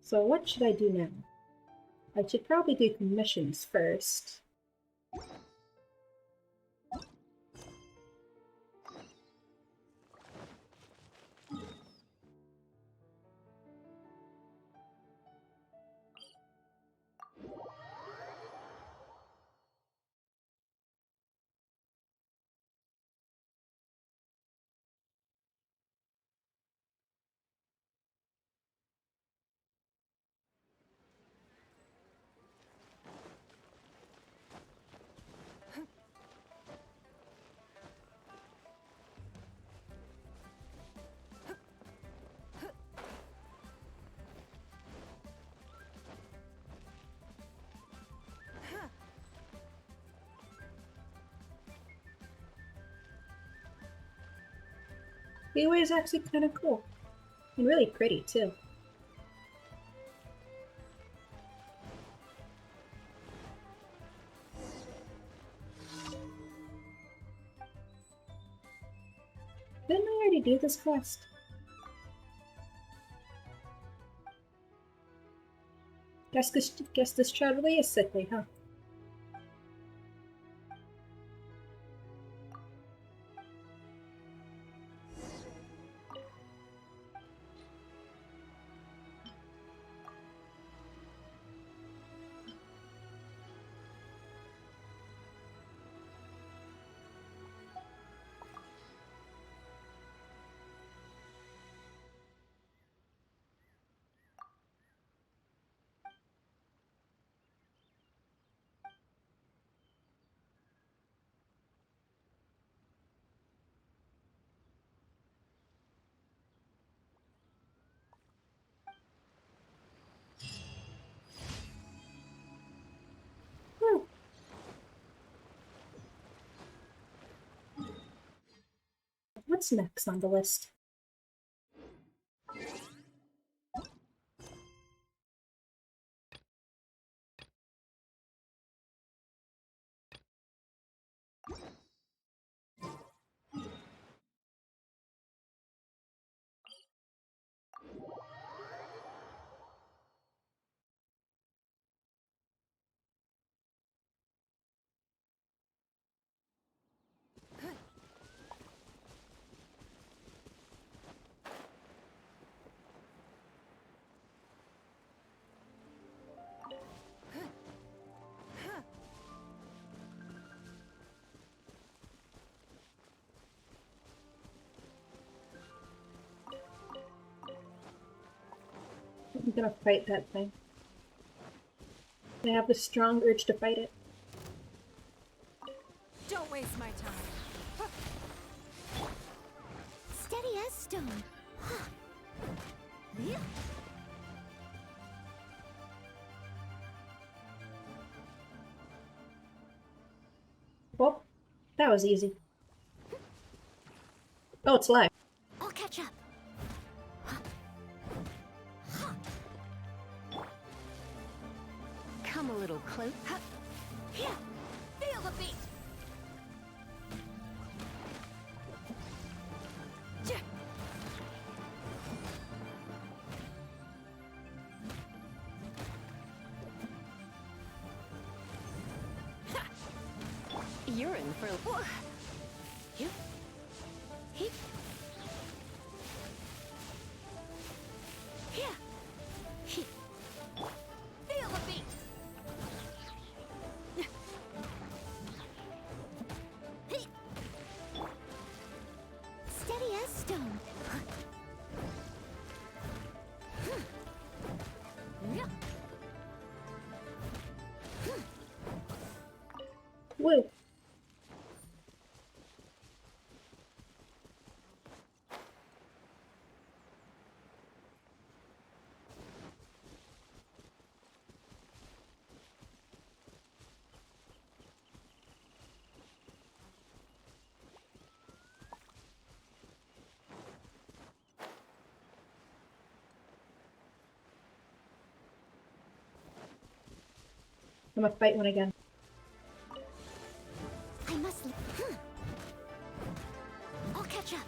So what should I do now? I should probably do commissions first. The way is actually kind of cool. And really pretty, too. Didn't I already do this quest? Guess this child really is sickly, huh? What's next on the list? I'm gonna fight that thing. I have the strong urge to fight it. Don't waste my time. Steady as stone. Well, that was easy. Oh, it's live. I'll catch up. Come a little close. Here, feel the beat. You're in for You. He. Here. He. Feel the beat. He. Steady as stone. Woo! I'm gonna fight one again. I must. I'll catch up.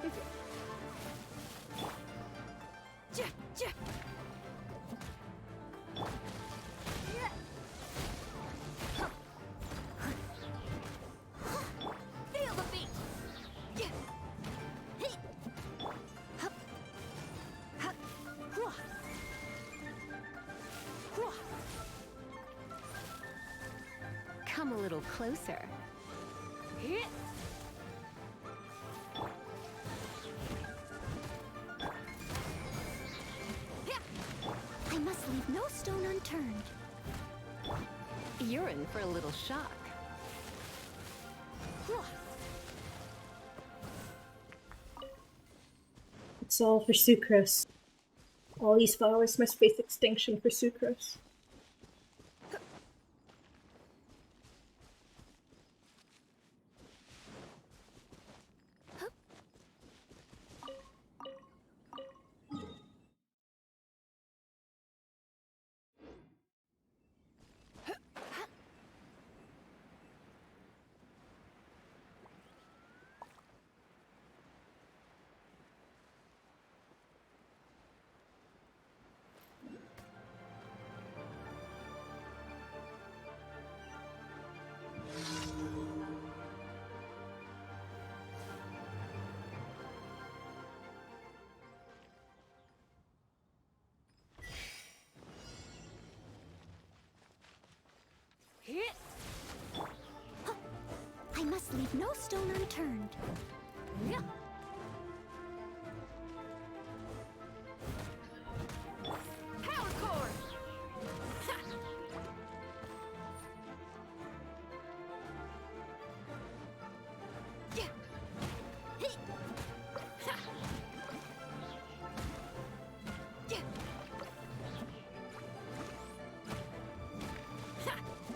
Feel the beat. Come a little closer. I must leave no stone unturned. You're in for a little shock. It's all for Sucrose. All these flowers must face extinction for Sucrose. I must leave no stone unturned. Power core!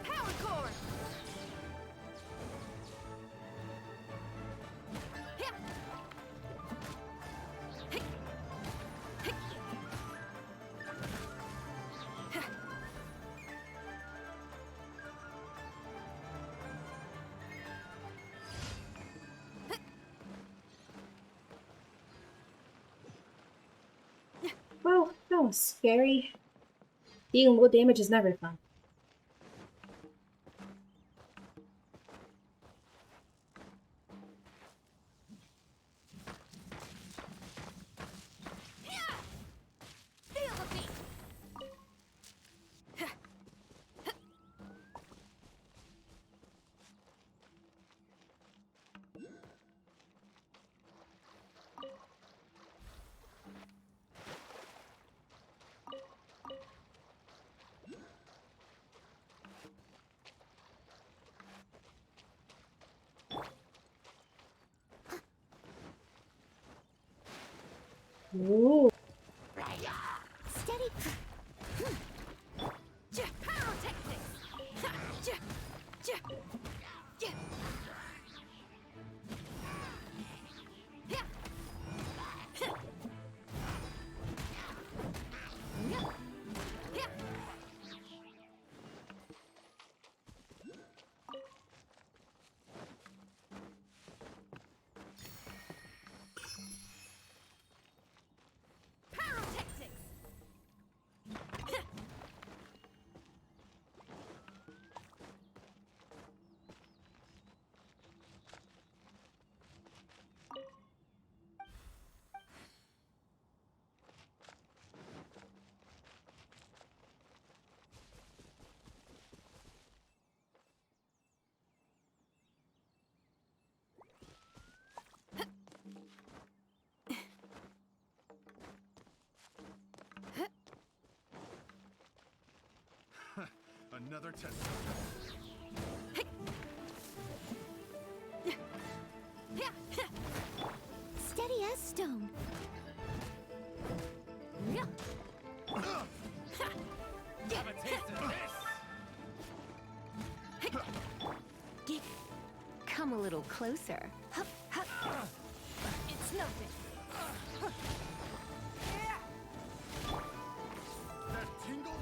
Power core. Well, that was scary. Dealing low damage is never fun. Feel the beat. Ooh. Steady. Another test. Steady as stone. Have a taste of this. Come a little closer. It's nothing. That tingle.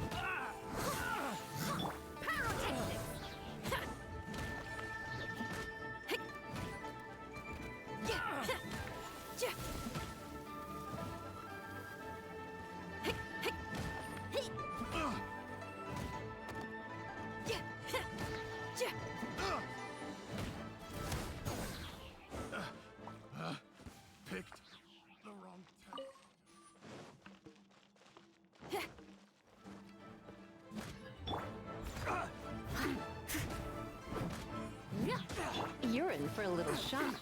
for a little shot.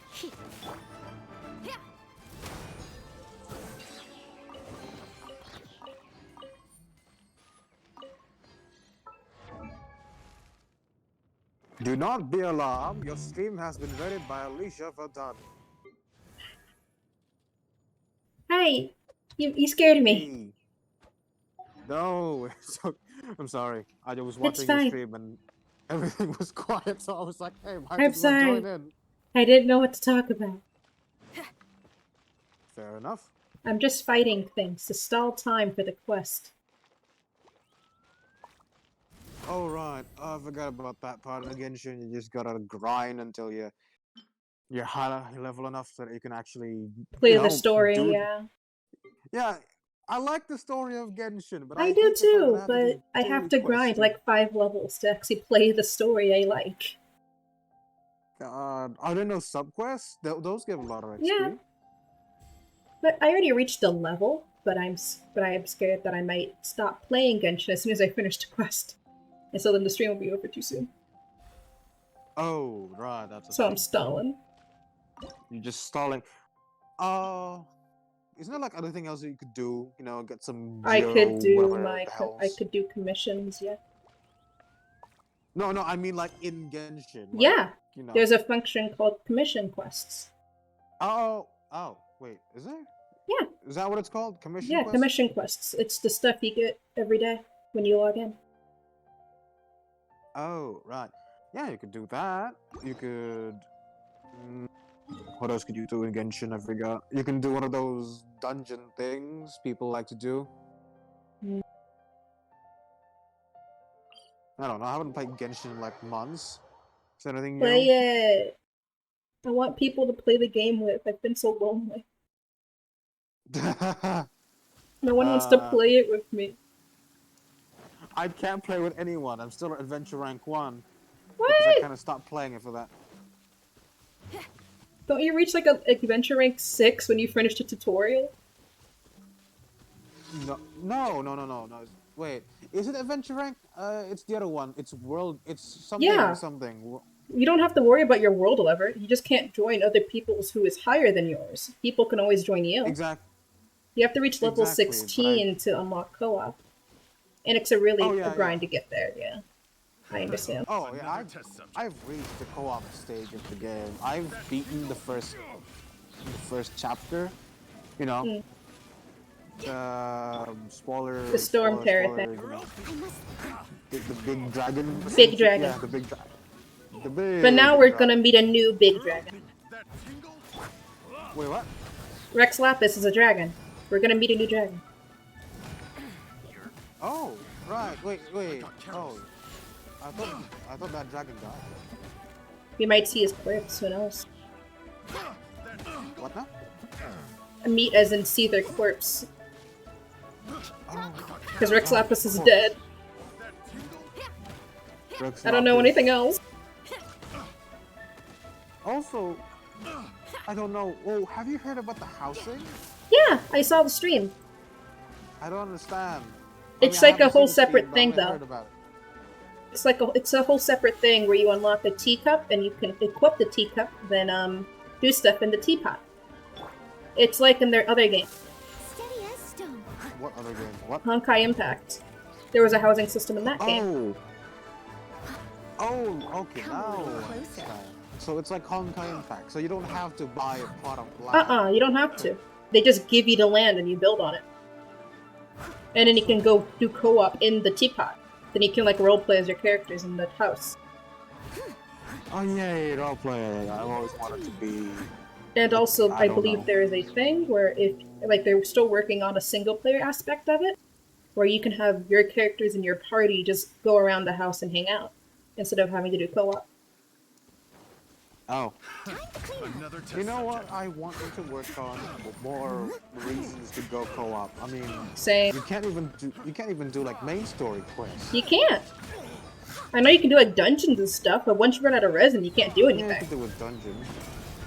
Do not be alarmed. Your stream has been rated by Alicia for done. Hi! You scared me. Hey. No, I'm sorry. I was It's watching your fine. stream and everything was quiet, so I was like, hey, might I'm as well sorry. join in. I didn't know what to talk about. Fair enough. I'm just fighting things to stall time for the quest. Oh, right. I forgot about that part. In Genshin, you just gotta grind until you're high level enough so that you can actually Play the story, yeah. Yeah, I like the story of Genshin, but I I do hate the fact that too, I have to but do I have daily to quests grind to- like 5 levels to actually play the story I like. Are there no subquests? Those give a lot of XP. Yeah. But I already reached a level, but I am scared that I might stop playing Genshin as soon as I finish the quest. And so then the stream will be over too soon. Oh, right, that's a So I'm thing. stalling. You're just stalling. Isn't there like anything else that you could do? You know, get some I geo, could do whatever the hell's... I could do commissions, yeah. No, I mean like in Genshin. Like, Yeah! you know. There's a function called commission quests. Oh, wait, is there? Yeah. Is that what it's called? Commission Yeah, quest? commission quests. It's the stuff you get every day when you log in. Oh, right. Yeah, you could do that. You could... what else could you do in Genshin? I forgot. You can do one of those dungeon things people like to do. Mm. I don't know. I haven't played Genshin in like months. Is there anything Play new? it! I want people to play the game with. I've been so lonely. No one wants to play it with me. I can't play with anyone. I'm still at Adventure Rank 1. What? Because I kind of stopped playing it for that. Don't you reach like a Adventure Rank 6 when you finish the tutorial? No. Wait, is it Adventure Rank? It's the other one. It's World. It's something. Yeah. Something. You don't have to worry about your world level. You just can't join other people's who is higher than yours. People can always join you. Exactly. You have to reach level Exactly, 16 to unlock co-op. And it's a really yeah, grind to get there, yeah. I understand. Oh yeah, Another test subject. I've reached the co-op stage of the game. I've beaten the first chapter. You know. Spoiler. The storm terror thing. You know, the big dragon. Big dragon. Yeah, the big dragon. The big. But now we're dragon. gonna meet a new big dragon. That tingle? Wait, what? Rex Lapis is a dragon. We're gonna meet a new dragon. Oh, right. Wait. Oh, I thought that dragon died. We might see his corpse, who knows? What now? Meet as in see their corpse. Oh, Because Rex Lapis is dead. Rex I don't know Lapis. anything else. Also, I don't know. Oh, have you heard about the housing? Yeah, I saw the stream. I don't understand. It's I like a haven't whole seen the stream, separate but I thing, only though. heard about it. It's a whole separate thing where you unlock a teacup and you can equip the teacup, then do stuff in the teapot. It's like in their other game, Steady as stone. What other game? What? Honkai Impact. There was a housing system in that game. Oh, okay, Come a now little I closer. understand. So it's like Honkai Impact. So you don't have to buy a plot of land. You don't have to. They just give you the land and you build on it. And then you can go do co-op in the teapot. Then you can like roleplay as your characters in the house. Oh yeah, roleplay. I've always wanted to be. And also, I I don't believe know. there is a thing where if, like, they're still working on a single-player aspect of it, where you can have your characters in your party just go around the house and hang out, instead of having to do co-op. Oh. Another test You know what? subject. I want you to work on more reasons to go co-op. I mean, Same. you can't even do like main story quests. You can't! I know you can do, like, dungeons and stuff, but once you run out of resin, you can't do Yeah, you anything. can do with dungeons.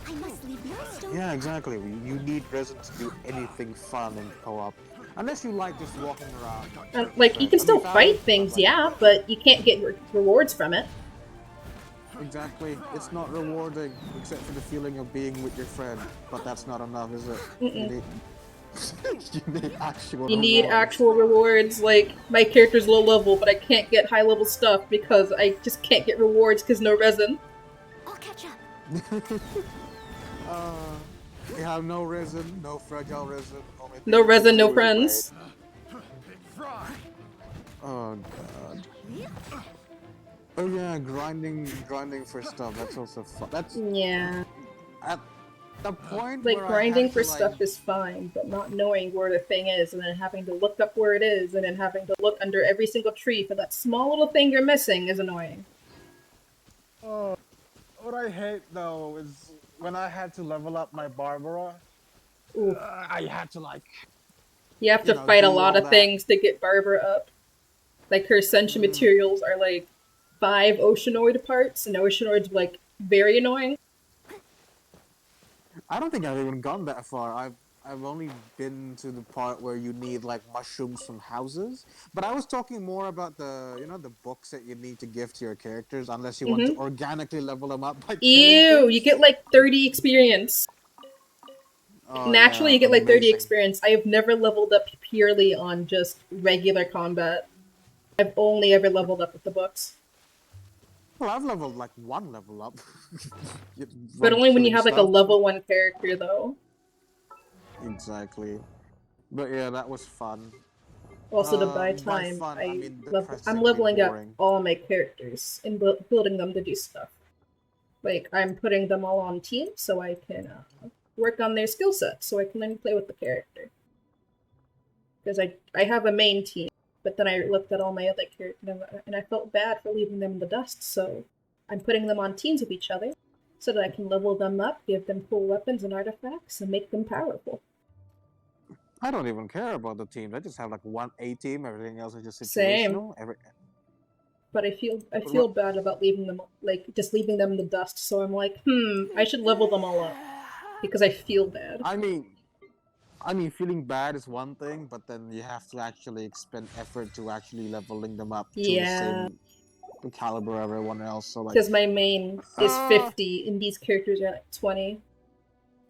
I must leave no stone. Yeah, exactly. You need resin to do anything fun in co-op. Unless you like just walking around. Like, you can still I mean, fight things, yeah, but you can't get rewards from it. Exactly. It's not rewarding, except for the feeling of being with your friend. But that's not enough, is it? You Mm-mm. need, you need actual You need rewards. actual rewards. Like, my character's low level, but I can't get high level stuff because I just can't get rewards because no resin. I'll catch up. uh, we have no resin, no fragile resin. Only thing No we can resin, no do is wait. friends. Big fry. Oh god. Oh yeah, grinding for stuff. That's also fun. That's Yeah. at the point Like, where I grinding had for to like. stuff is fine, but not knowing where the thing is and then having to look up where it is and then having to look under every single tree for that small little thing you're missing is annoying. Oh, what I hate though is when I had to level up my Barbara. Ooh. I had to like, You have to You know, fight a do lot all of that. things to get Barbara up. Like, her ascension materials are like 5 Oceanoid parts, and Oceanoid's like very annoying. I don't think I've even gone that far. I've only been to the part where you need like mushrooms from houses. But I was talking more about the books that you need to give to your characters, unless you want to Mm-hmm. organically level them up by killing Ew, you things. get like 30 experience. Oh Naturally, yeah, you get like 30 amazing. experience. I have never leveled up purely on just regular combat. I've only ever leveled up with the books. Well, I've leveled like one level up. But From only when you killing have like a stuff. level 1 character, though. Exactly. But yeah, that was fun. Also, to buy By time, fun, I mean I'm depressingly leveling up boring. all my characters and building them to do stuff. Like, I'm putting them all on teams so I can work on their skill set, so I can then play with the character. Because I have a main team, but then I looked at all my other characters and I felt bad for leaving them in the dust, so I'm putting them on teams with each other so that I can level them up, give them cool weapons and artifacts, and make them powerful. I don't even care about the team. I just have like one A team. Everything else is just Same. situational. But I feel bad about leaving them, like, just leaving them in the dust, so I'm like, I should level them all up. Because I feel bad. I mean, feeling bad is one thing, but then you have to actually expend effort to actually leveling them up to the Yeah. same caliber of everyone else. So like, Because my main is uh, 50, and these characters are like 20.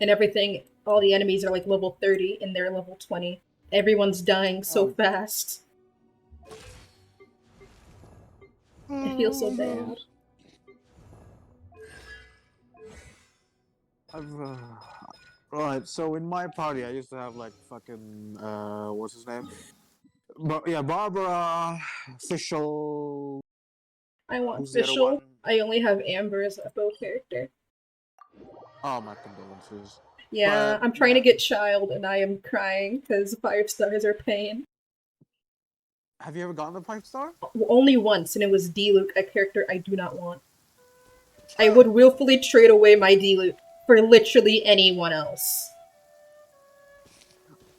And everything, all the enemies are like level 30, and they're level 20. Everyone's dying so um, fast. I feel so bad. right. So in my party, I used to have like fucking what's his name? But yeah, Barbara, official. I want Who's the other one? Fischl. I only have Amber as a bow character. Oh, my condolences. Yeah, But I'm trying to get Child, and I am crying because 5 stars are pain. have you ever gotten the 5-star? Only once, and it was D-Luke, a character I do not want. I would willfully trade away my D-Luke for literally anyone else.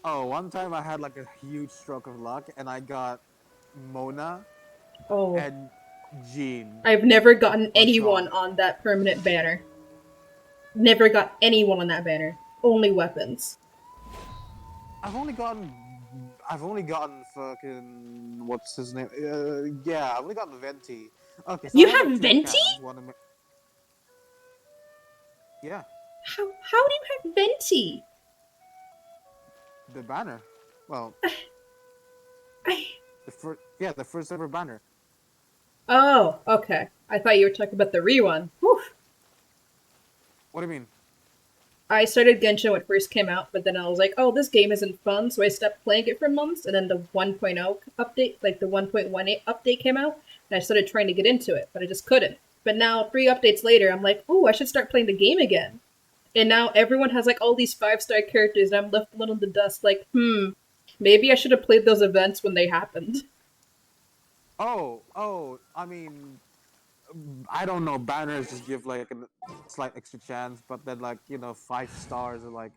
Oh, one time I had like a huge stroke of luck, and I got Mona Oh. and Jean. I've never gotten Or anyone Sean. on that permanent banner. Never got anyone on that banner. Only weapons. I've only gotten fucking what's his name? Yeah, I've only gotten Venti. Okay, so You I have like two Venti? accounts. One of my... Yeah, How do you have Venti? the banner. Well, I... the first ever banner. Oh, okay. I thought you were talking about the re-one. Whew. What do you mean? I started Genshin when it first came out, but then I was like, oh, this game isn't fun, so I stopped playing it for months, and then the 1.0 update, like the 1.18 update came out, and I started trying to get into it, but I just couldn't. But now, 3 updates later, I'm like, oh, I should start playing the game again. And now everyone has like all these 5-star characters, and I'm left a little in the dust, like, maybe I should have played those events when they happened. Oh, I mean, I don't know. Banners just give like a slight extra chance, but then like 5 stars are like,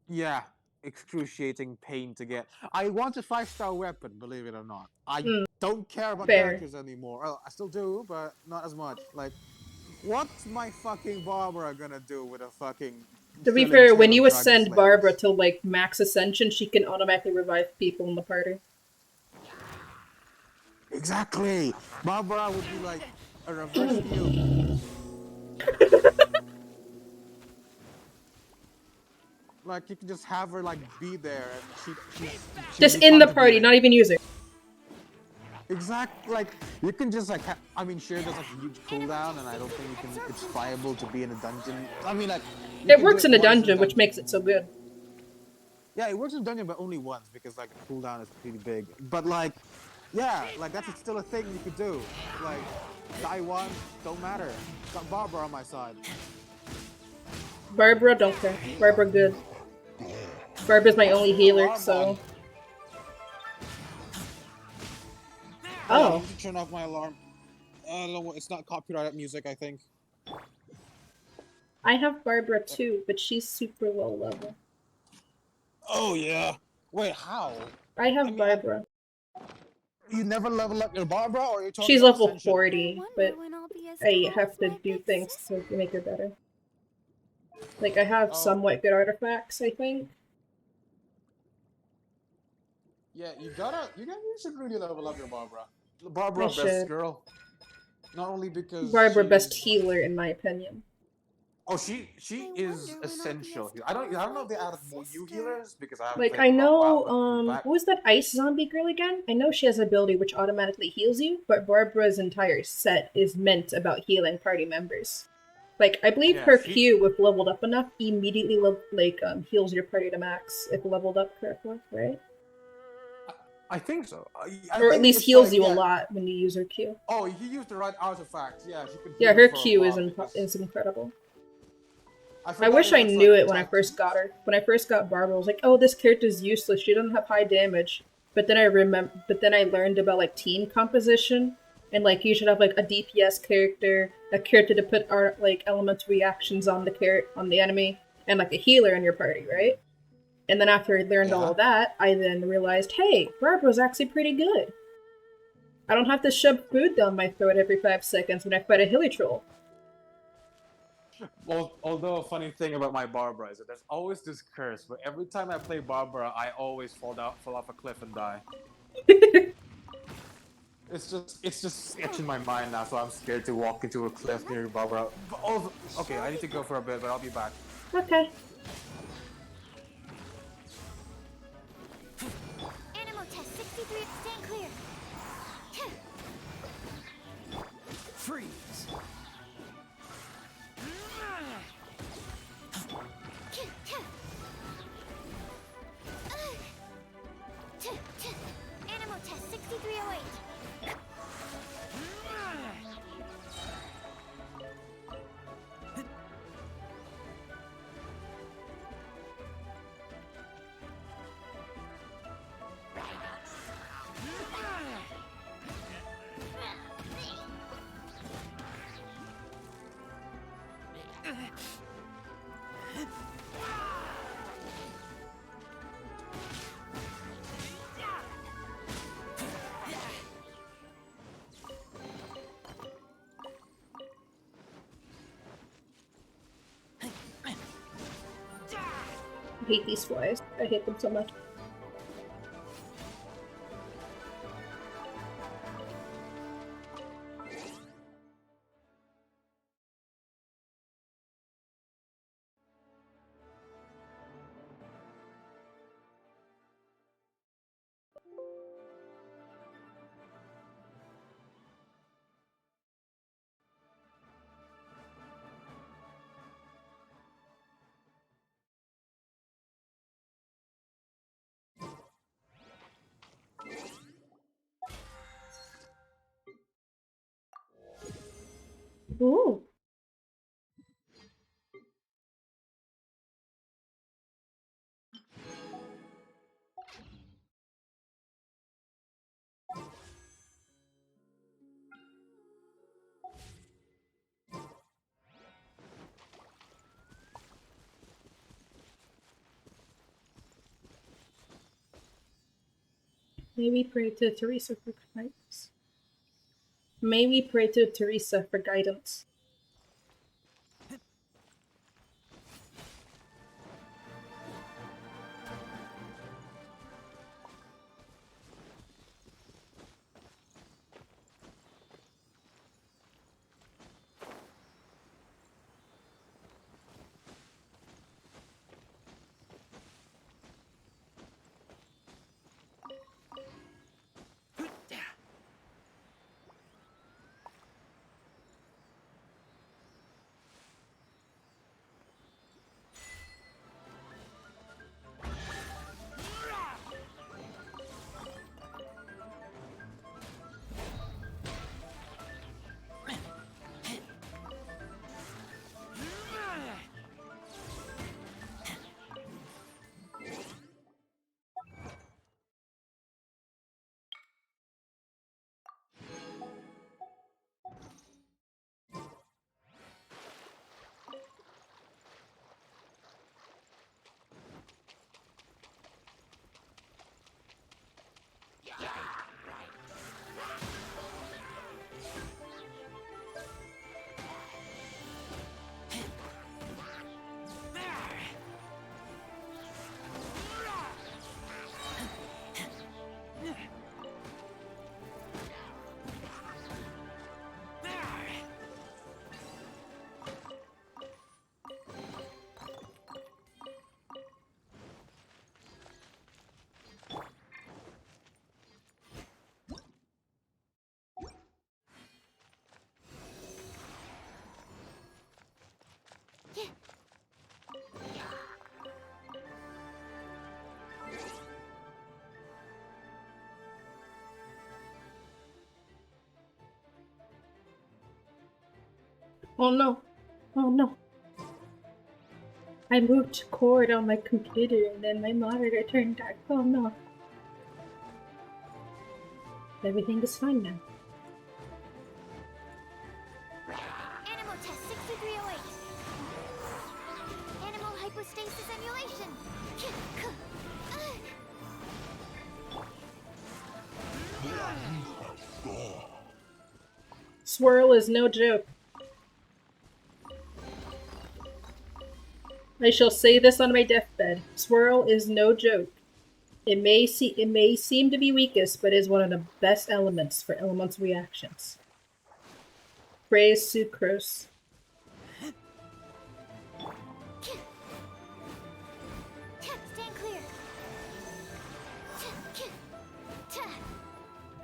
yeah, excruciating pain to get. I want a 5-star weapon, believe it or not. I don't care about Fair. characters anymore. Well, I still do, but not as much. Like, what's my fucking Barbara gonna do with a fucking To be filling fair, trail when of you Dragon ascend Slayers? Barbara to like max ascension, she can automatically revive people in the party. Exactly. Barbara would be like, A reverse heal. Like you can just have her like be there and she'll Just be in fun the to be party, with. not even using. Exact, like you can just like I mean, sure, there's like a huge cooldown, and I don't think you can. It's viable to be in a dungeon. I mean, like you It can do works in a once dungeon, which makes it so good. Yeah, it works in dungeon, but only once because like the cooldown is pretty big. But like, yeah, like that's still a thing you could do. Like, die one, don't matter. Got Barbara on my side. Barbara, don't care. Barbara, good. Barbara's my only healer, Alarm so. on. Hold on, I Oh. need to turn off my alarm. No, it's not copyrighted music, I think. I have Barbara too, but she's super low level. Oh yeah. Wait, how? I have I mean, Barbara. You never level up your Barbara, or you're talking She's about level Ascension? 40, wonder but when I'll be as I tall have as to my do big things sister. to make her better. Like, I have Oh. somewhat good artifacts, I think. Yeah, you should really level up your Barbara. Barbara, I best should. girl. Not only because Barbara, best she's healer, in my opinion. Oh, she I is wonder when I'll be essential. as I don't tall as know my if they big added more new sister. healers because I haven't Like, played I in a long while. know, But go back. who was that ice zombie girl again? I know she has an ability which automatically heals you, but Barbara's entire set is meant about healing party members. Like, I believe Yeah, her she- Q, if leveled up enough, immediately heals your party to max if leveled up correctly, right? I think so. I Or at think least it's heals like, you a yeah. lot when you use her Q. Oh, he used the right artifact. Yeah, she could Yeah, heal her for a Q while because is incredible. I I forgot wish if I it's knew like it when I type first 2. got her. When I first got Barbara, I was like, "Oh, this character's useless. She doesn't have high damage." But then I learned about like team composition, and like you should have like a DPS character, a character to put art like elemental reactions on the enemy, and like a healer in your party, right? And then after I learned all Yeah. of that, I then realized, hey, Barbara's actually pretty good. I don't have to shove food down my throat every 5 seconds when I fight a hilly troll. Well, although a funny thing about my Barbara is that there's always this curse, but every time I play Barbara, I always fall off a cliff and die. It's just etched in my mind now, so I'm scared to walk into a cliff near Barbara. But also, okay, I need to go for a bit, but I'll be back. Okay. Animal test 63. Stand clear. Freeze. Animal test 6308. I hate these flies. I hate them so much. Ooh. Maybe pray to Teresa for guidance. Maybe pray to Teresa for guidance. Oh no. Oh no. I moved cord on my computer and then my monitor turned dark. Oh no. Everything is fine now. Animal test 6308. Animal hypostasis emulation. Swirl is no joke. I shall say this on my deathbed. Swirl is no joke. It may seem to be weakest, but is one of the best elements for elemental reactions. Praise Sucrose. Stand clear.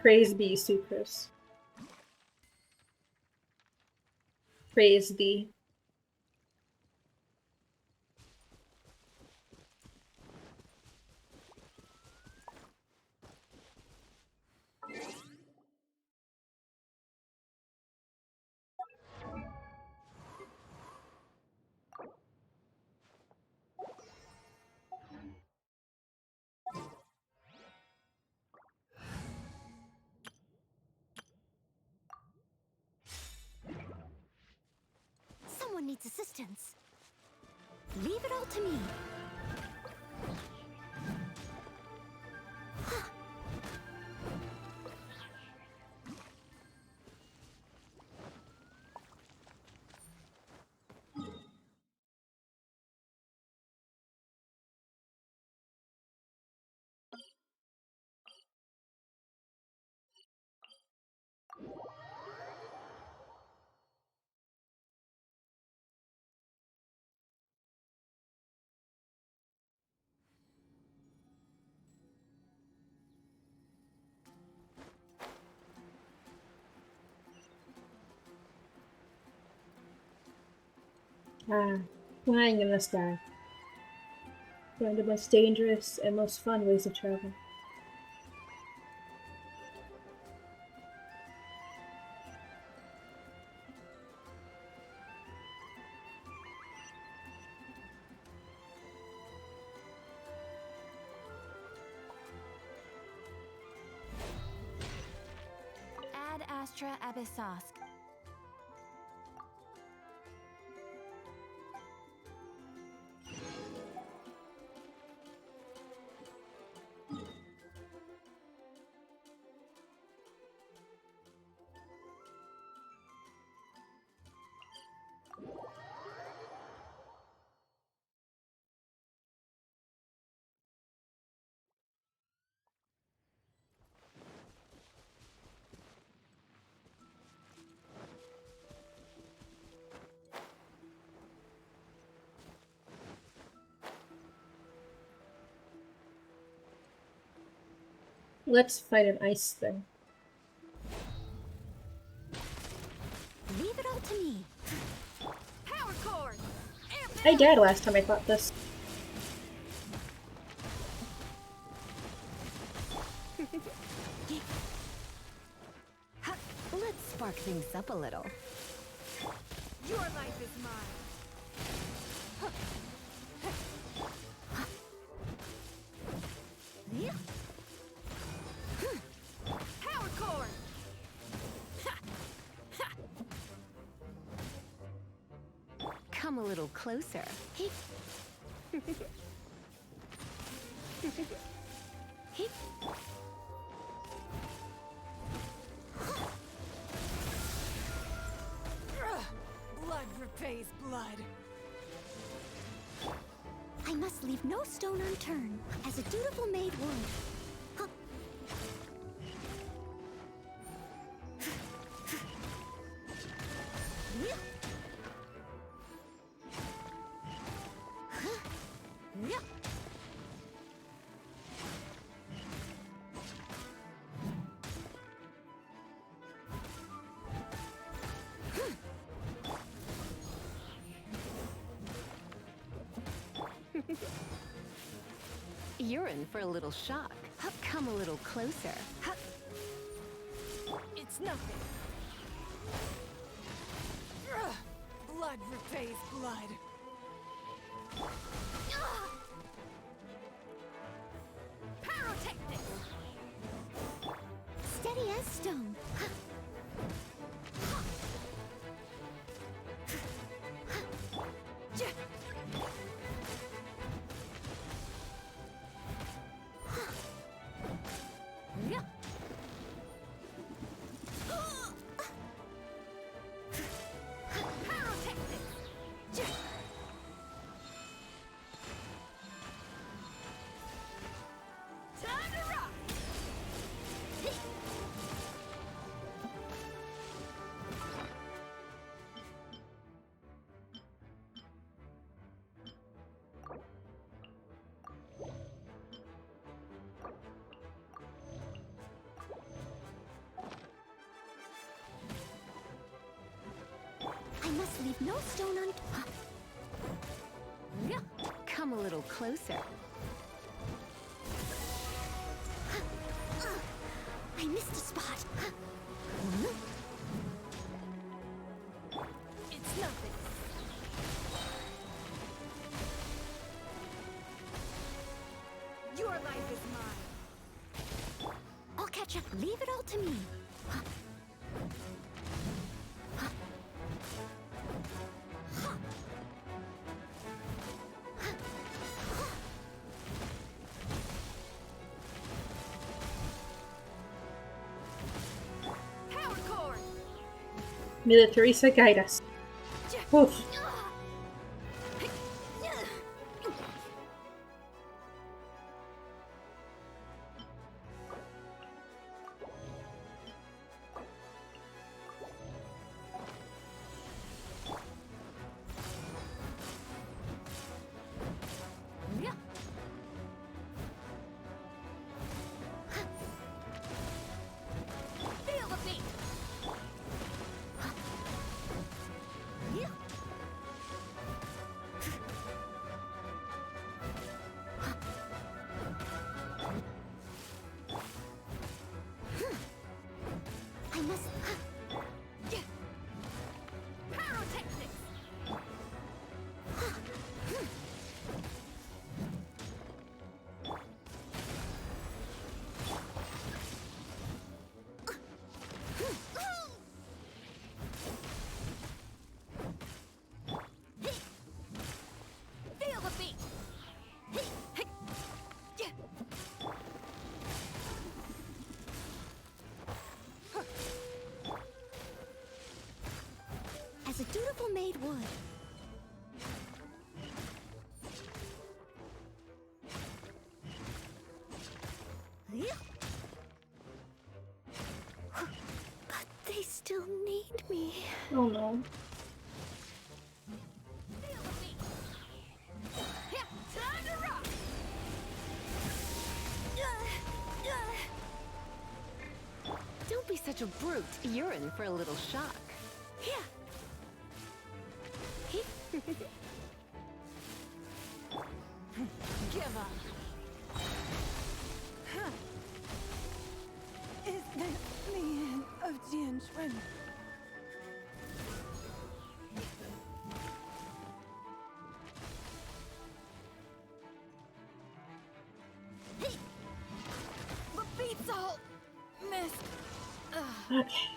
Praise be Sucrose. Praise thee. Someone needs assistance. Leave it all to me. Ah, flying in the sky. One of the most dangerous and most fun ways to travel. Ad Astra Abyssosk. Let's fight an ice thing. Leave it all to me. Power cord! I died last time I fought this. Let's spark things up a little. Your life is mine. Power cord! Come a little closer. Blood repays blood. I must leave no stone unturned, as a dutiful maid would. Huh. You're in for a little shock. Come a little closer. It's nothing. Blood repays blood. Pyrotechnics! Steady as stone. Time to rock! I must leave no stone unturned. Come a little closer. I missed a spot. It's nothing. Your life is mine. I'll catch up. Leave it all to me. Power core! May the Teresa guide us. Oof. Feel the beat! I must. Pyrotechnics! Feel the beat! As a dutiful maid would. But they still need me. Oh no. Feel the beat! Yeah, time to rock! Don't be such a brute. You're in for a little shock. Yeah. Give up! Is this the end of Genshin? The beat's all missed. Okay.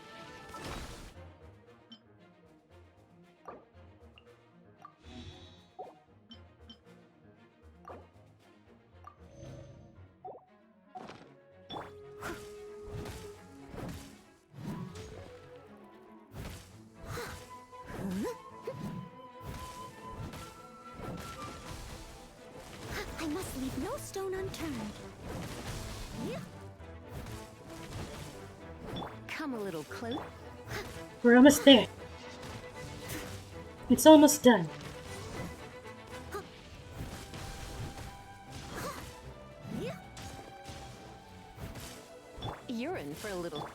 I must leave no stone unturned. Come a little closer. We're almost there. It's almost done. You're in for a little.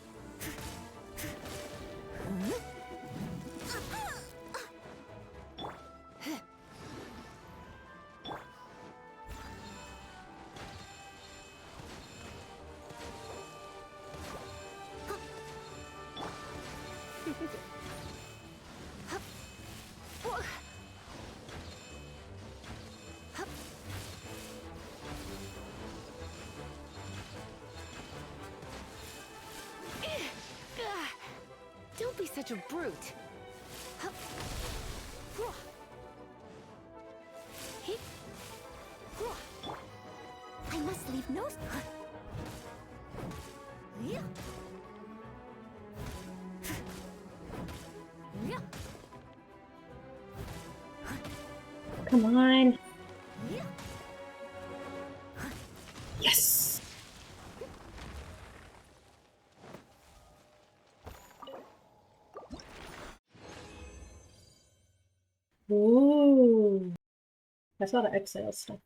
such a brute. Hup. Hua. Hip. Hua. I must leave no... Yeah. Yeah. Come on. Yeah. Yes! Ooh. I saw the exile stuff.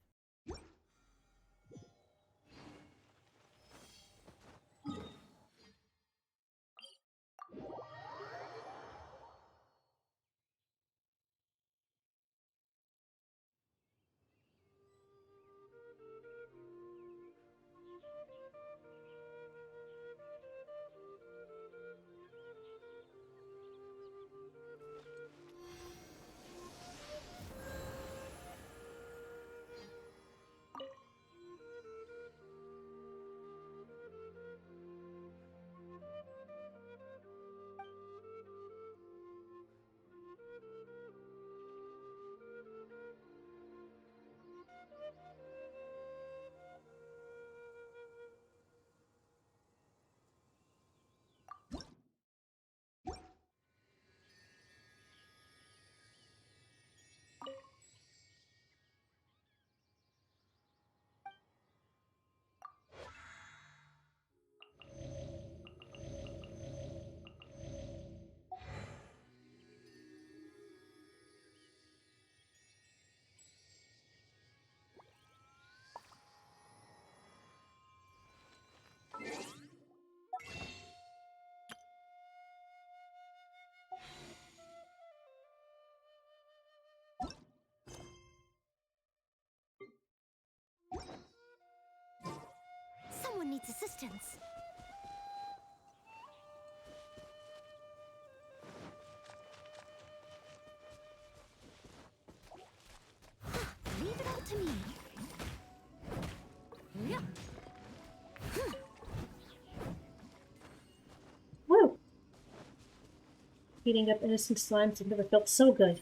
Someone needs assistance. Leave it all to me. Yeah. Woo! Beating up innocent slimes have never felt so good.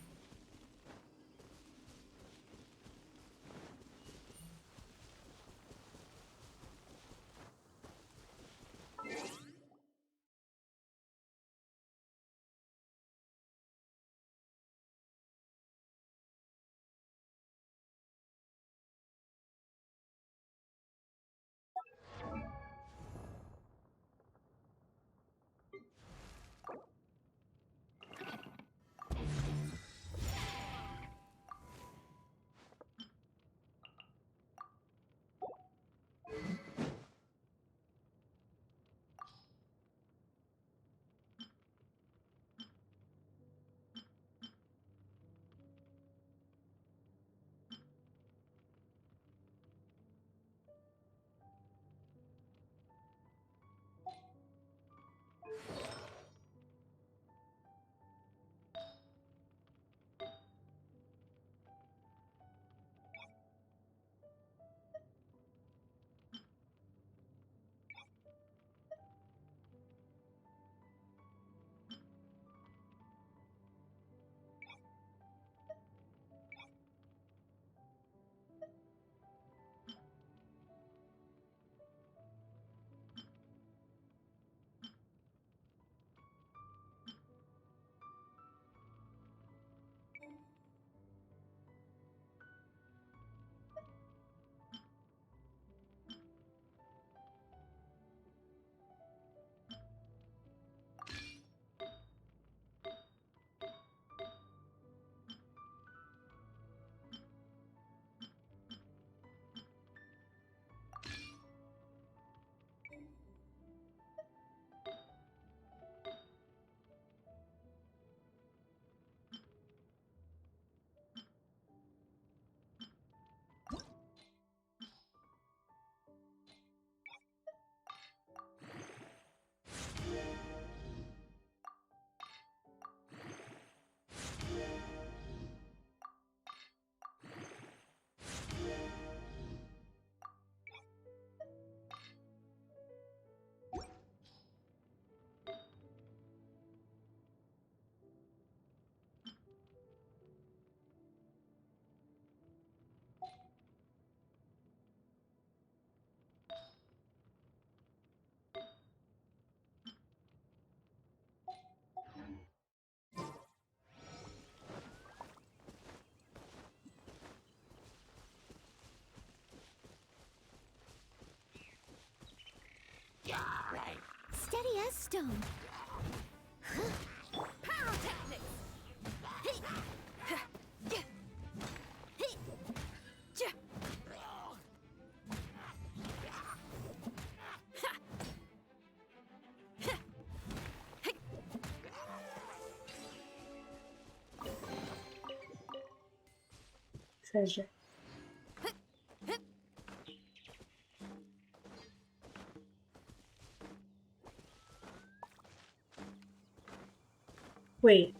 Steady as stone. Pyrotechnics! Treasure. Wait.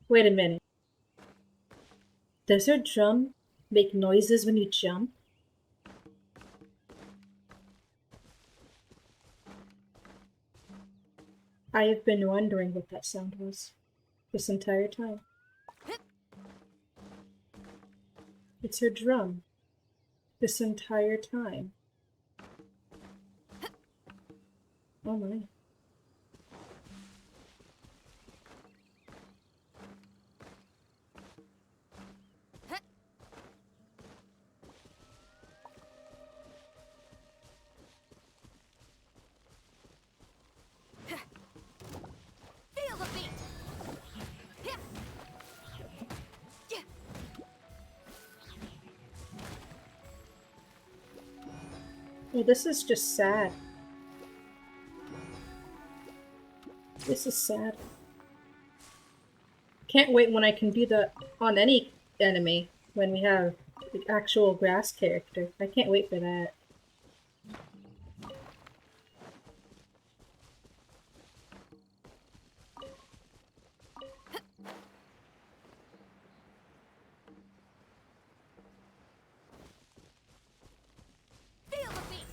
Wait a minute. Does your drum make noises when you jump? I have been wondering what that sound was this entire time. It's her drum. This entire time. Oh my. Feel the beat! Oh, this is just sad. This is sad. Can't wait when I can do that on any enemy when we have the actual grass character. I can't wait for that. Feel the beat!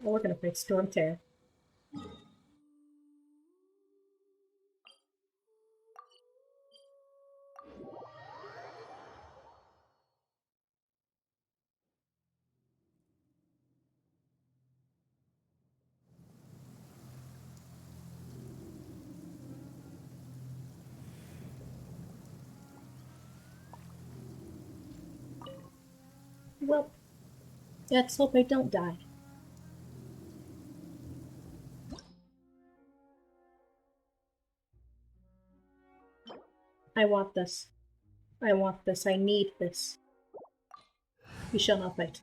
Oh, we're gonna fight Storm Terror. Well, let's hope I don't die. I want this. I want this. I need this. We shall not fight.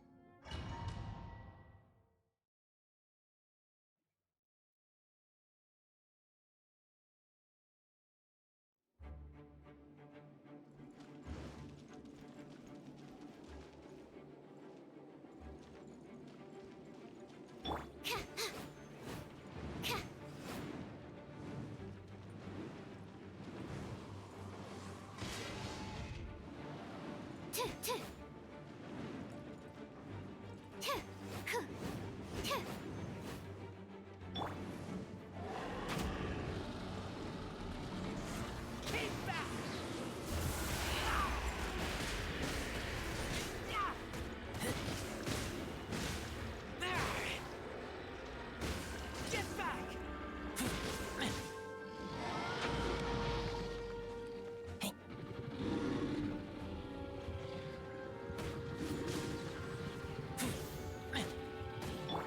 Get back!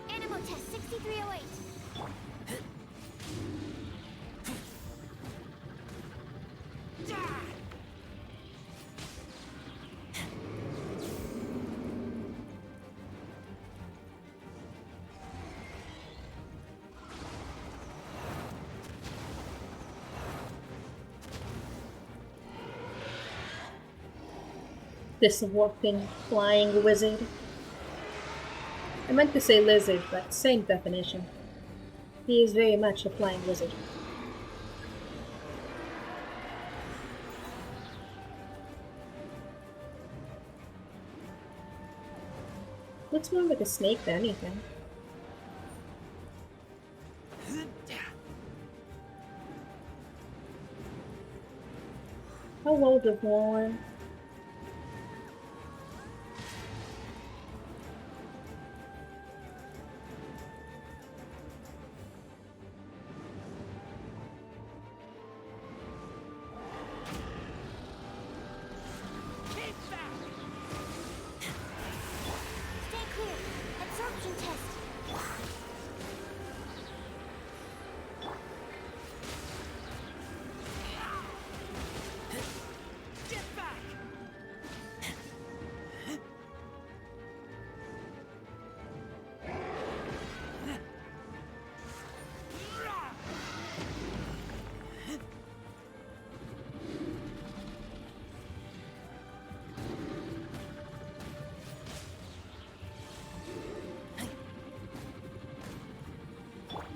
Animal test 6308. This walking, flying wizard. I meant to say lizard, but same definition. He is very much a flying lizard. Looks more like a snake than anything. Hello, Devon. Stay clear. Absorption test. Get back!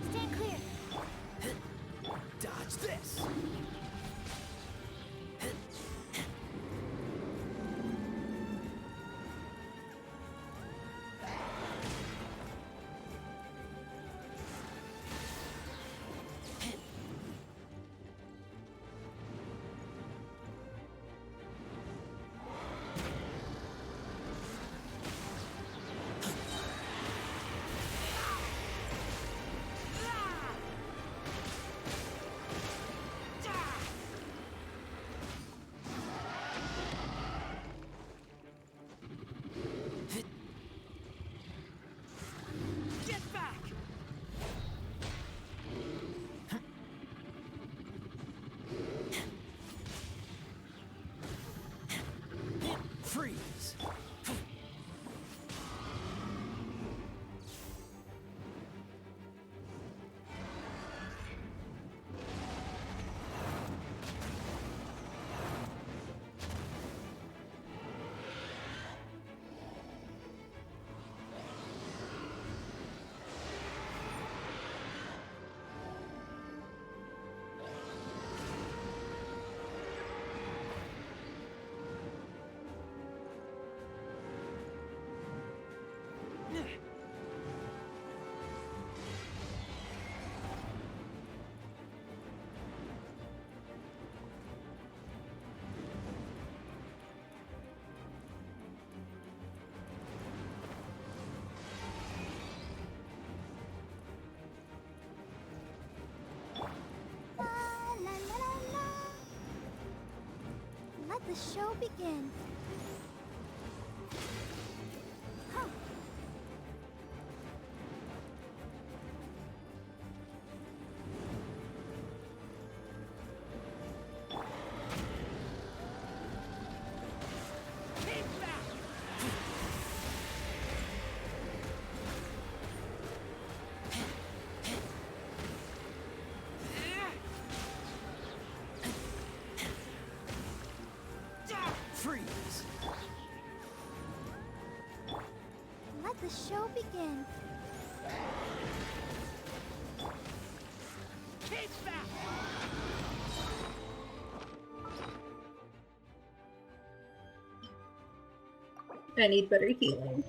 Stand clear. Dodge this! Get back! Freeze. La la la la la. Let the show begin. Huh. Keep back! Freeze. Let the show begin. Keep back! I need better healing.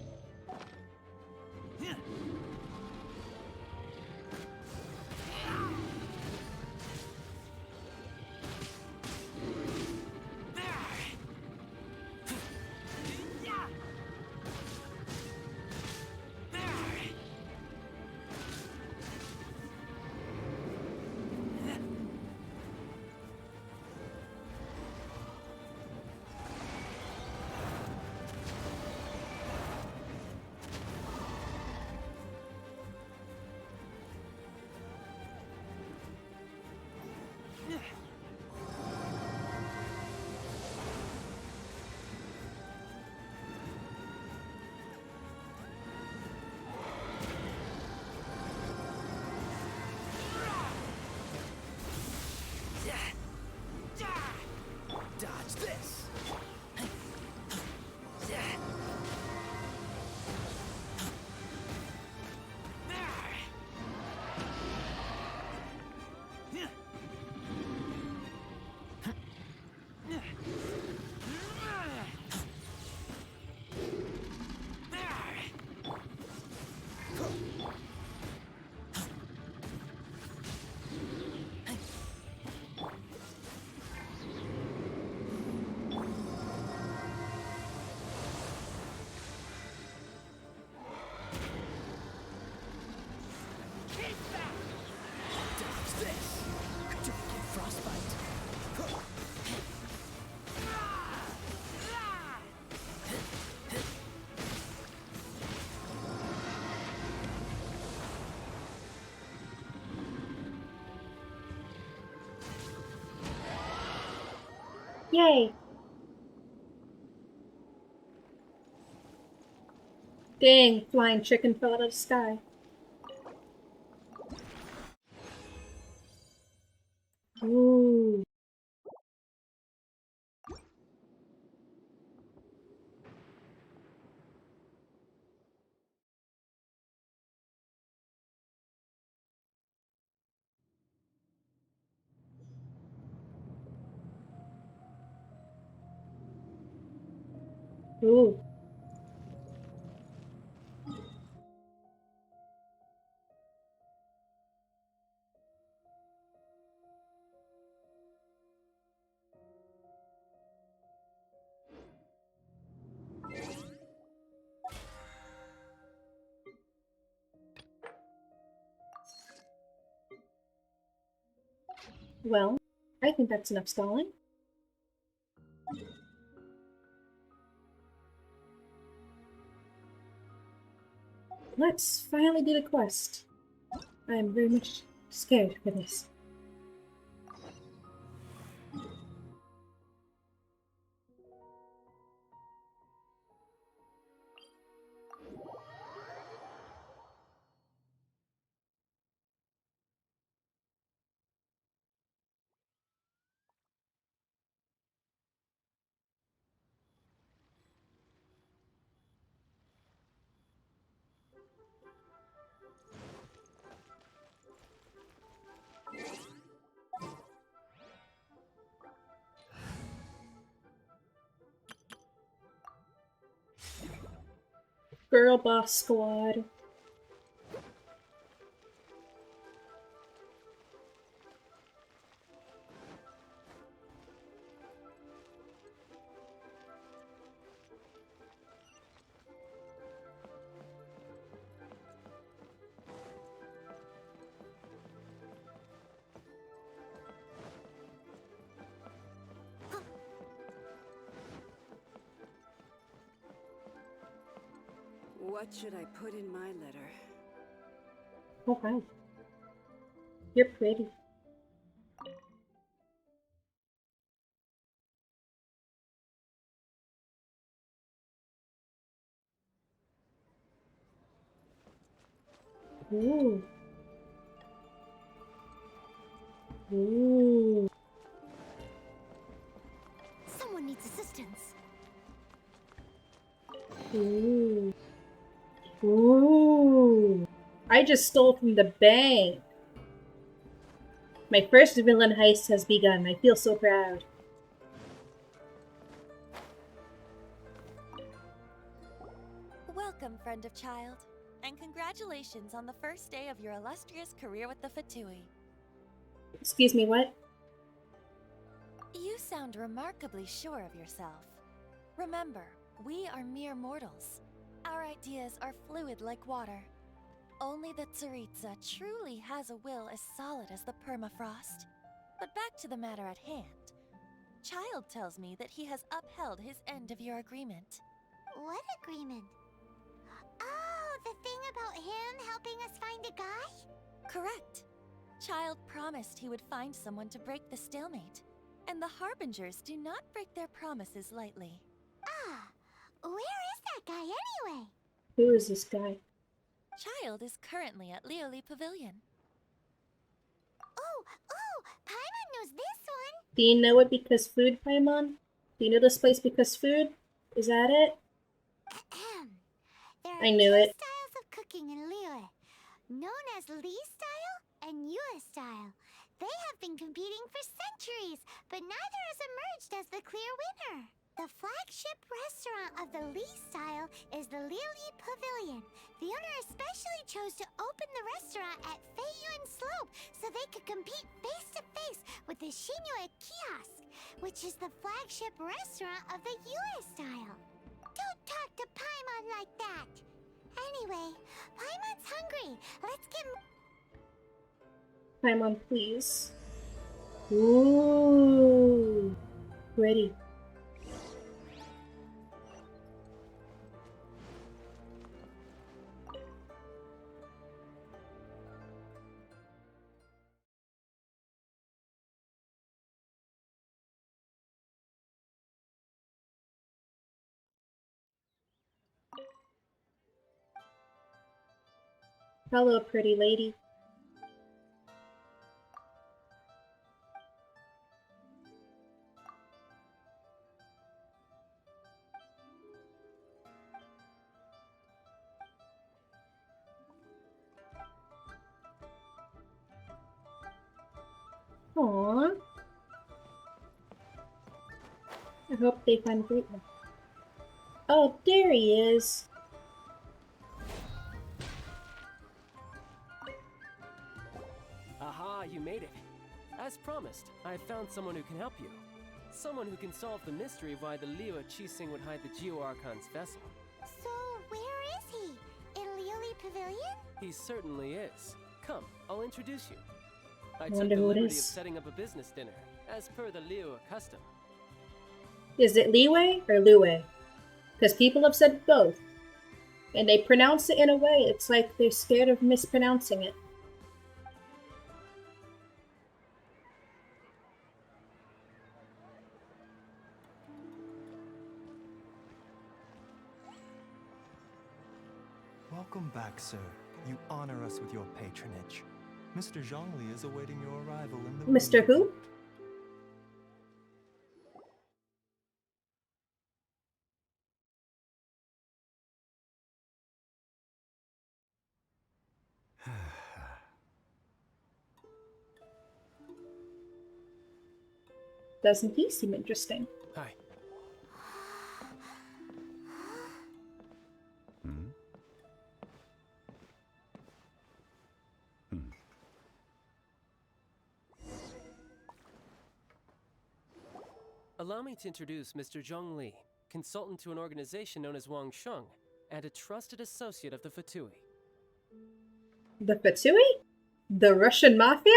Yay! Dang, flying chicken fell out of the sky. Ooh. Ooh. Well, I think that's enough stalling. Let's finally do the quest. I am very much scared for this. Girl Boss Squad. What should I put in my letter? Oh, hi. You're pretty. Ooh. Ooh. Someone needs assistance. Ooh. Ooh. I just stole from the bank. My first villain heist has begun. I feel so proud. Welcome, friend of child, and congratulations on the first day of your illustrious career with the Fatui. Excuse me, what? You sound remarkably sure of yourself. Remember, we are mere mortals. Our ideas are fluid like water. Only the Tsaritsa truly has a will as solid as the permafrost. But back to the matter at hand. Child tells me that he has upheld his end of your agreement. What agreement? Oh, the thing about him helping us find a guy? Correct. Child promised he would find someone to break the stalemate. And the Harbingers do not break their promises lightly. Ah, where is that guy anyway? Who is this guy? Child is currently at Leoli Pavilion. Oh, Paimon knows this one. Do you know it because food, Paimon? Do you know this place because food? Is that it? There are I knew two it. styles of cooking in Liyue, known as Li style and Yue style. They have been competing for centuries, but neither has emerged as the clear winner. The flagship restaurant of the Li style is the Lili Pavilion. The owner especially chose to open the restaurant at Feiyuan Slope so they could compete face to face with the Shinyue Kiosk, which is the flagship restaurant of the Yue style. Don't talk to Paimon like that. Anyway, Paimon's hungry. Let's get Paimon, please. Ooh. Ready. Hello, pretty lady. Aww. I hope they find greatness. Oh, there he is. Aha, you made it. As promised, I found someone who can help you. Someone who can solve the mystery of why the Liu Qixing would hide the Geo Archon's vessel. So, where is he? In Lioli Pavilion? He certainly is. Come, I'll introduce you. I Wonder took the who it liberty of is. setting up a business dinner, as per the Liu custom. Is it Liwei or Luwei? Because people have said both. And they pronounce it in a way, it's like they're scared of mispronouncing it. Welcome back, sir. You honor us with your patronage. Mr. Zhongli is awaiting your arrival in the Mr. Who? room. Doesn't he seem interesting? Hi. Allow me to introduce Mr. Zhong Li, consultant to an organization known as Wang Sheng, and a trusted associate of the Fatui. The Fatsui? The Russian mafia?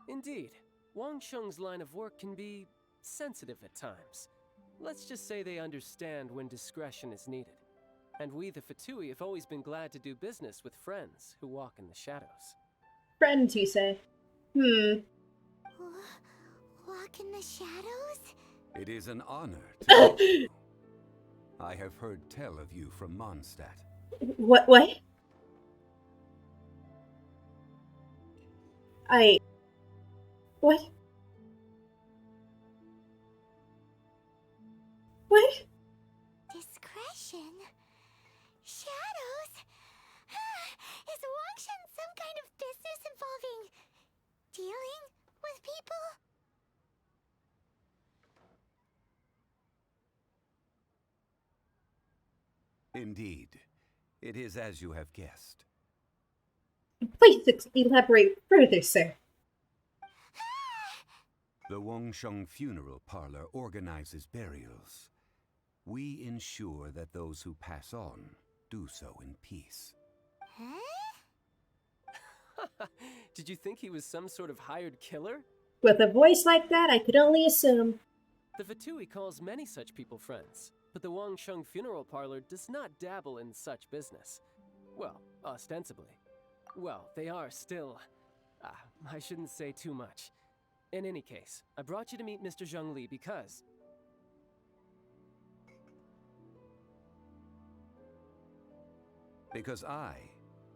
Indeed, Wang Sheng's line of work can be sensitive at times. Let's just say they understand when discretion is needed. And we, the Fatui, have always been glad to do business with friends who walk in the shadows. Friends, you say? Walk in the shadows? It is an honor to meet you. I have heard tell of you from Mondstadt. What? What? What? Discretion? Shadows? Is Wangshan some kind of business involving dealing with people? Indeed, it is as you have guessed. Please elaborate further, sir. The Wangsheng Funeral Parlor organizes burials. We ensure that those who pass on do so in peace. Huh? Did you think he was some sort of hired killer? With a voice like that, I could only assume. The Fatui calls many such people friends, but the Wangsheng Funeral Parlor does not dabble in such business. Well, ostensibly. Well, they are still... I shouldn't say too much. In any case, I brought you to meet Mr. Zhong Li because... Because I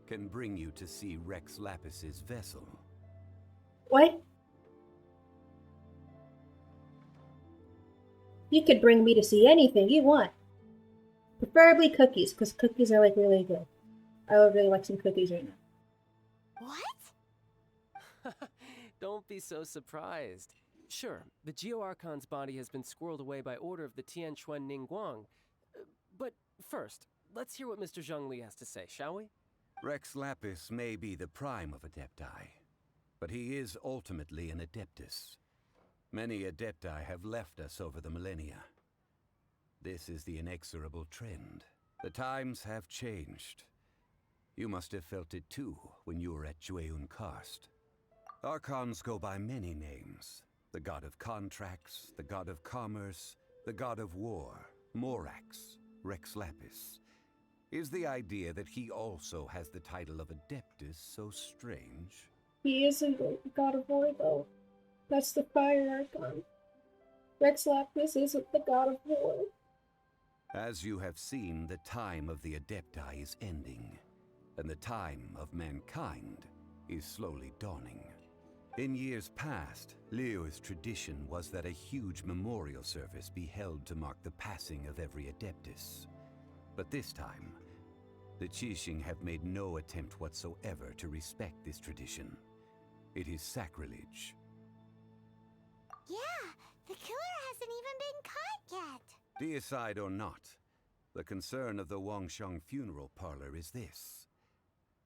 can bring you to see Rex Lapis's vessel. What? You could bring me to see anything you want. Preferably cookies, because cookies are like really good. I would really like some cookies right now. What? Don't be so surprised. Sure, the Geo Archon's body has been squirreled away by order of the Tianquan Ningguang. But first, let's hear what Mr. Zhong Li has to say, shall we? Rex Lapis may be the prime of Adepti, but he is ultimately an Adeptus. Many Adepti have left us over the millennia. This is the inexorable trend. The times have changed. You must have felt it too when you were at Jueyun Karst. Archons go by many names. The god of contracts, the god of commerce, the god of war, Morax, Rex Lapis. Is the idea that he also has the title of Adeptus so strange? He isn't the god of war, though. That's the fire archon. Rex Lapis isn't the god of war. As you have seen, the time of the Adepti is ending. and the time of mankind is slowly dawning. In years past, Liyue's tradition was that a huge memorial service be held to mark the passing of every Adeptus. But this time, the Qixing have made no attempt whatsoever to respect this tradition. It is sacrilege. Yeah, the killer hasn't even been caught yet. Deicide or not, the concern of the Wangsheng funeral parlor is this.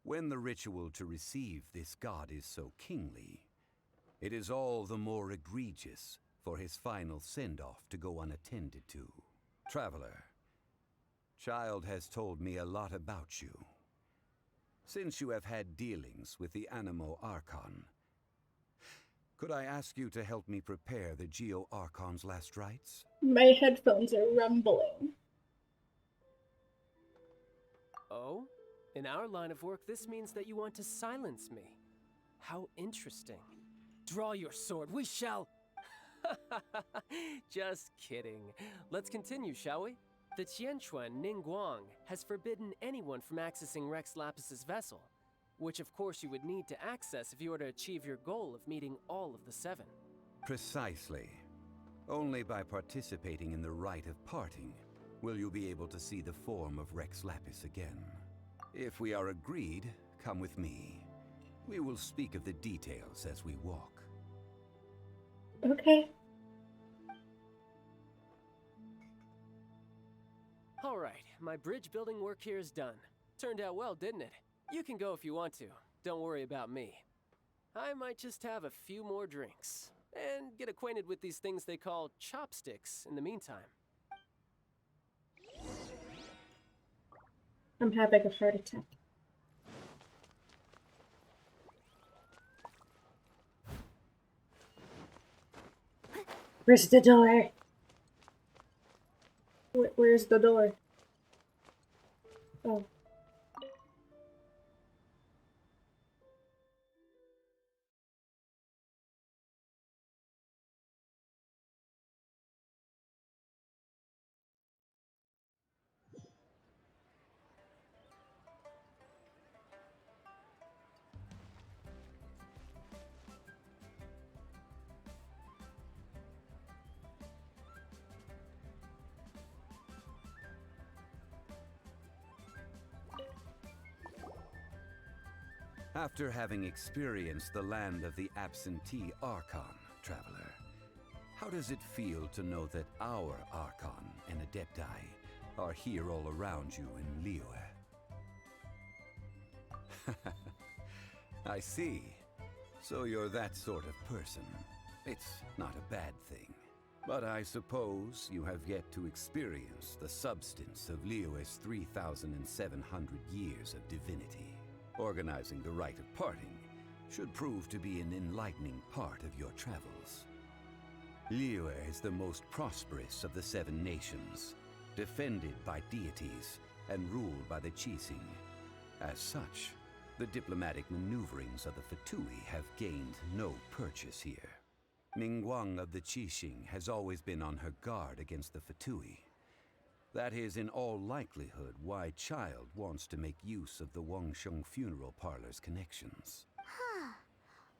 When the ritual to receive this god is so kingly, it is all the more egregious for his final send-off to go unattended to. Traveler, Child has told me a lot about you. Since you have had dealings with the Animo Archon, could I ask you to help me prepare the Geo Archon's last rites? My headphones are rumbling. Oh? In our line of work, this means that you want to silence me. How interesting. Draw your sword, we shall... Just kidding. Let's continue, shall we? The Qianquan Ningguang has forbidden anyone from accessing Rex Lapis's vessel, which of course you would need to access if you were to achieve your goal of meeting all of the 7. Precisely. Only by participating in the rite of parting will you be able to see the form of Rex Lapis again. If we are agreed, come with me. We will speak of the details as we walk. Okay. Alright, my bridge building work here is done. Turned out well, didn't it? You can go if you want to. Don't worry about me. I might just have a few more drinks, and get acquainted with these things they call chopsticks in the meantime. I'm having a heart attack. Where's the door? Where's the door? Oh. After having experienced the land of the absentee Archon, Traveler, how does it feel to know that our Archon and Adepti are here all around you in Liyue? I see. So you're that sort of person. It's not a bad thing. But I suppose you have yet to experience the substance of Liyue's 3,700 years of divinity. Organizing the rite of parting should prove to be an enlightening part of your travels. Liyue is the most prosperous of the 7 nations, defended by deities and ruled by the Qixing. As such, the diplomatic maneuverings of the Fatui have gained no purchase here. Ningguang of the Qixing has always been on her guard against the Fatui. That is in all likelihood why Child wants to make use of the Wangsheng funeral parlor's connections. Huh.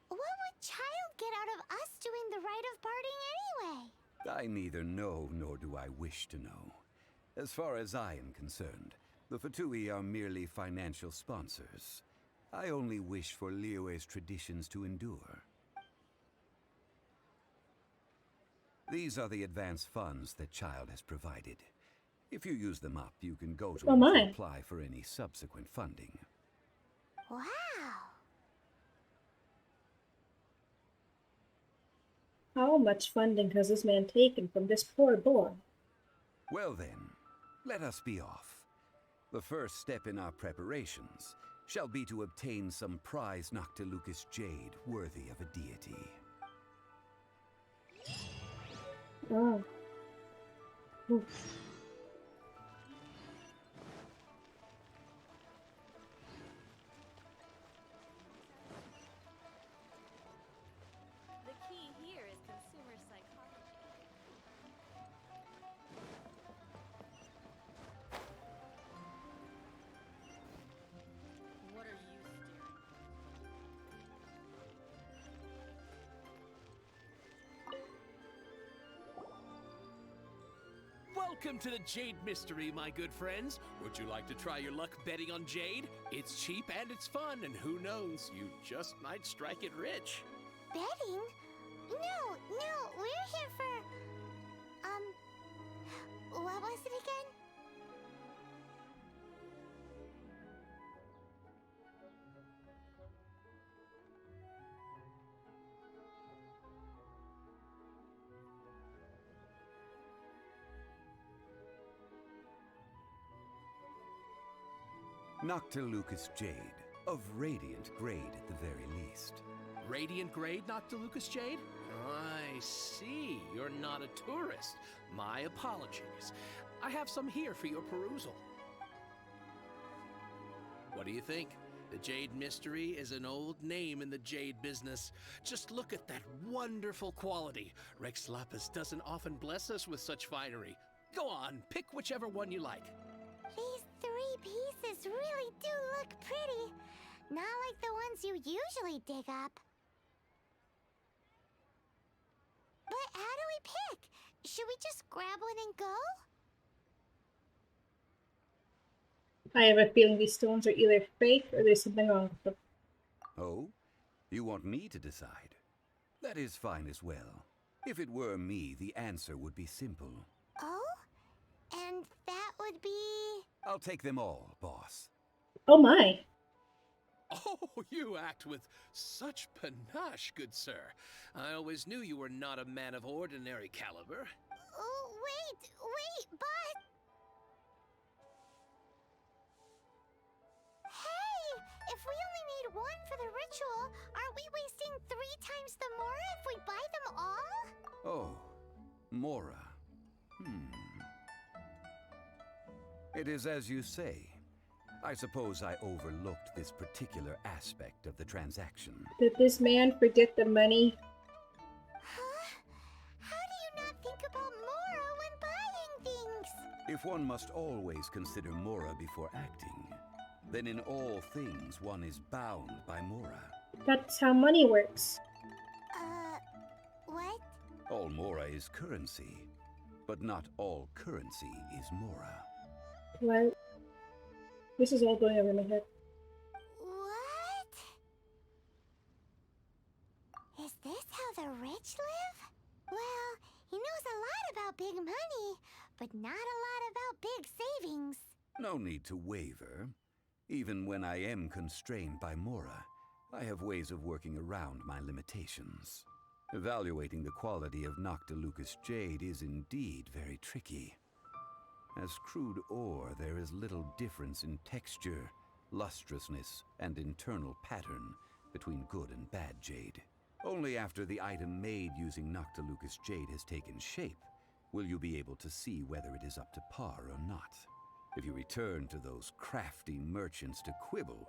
What would Child get out of us doing the rite of parting anyway? I neither know nor do I wish to know. As far as I am concerned, the Fatui are merely financial sponsors. I only wish for Liyue's traditions to endure. These are the advance funds that Child has provided. If you use them up, you can go to Oh it my. to apply for any subsequent funding. Wow. How much funding has this man taken from this poor boy? Well then, let us be off. The first step in our preparations shall be to obtain some prize Noctilucus jade worthy of a deity. Oh. Oof. The key here is consumer psychology. Welcome to the Jade Mystery, my good friends. Would you like to try your luck betting on Jade? It's cheap and it's fun, and who knows, you just might strike it rich. Betting? No, we're here for... what was it again? Noctilucous Jade, of radiant grade at the very least. Radiant grade, Noctilucous Jade? I see. You're not a tourist. My apologies. I have some here for your perusal. What do you think? The Jade Mystery is an old name in the jade business. Just look at that wonderful quality. Rex Lapis doesn't often bless us with such finery. Go on, pick whichever one you like. These 3 pieces really do look pretty. Not like the ones you usually dig up. But how do we pick? Should we just grab one and go? I have a feeling these stones are either fake or there's something wrong with them. Oh? You want me to decide? That is fine as well. If it were me, the answer would be simple. Oh? And that would be... I'll take them all, boss. Oh my. Oh, you act with such panache, good sir. I always knew you were not a man of ordinary caliber. Oh, wait, but... Hey! If we only need one for the ritual, aren't we wasting 3 times the Mora if we buy them all? Oh, Mora. It is as you say. I suppose I overlooked this particular aspect of the transaction. Did this man forget the money? Huh? How do you not think about Mora when buying things? If one must always consider Mora before acting, then in all things one is bound by Mora. That's how money works. What? All Mora is currency, but not all currency is Mora. What? This is all going over my head. What? Is this how the rich live? Well, he knows a lot about big money, but not a lot about big savings. No need to waver. Even when I am constrained by Mora, I have ways of working around my limitations. Evaluating the quality of Noctilucous Jade is indeed very tricky. As crude ore, there is little difference in texture, lustrousness, and internal pattern between good and bad jade. Only after the item made using Noctilucous Jade has taken shape will you be able to see whether it is up to par or not. If you return to those crafty merchants to quibble,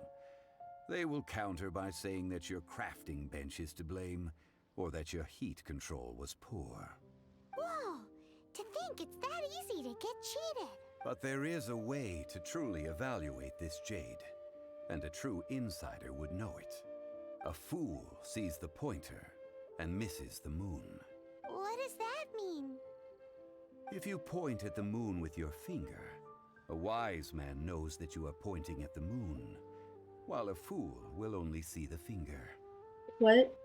they will counter by saying that your crafting bench is to blame, or that your heat control was poor. Whoa! To think it's that easy to get cheated! But there is a way to truly evaluate this jade, and a true insider would know it. A fool sees the pointer and misses the moon. What does that mean? If you point at the moon with your finger, a wise man knows that you are pointing at the moon, while a fool will only see the finger. What?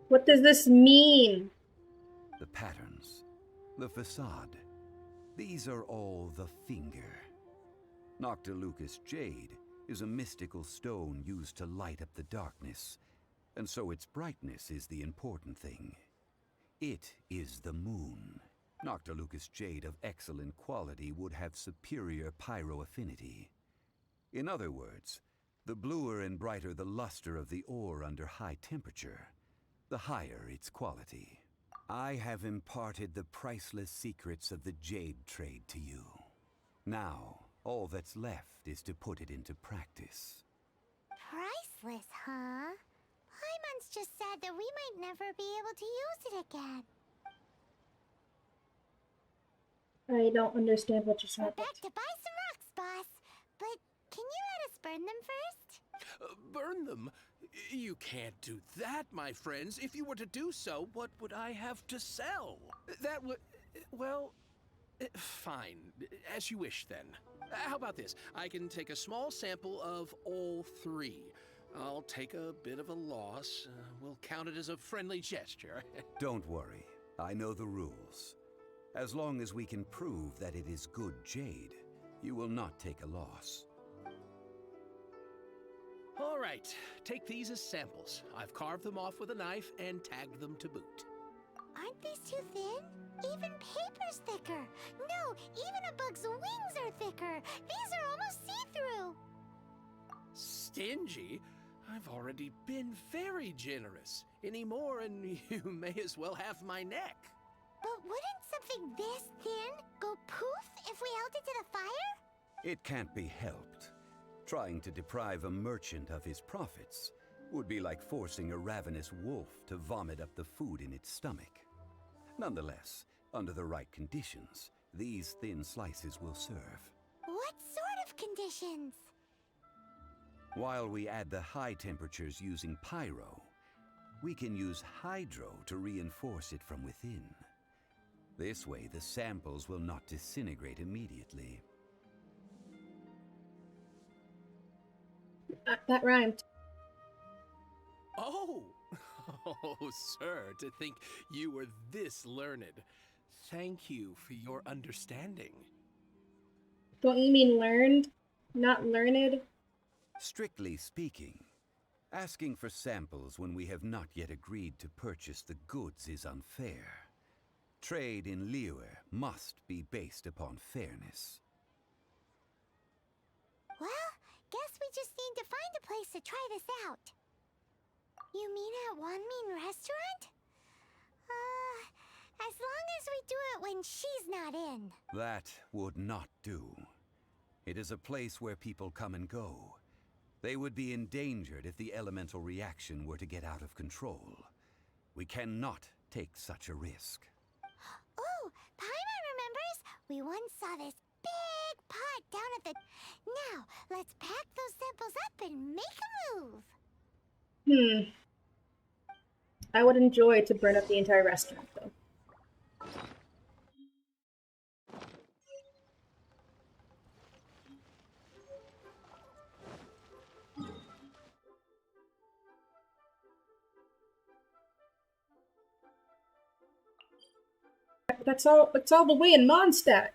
What does this mean? The patterns, the facade, these are all the finger. Noctilucous Jade is a mystical stone used to light up the darkness, and so its brightness is the important thing. It is the moon. Noctilucous Jade of excellent quality would have superior pyroaffinity. In other words, the bluer and brighter the luster of the ore under high temperature, the higher its quality. I have imparted the priceless secrets of the jade trade to you. Now, all that's left is to put it into practice. Priceless, huh? Paimon's just said that we might never be able to use it again. I don't understand what just We're happened. back to buy some rocks, boss. But can you let us burn them first? Burn them? You can't do that, my friends. If you were to do so, what would I have to sell? That would... well... Fine. As you wish, then. How about this? I can take a small sample of all three. I'll take a bit of a loss. We'll count it as a friendly gesture. Don't worry. I know the rules. As long as we can prove that it is good jade, you will not take a loss. All right. Take these as samples. I've carved them off with a knife and tagged them to boot. Aren't these too thin? Even paper's thicker. No, even a bug's wings are thicker. These are almost see-through. Stingy? I've already been very generous. Any more and you may as well have my neck. But wouldn't something this thin go poof if we held it to the fire? It can't be helped. Trying to deprive a merchant of his profits would be like forcing a ravenous wolf to vomit up the food in its stomach. Nonetheless, under the right conditions, these thin slices will serve. What sort of conditions? While we add the high temperatures using pyro, we can use hydro to reinforce it from within. This way, the samples will not disintegrate immediately. That rhymed. Oh! Oh, sir, to think you were this learned. Thank you for your understanding. Don't you mean learned? Not learned? Strictly speaking, asking for samples when we have not yet agreed to purchase the goods is unfair. Trade in Liyue must be based upon fairness. Well, guess we just need to find a place to try this out. You mean at Wanmin Restaurant? As long as we do it when she's not in. That would not do. It is a place where people come and go. They would be endangered if the elemental reaction were to get out of control. We cannot take such a risk. Oh, Paimon remembers! We once saw this big pot down at the... Now, let's pack those samples up and make a move! I would enjoy to burn up the entire restaurant, though. That's all the way in Mondstadt.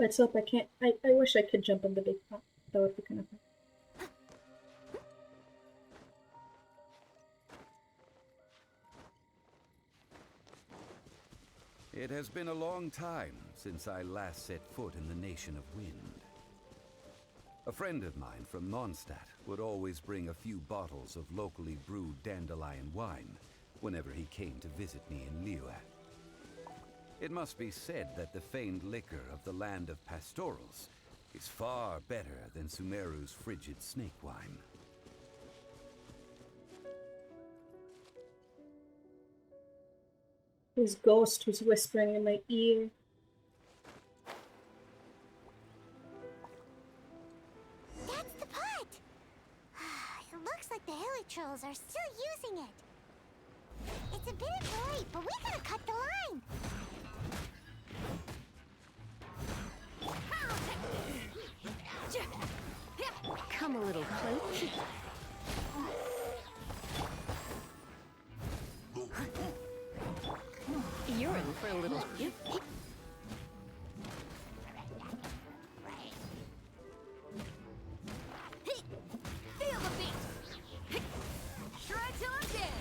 Let's hope I can't. I wish I could jump in the big pot. That would be kind of fun. It has been a long time since I last set foot in the Nation of Wind. A friend of mine from Mondstadt would always bring a few bottles of locally brewed dandelion wine whenever he came to visit me in Liyue. It must be said that the famed liquor of the land of pastorals is far better than Sumeru's frigid snake wine. His ghost was whispering in my ear. That's the pot! It looks like the Hilichurls are still using it. It's a bit bright, but we gotta cut the line! Come a little closer. You're in for a little... Feel the beat! Shred till I'm dead!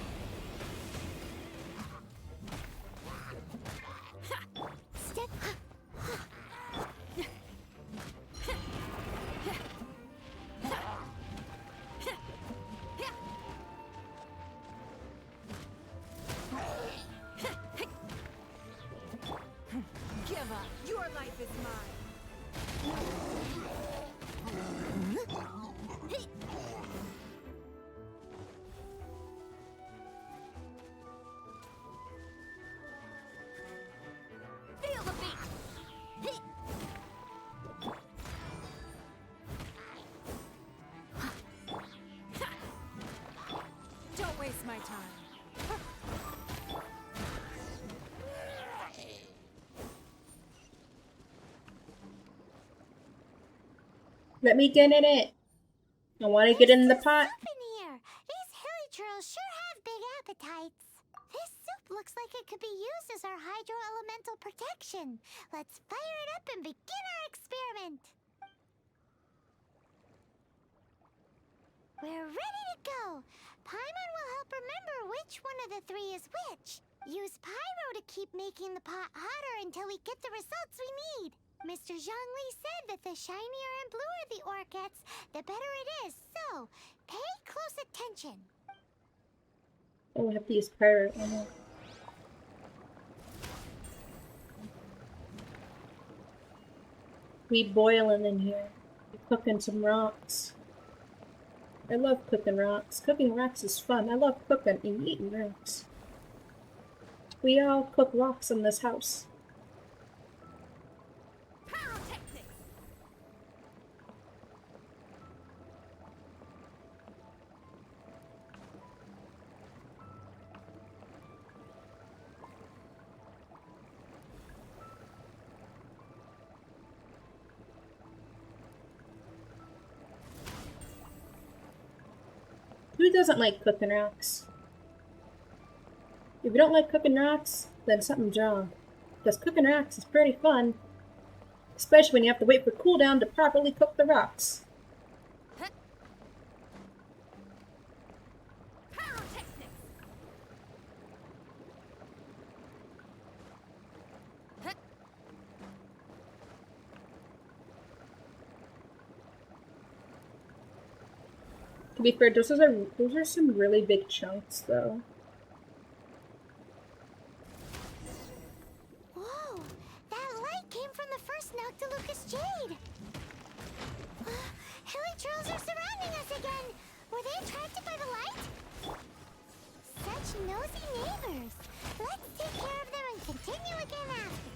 Step... waste my time. Let me get in it. I want to get in the pot. Soup in here. These hilly churls sure have big appetites. This soup looks like it could be used as our hydro-elemental protection. Let's fire it up and begin our experiment. We're ready to go. Paimon will help remember which one of the three is which. Use pyro to keep making the pot hotter until we get the results we need. Mr. Zhongli said that the shinier and bluer the ore gets, the better it is. So, pay close attention. Oh, I have to use pyro ammo. We boiling in here. We're cooking some rocks. I love cooking rocks. Cooking rocks is fun. I love cooking and eating rocks. We all cook rocks in this house. Who doesn't like cooking rocks? If you don't like cooking rocks, then something's wrong. Because cooking rocks is pretty fun. Especially when you have to wait for cooldown to properly cook the rocks. To be fair, those are some really big chunks, though. Whoa! That light came from the first Noctilucous Jade! Hilly trolls are surrounding us again! Were they attracted by the light? Such nosy neighbors! Let's take care of them and continue again after.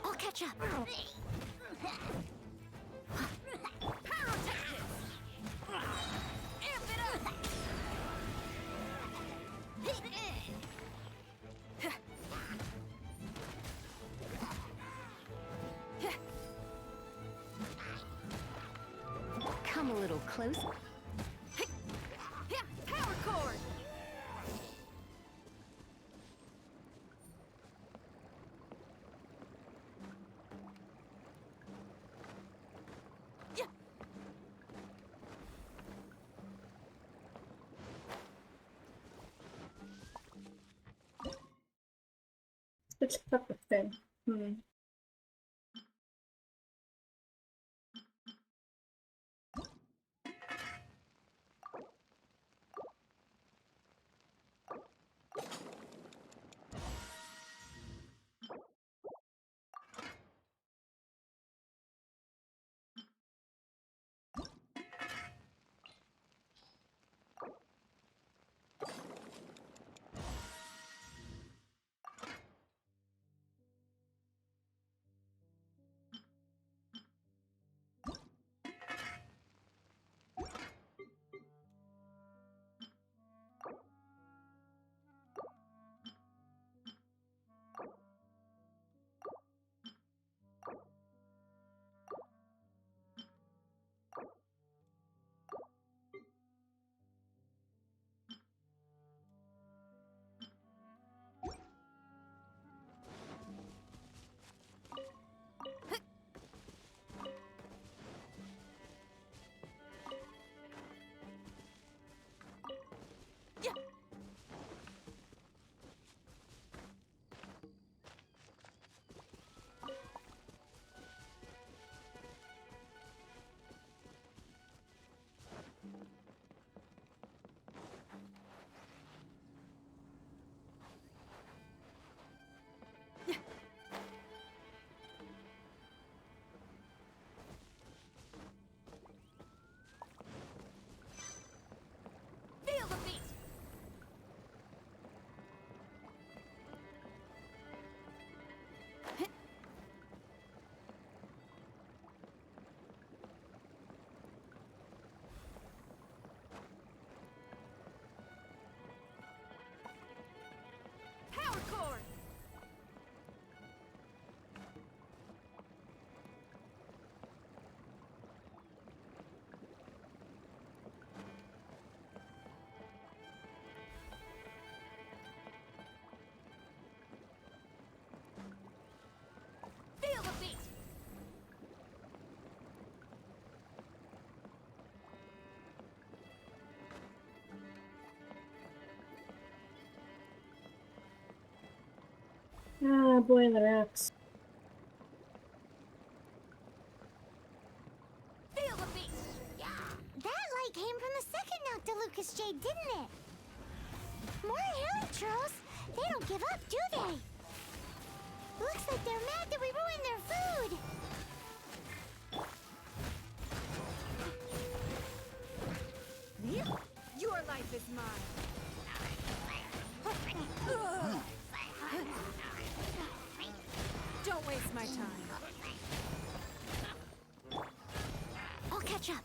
I'll catch up. Come a little closer. Power cord! Let's cook the thing. Ah, boy, the racks. Feel the beat! Yeah! That light came from the second Noctilucous Jade, didn't it? More hilichurls? They don't give up, do they? Looks like they're mad that we ruined their food! Your life is mine. Don't waste my time. I'll catch up.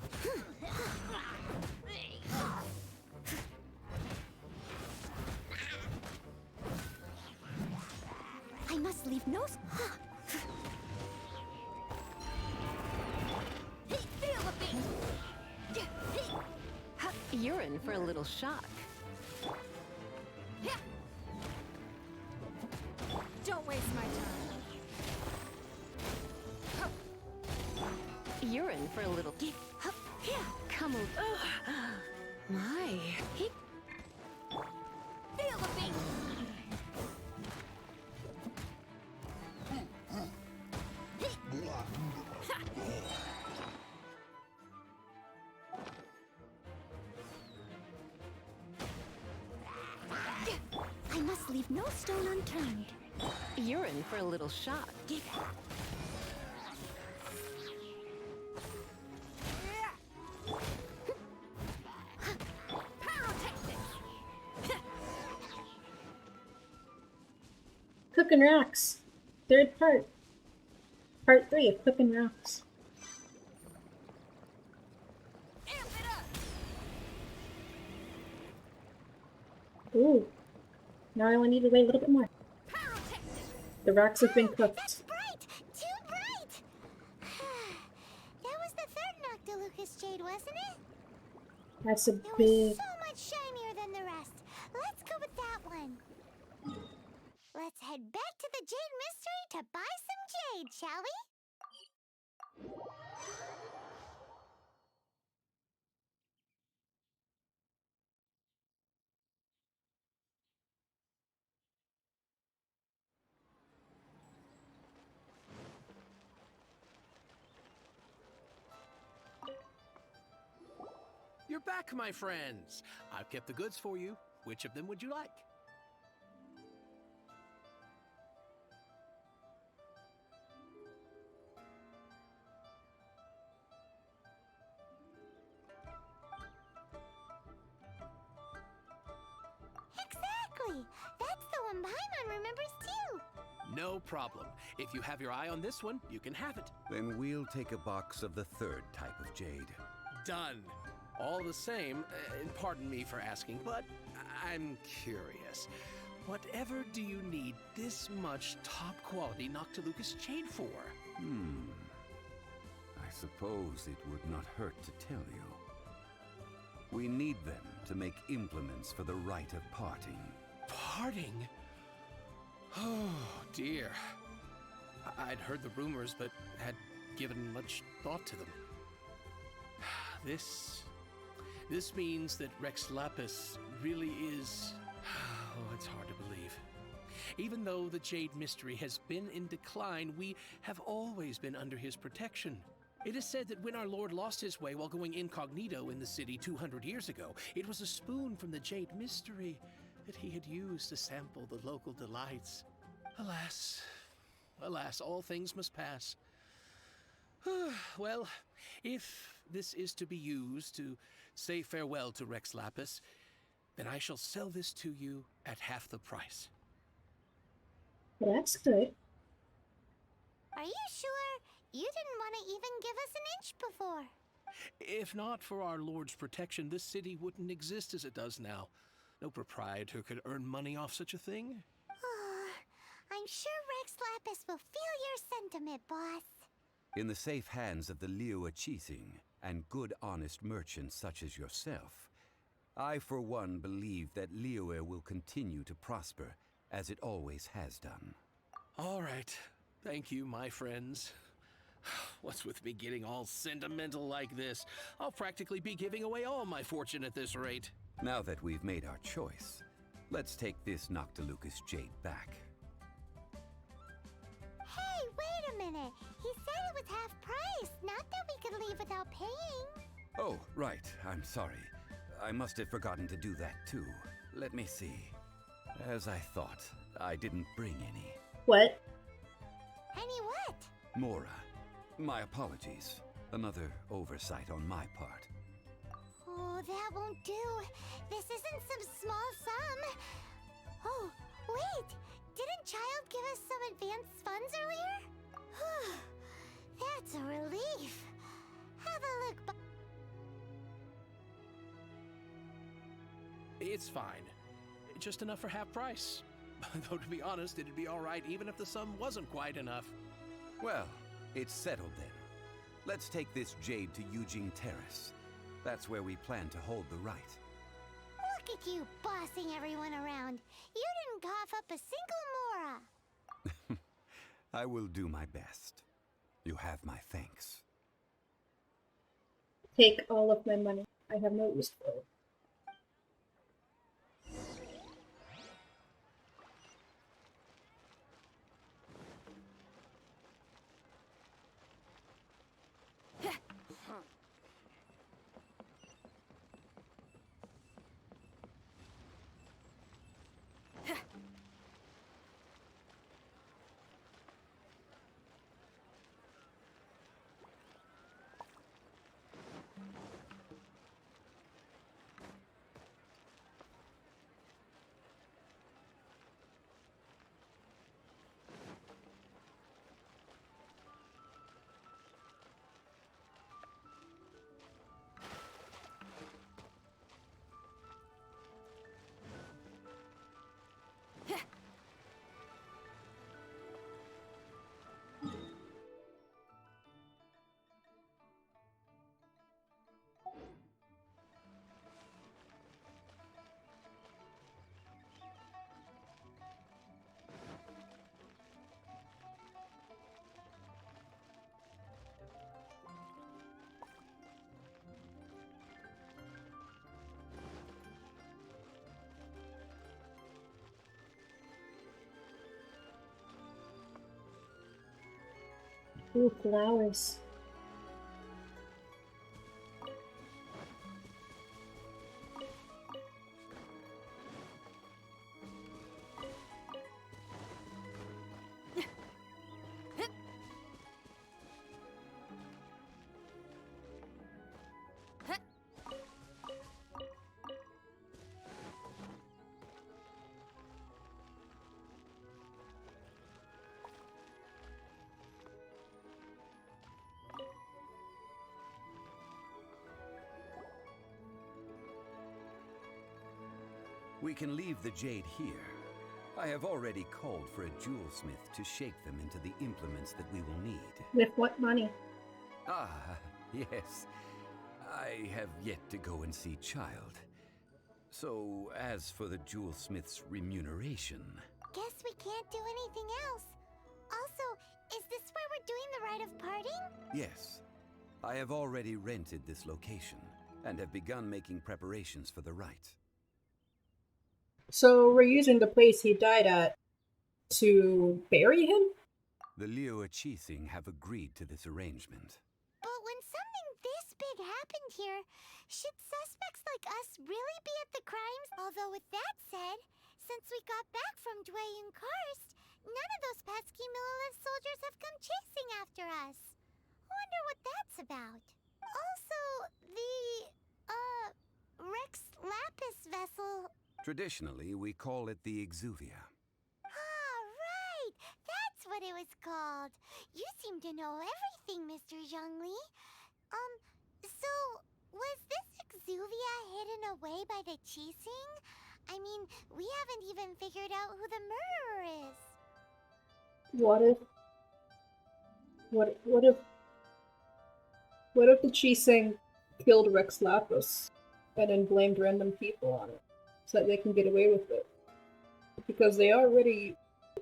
I must leave no... Feel the beat! You're in for a little shock. Don't waste my time. You're in for a little... Come over. My. Feel the beat! I must leave no stone unturned. You're in for a little shock. Cooking Rocks. Third part. Part 3 of Cooking Rocks. Ooh. Now I only need to wait a little bit more. The rocks have been cooked. That's bright! Too bright! That was the third Noctilucous Jade, wasn't it? That's a It was big... so much shinier than the rest. Let's go with that one. Let's head back to the Jade Mystery to buy some jade, shall we? You're back, my friends. I've kept the goods for you. Which of them would you like? Exactly! That's the one Paimon remembers too! No problem. If you have your eye on this one, you can have it. Then we'll take a box of the third type of jade. Done. All the same, and pardon me for asking, but I'm curious. Whatever do you need this much top-quality Noctilucous jade for? I suppose it would not hurt to tell you. We need them to make implements for the rite of parting. Parting? Oh, dear. I'd heard the rumors, but had given much thought to them. This means that Rex Lapis really is... Oh, it's hard to believe. Even though the Jade Mystery has been in decline, we have always been under his protection. It is said that when our Lord lost his way while going incognito in the city 200 years ago, it was a spoon from the Jade Mystery that he had used to sample the local delights. Alas, alas, all things must pass. Well, if this is to be used to say farewell to Rex Lapis, then I shall sell this to you at half the price. Well, that's good. Are you sure? You didn't want to even give us an inch before. If not for our Lord's protection, this city wouldn't exist as it does now. No proprietor could earn money off such a thing. I'm sure Rex Lapis will feel your sentiment, boss. In the safe hands of the Liyue Qixing and good honest merchants such as yourself, I for one believe that Liyue will continue to prosper as it always has done. All right. Thank you, my friends. What's with me getting all sentimental like this? I'll practically be giving away all my fortune at this rate. Now that we've made our choice, let's take this Noctilucous jade back. minute. He said it was half price, not that we could leave without paying. Oh, right. I'm sorry. I must have forgotten to do that too. Let me see. As I thought, I didn't bring any. What? Any what? Mora, my apologies. Another oversight on my part. Oh, that won't do. This isn't some small sum. Oh, wait! Didn't Child give us some advanced funds earlier? That's a relief. Have a look. It's fine. Just enough for half price. Though to be honest, it'd be alright even if the sum wasn't quite enough. Well, it's settled then. Let's take this jade to Yujing Terrace. That's where we plan to hold the rite. Look at you bossing everyone around. You didn't cough up a single Mora. I will do my best. You have my thanks. Take all of my money. I have no use for it. Ooh, flowers. We can leave the jade here. I have already called for a jewelsmith to shape them into the implements that we will need. With what money? Ah, yes. I have yet to go and see Child. So, as for the jewelsmith's remuneration... Guess we can't do anything else. Also, is this where we're doing the rite of parting? Yes. I have already rented this location, and have begun making preparations for the rite. So we're using the place he died at to bury him? The Liu Qixing have agreed to this arrangement. But when something this big happened here, should suspects like us really be at the crimes? Although with that said, since we got back from Dwayne Karst, none of those pesky Millelith soldiers have come chasing after us. Wonder what that's about. Also, the, Rex Lapis vessel... Traditionally, we call it the Exuvia. Ah, right! That's what it was called. You seem to know everything, Mr. Zhongli. So, was this Exuvia hidden away by the Qixing? I mean, we haven't even figured out who the murderer is. What if the Qixing killed Rex Lapis and then blamed random people on it so that they can get away with it? Because they already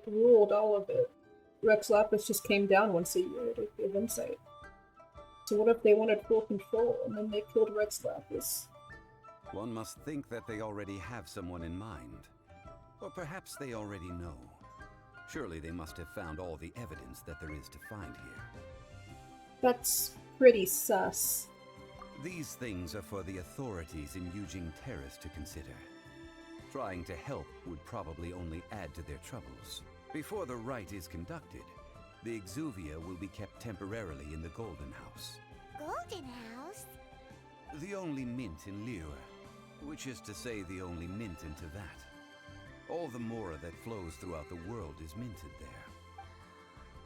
ruled all of it. Rex Lapis just came down once a year to give insight. So what if they wanted full control and then they killed Rex Lapis? One must think that they already have someone in mind. Or perhaps they already know. Surely they must have found all the evidence that there is to find here. That's pretty sus. These things are for the authorities in Eugene Terrace to consider. Trying to help would probably only add to their troubles. Before the rite is conducted, the Exuvia will be kept temporarily in the Golden House. Golden House? The only mint in Liyue, which is to say the only mint in Teyvat. All the mora that flows throughout the world is minted there.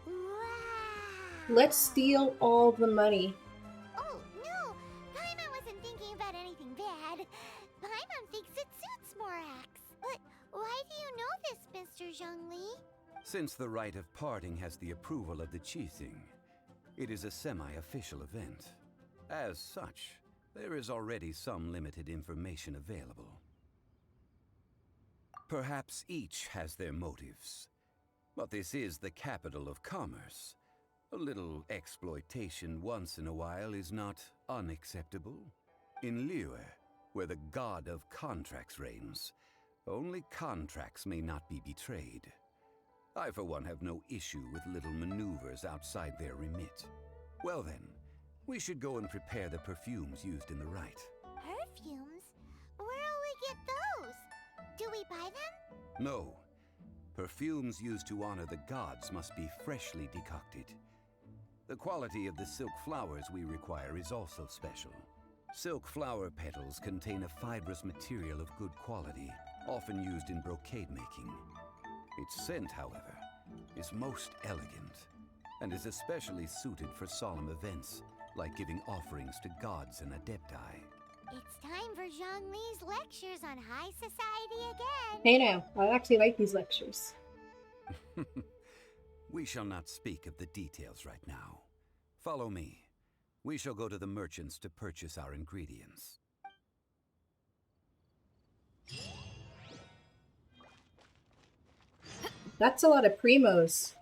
Wow! Let's steal all the money. Oh, no! Paimon wasn't thinking about anything bad. Paimon thinks it suits Morax. But why do you know this, Mr. Zhongli? Since the rite of parting has the approval of the Qixing, it is a semi-official event. As such, there is already some limited information available. Perhaps each has their motives, but this is the capital of commerce. A little exploitation once in a while is not unacceptable. In Liyue, where the god of contracts reigns, only contracts may not be betrayed. I, for one, have no issue with little maneuvers outside their remit. Well then, we should go and prepare the perfumes used in the rite. Perfumes? Where'll we get those? Do we buy them? No. Perfumes used to honor the gods must be freshly decocted. The quality of the silk flowers we require is also special. Silk flower petals contain a fibrous material of good quality, often used in brocade making. Its scent, however, is most elegant, and is especially suited for solemn events, like giving offerings to gods and adepti. It's time for Zhongli's lectures on high society again. Hey now, I actually like these lectures. We shall not speak of the details right now. Follow me. We shall go to the merchants to purchase our ingredients. That's a lot of primos.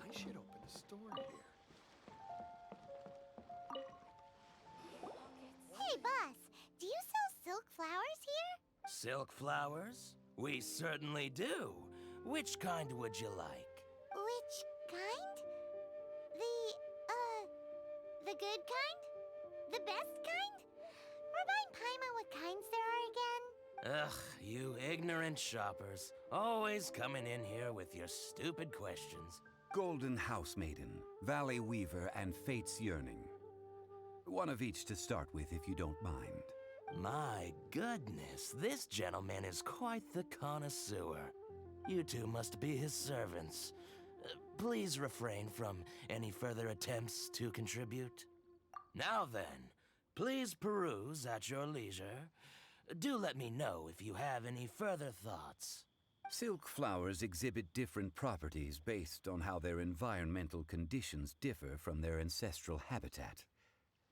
I should open a store here. Hey, boss, do you sell silk flowers here? Silk flowers? We certainly do. Which kind would you like? Which kind? The good kind? The best kind? Remind Paimon what kinds there are again. Ugh, you ignorant shoppers. Always coming in here with your stupid questions. Golden House Maiden, Valley Weaver, and Fate's Yearning. One of each to start with, if you don't mind. My goodness, this gentleman is quite the connoisseur. You two must be his servants. Please refrain from any further attempts to contribute. Now then, please peruse at your leisure. Do let me know if you have any further thoughts. Silk flowers exhibit different properties based on how their environmental conditions differ from their ancestral habitat.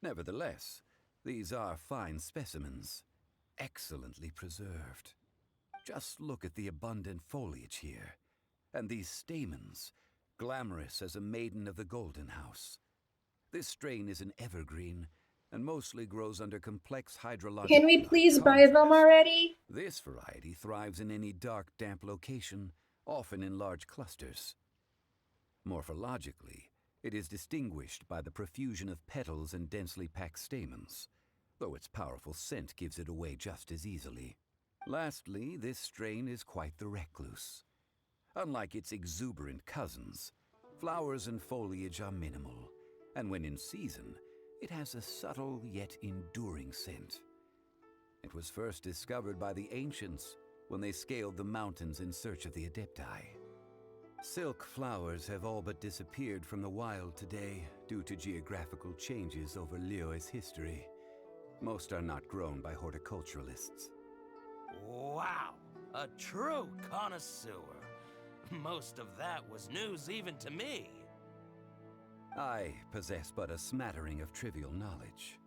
Nevertheless, these are fine specimens, excellently preserved. Just look at the abundant foliage here, and these stamens, glamorous as a maiden of the Golden House. This strain is an evergreen, and mostly grows under complex hydrological... Can we please buy them already? This variety thrives in any dark, damp location, often in large clusters. Morphologically, it is distinguished by the profusion of petals and densely packed stamens, though its powerful scent gives it away just as easily. Lastly, this strain is quite the recluse. Unlike its exuberant cousins, flowers and foliage are minimal, and when in season, it has a subtle yet enduring scent. It was first discovered by the ancients when they scaled the mountains in search of the adepti. Silk flowers have all but disappeared from the wild today due to geographical changes over Liyue's history. Most are not grown by horticulturalists. Wow, a true connoisseur. Most of that was news even to me. I possess but a smattering of trivial knowledge.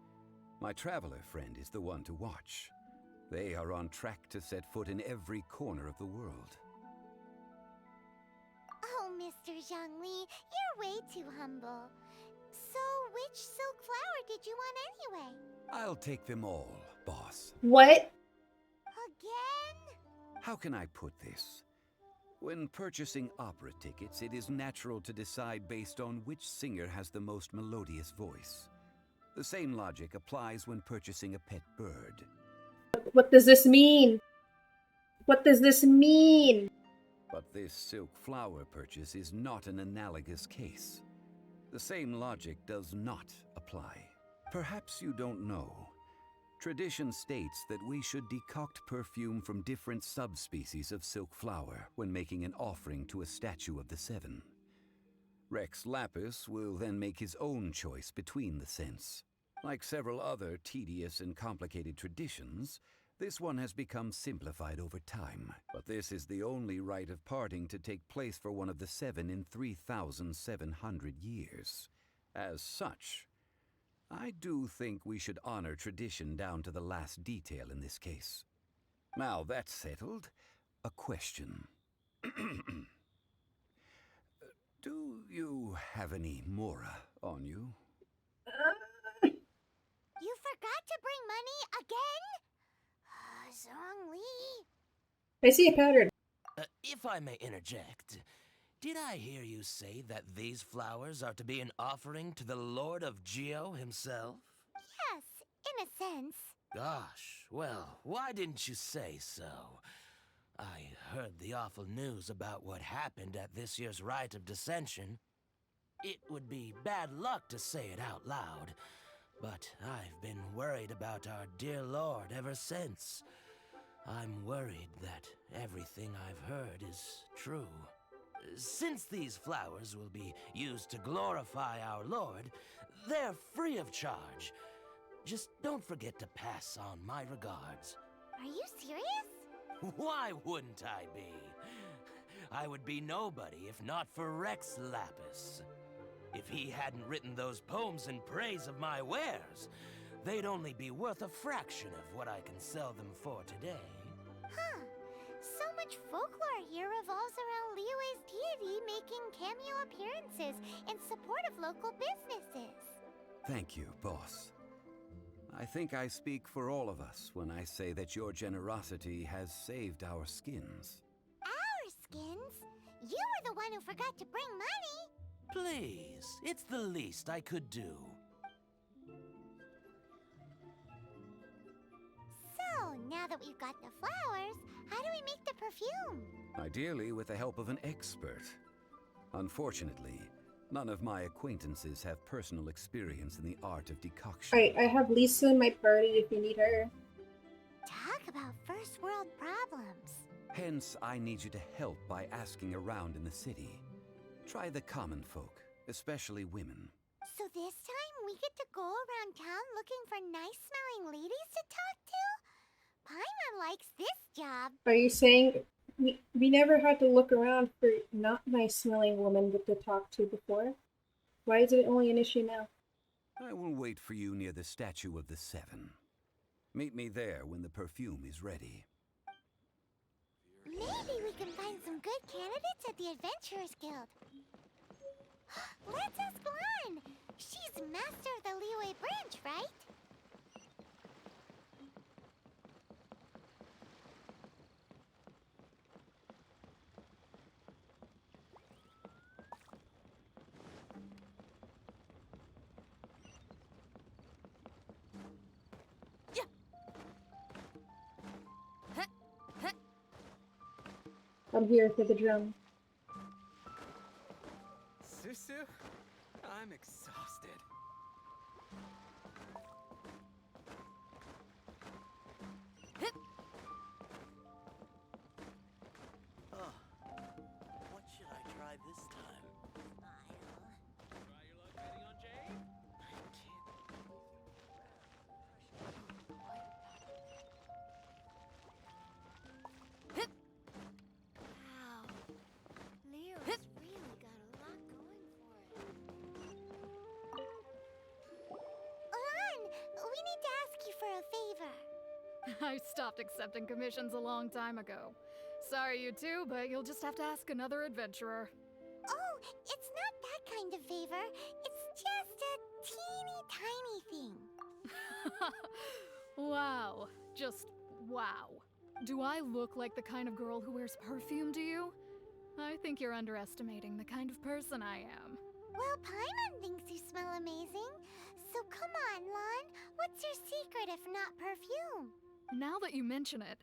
My traveler friend is the one to watch. They are on track to set foot in every corner of the world. Oh, Mr. Zhongli, you're way too humble. So, which silk flower did you want anyway? I'll take them all, boss. What? Again? How can I put this? When purchasing opera tickets, it is natural to decide based on which singer has the most melodious voice. The same logic applies when purchasing a pet bird. What does this mean? What does this mean? But this silk flower purchase is not an analogous case. The same logic does not apply. Perhaps you don't know. Tradition states that we should decoct perfume from different subspecies of silk flower when making an offering to a statue of the seven. Rex Lapis will then make his own choice between the scents. Like several other tedious and complicated traditions, this one has become simplified over time. But this is the only rite of parting to take place for one of the seven in 3,700 years. As such, I do think we should honor tradition down to the last detail in this case. Now that's settled, a question. Do you have any Mora on you? You forgot to bring money again? Zhongli. I see a pattern. If I may interject, did I hear you say that these flowers are to be an offering to the Lord of Geo himself? Yes, in a sense. Gosh, well, why didn't you say so? I heard the awful news about what happened at this year's Rite of Dissension. It would be bad luck to say it out loud, but I've been worried about our dear Lord ever since. I'm worried that everything I've heard is true. Since these flowers will be used to glorify our Lord, they're free of charge. Just don't forget to pass on my regards. Are you serious? Why wouldn't I be? I would be nobody if not for Rex Lapis. If he hadn't written those poems in praise of my wares, they'd only be worth a fraction of what I can sell them for today. Huh. So much folklore here revolves around Liyue's deity making cameo appearances in support of local businesses. Thank you, boss. I think I speak for all of us when I say that your generosity has saved our skins. Our skins? You were the one who forgot to bring money. Please, it's the least I could do. So, now that we've got the flowers, how do we make the perfume? Ideally with the help of an expert. Unfortunately, none of my acquaintances have personal experience in the art of decoction. I have Lisa in my party if you need her. Talk about first world problems. Hence, I need you to help by asking around in the city. Try the common folk, especially women. So this time we get to go around town looking for nice-smelling ladies to talk to? Paimon likes this job. Are you saying we never had to look around for not nice smelling women to talk to before? Why is it only an issue now? I will wait for you near the statue of the seven. Meet me there when the perfume is ready. Maybe we can find some good candidates at the Adventurers Guild. Let's ask Lan. She's master of the Liyue branch, right? I'm here for the drum. Susu, I'm exhausted. Oh, what should I try this time? Try your luck betting on Jade? Wow. Leo's really got a lot going for it. I stopped accepting commissions a long time ago. Sorry, you two, but you'll just have to ask another adventurer. Oh, it's not that kind of favor. It's just a teeny tiny thing. Wow. Just wow. Do I look like the kind of girl who wears perfume to you? I think you're underestimating the kind of person I am. Well, Paimon thinks you smell amazing. So come on, Lon. What's your secret if not perfume? Now that you mention it,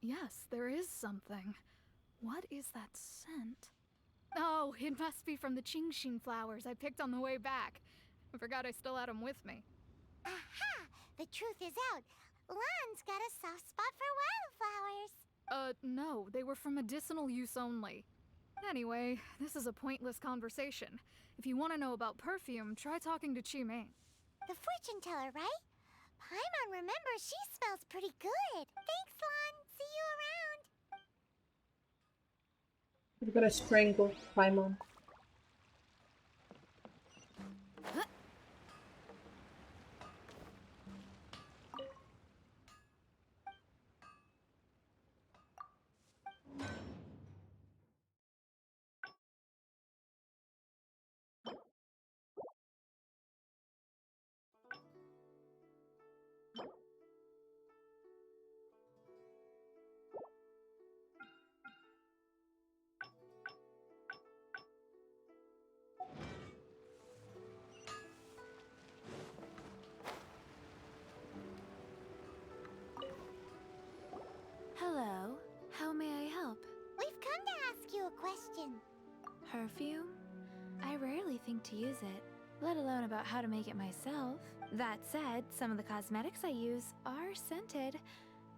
yes, there is something. What is that scent? Oh, it must be from the Genshin flowers I picked on the way back. I forgot I still had them with me. Aha! The truth is out. Lon's got a soft spot for wildflowers. No, they were for medicinal use only. Anyway, this is a pointless conversation. If you want to know about perfume, try talking to Chimay. The fortune teller, right? Paimon remembers she smells pretty good. Thanks, Lon. See you around. We're gonna strangle Paimon. Hello. How may I help? We've come to ask you a question. Perfume? I rarely think to use it, let alone about how to make it myself. That said, some of the cosmetics I use are scented.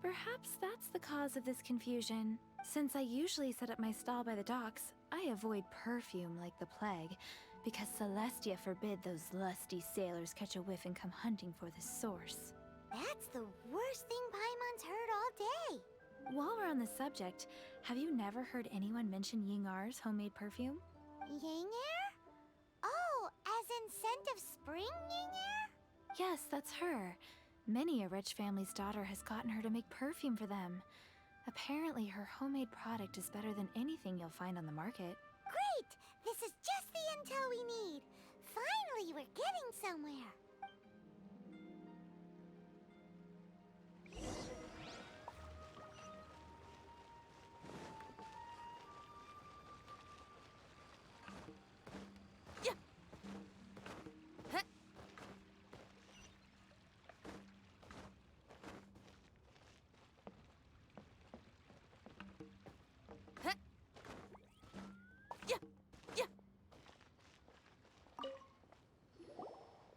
Perhaps that's the cause of this confusion. Since I usually set up my stall by the docks, I avoid perfume like the plague, because Celestia forbid those lusty sailors catch a whiff and come hunting for the source. That's the worst thing Paimon's heard all day. While we're on the subject, have you never heard anyone mention Yingar's homemade perfume? Yingar? Oh, as in scent of spring, Yingar? Yes, that's her. Many a rich family's daughter has gotten her to make perfume for them. Apparently, her homemade product is better than anything you'll find on the market. Great! This is just the intel we need. Finally, we're getting somewhere.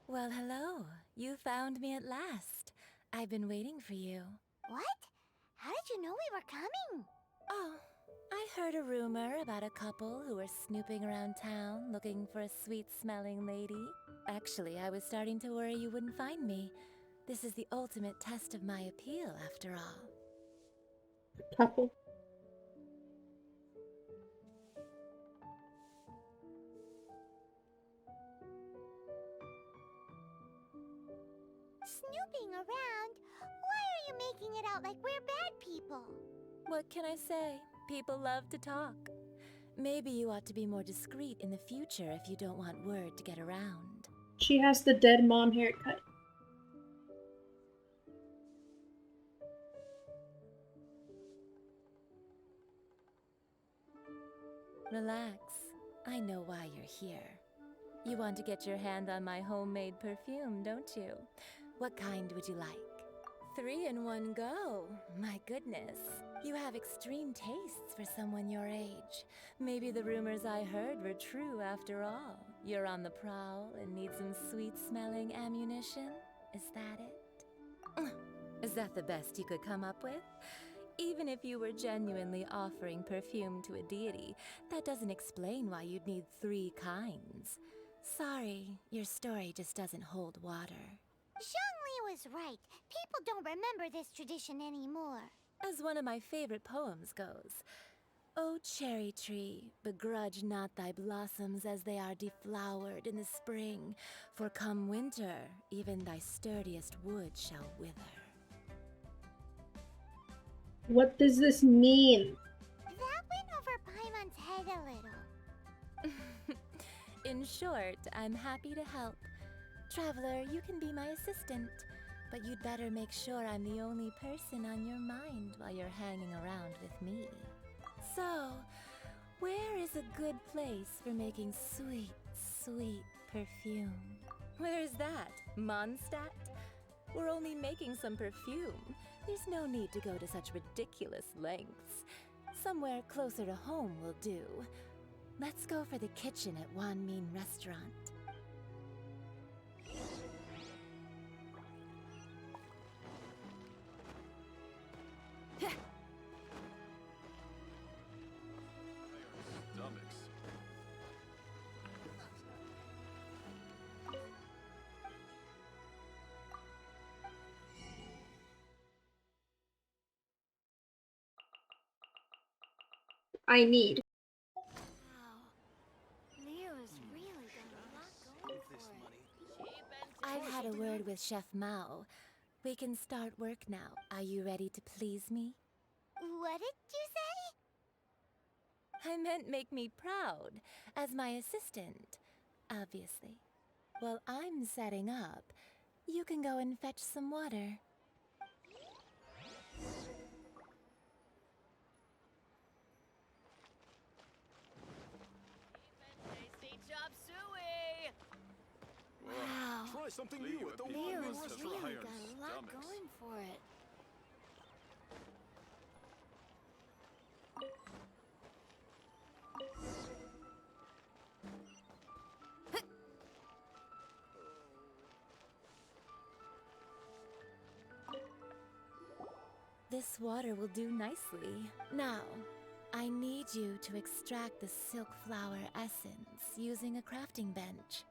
Well, hello. You found me at last. I've been waiting for you. What? How did you know we were coming? Oh, I heard a rumor about a couple who were snooping around town looking for a sweet-smelling lady. Actually, I was starting to worry you wouldn't find me. This is the ultimate test of my appeal, after all. Couple. Snooping around? Why are you making it out like we're bad people? What can I say? People love to talk. Maybe you ought to be more discreet in the future if you don't want word to get around. She has the dead mom haircut. Relax. I know why you're here. You want to get your hand on my homemade perfume, don't you? What kind would you like? 3 in one go. My goodness. You have extreme tastes for someone your age. Maybe the rumors I heard were true after all. You're on the prowl and need some sweet-smelling ammunition? Is that it? Is that the best you could come up with? Even if you were genuinely offering perfume to a deity, that doesn't explain why you'd need 3 kinds. Sorry, your story just doesn't hold water. Zhongli was right. People don't remember this tradition anymore. As one of my favorite poems goes, "O cherry tree, begrudge not thy blossoms as they are deflowered in the spring, for come winter, even thy sturdiest wood shall wither." What does this mean? That went over Paimon's head a little. In short, I'm happy to help. Traveler, you can be my assistant, but you'd better make sure I'm the only person on your mind while you're hanging around with me. So, where is a good place for making sweet, sweet perfume? Where is that? Mondstadt? We're only making some perfume. There's no need to go to such ridiculous lengths. Somewhere closer to home will do. Let's go for the kitchen at Wan Min Restaurant. Stomachs. I need. Leo's really got a lot going for it. I've had a word with Chef Mao. We can start work now. Are you ready to please me? What did you say? I meant make me proud, as my assistant, obviously. While I'm setting up, you can go and fetch some water. Tasty chop suey! Wow. Try something Leo's new at the really Wan Min got restaurant. a lot going for it. This water will do nicely. Now, I need you to extract the silk flower essence using a crafting bench.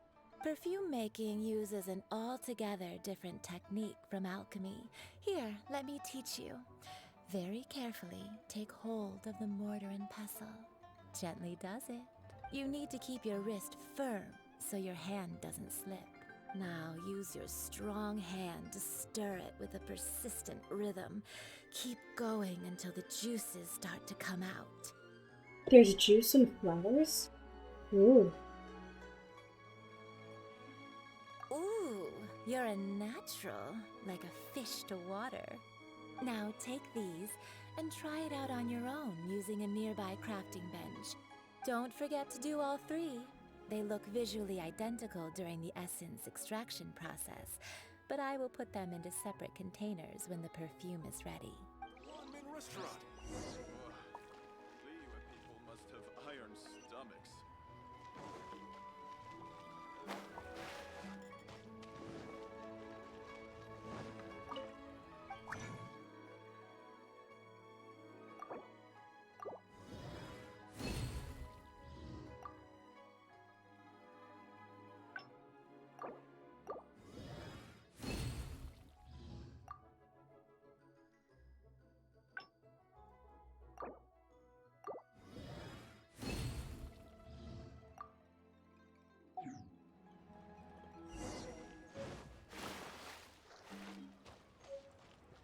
Perfume making uses an altogether different technique from alchemy. Here, let me teach you. Very carefully, take hold of the mortar and pestle. Gently does it. You need to keep your wrist firm so your hand doesn't slip. Now use your strong hand to stir it with a persistent rhythm. Keep going until the juices start to come out. There's juice and flowers? Ooh. Ooh, you're a natural, like a fish to water. Now take these and try it out on your own using a nearby crafting bench. Don't forget to do all three. They look visually identical during the essence extraction process, but I will put them into separate containers when the perfume is ready. Wan Min restaurant. Liyue people must have iron stomachs.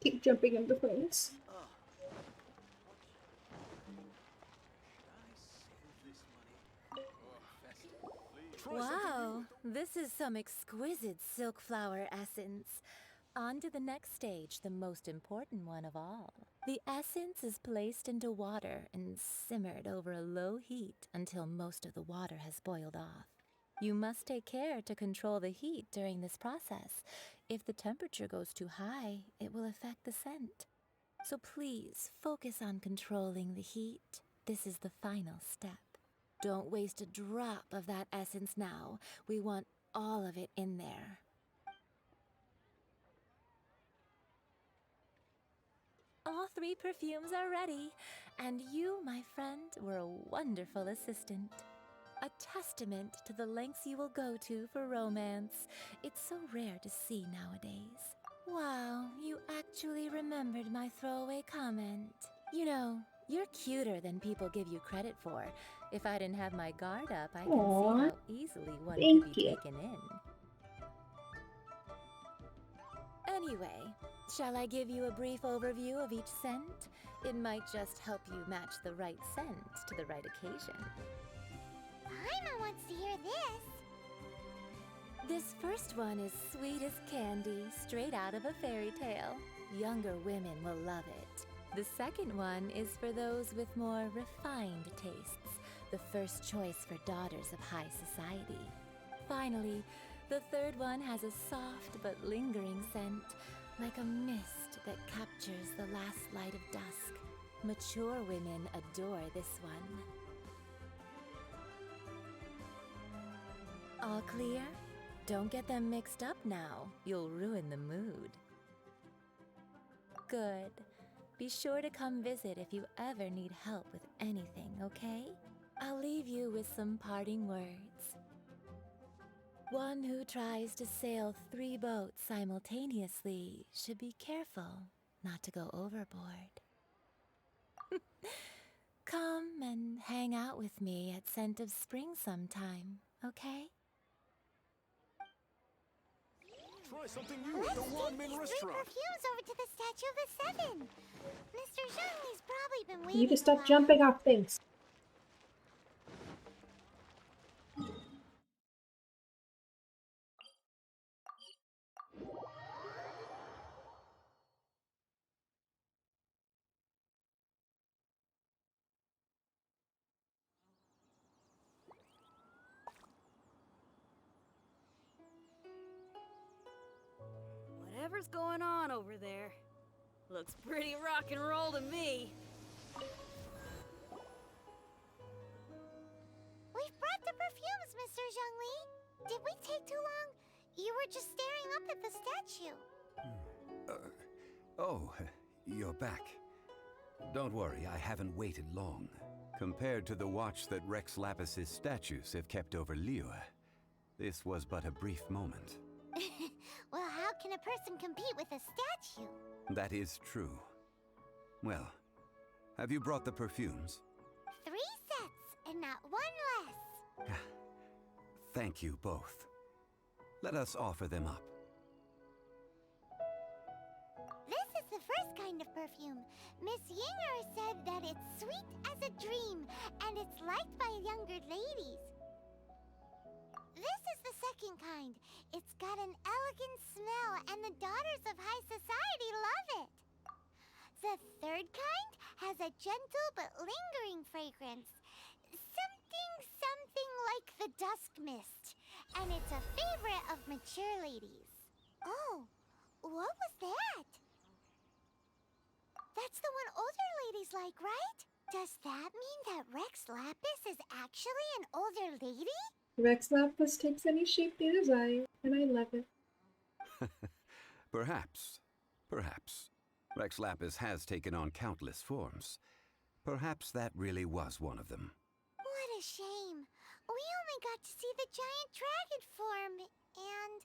Keep jumping into things. Wow, this is some exquisite silk flower essence. On to the next stage, the most important one of all. The essence is placed into water and simmered over a low heat until most of the water has boiled off. You must take care to control the heat during this process. If the temperature goes too high, it will affect the scent. So please focus on controlling the heat. This is the final step. Don't waste a drop of that essence now. We want all of it in there. All three perfumes are ready, and you, my friend, were a wonderful assistant. A testament to the lengths you will go to for romance. It's so rare to see nowadays. Wow, you actually remembered my throwaway comment. You know, you're cuter than people give you credit for. If I didn't have my guard up, I can Aww, see how easily one thank could be you. taken in. Anyway, shall I give you a brief overview of each scent? It might just help you match the right scent to the right occasion. Paimon wants to hear this. This first one is sweet as candy, straight out of a fairy tale. Younger women will love it. The second one is for those with more refined tastes, the first choice for daughters of high society. Finally, the third one has a soft but lingering scent, like a mist that captures the last light of dusk. Mature women adore this one. All clear? Don't get them mixed up now. You'll ruin the mood. Good. Be sure to come visit if you ever need help with anything, okay? I'll leave you with some parting words. One who tries to sail 3 boats simultaneously should be careful not to go overboard. Come and hang out with me at Scent of Spring sometime, okay? Try something new Let's at the take Wanmin these 3 restaurant. perfumes over to the Statue of the Seven. Mr. Zhongli's probably been You waiting need to a stop while. jumping off things. Whatever's going on over there. Looks pretty rock and roll to me. We've brought the perfumes, Mr. Zhongli. Did we take too long? You were just staring up at the statue. Oh, you're back. Don't worry, I haven't waited long. Compared to the watch that Rex Lapis's statues have kept over Liyue, this was but a brief moment. Well, how can a person compete with a statue? That is true. Well, have you brought the perfumes? 3 sets, and not 1 less. Thank you both. Let us offer them up. This is the first kind of perfume. Miss Yinger said that it's sweet as a dream, and it's liked by younger ladies. This is the second kind. It's got an elegant smell, and the daughters of high society love it. The third kind has a gentle but lingering fragrance. Something like the dusk mist. And it's a favorite of mature ladies. Oh, what was that? That's the one older ladies like, right? Does that mean that Rex Lapis is actually an older lady? Rex Lapis takes any shape they desire, and I love it. Perhaps. Perhaps. Rex Lapis has taken on countless forms. Perhaps that really was one of them. What a shame. We only got to see the giant dragon form, and...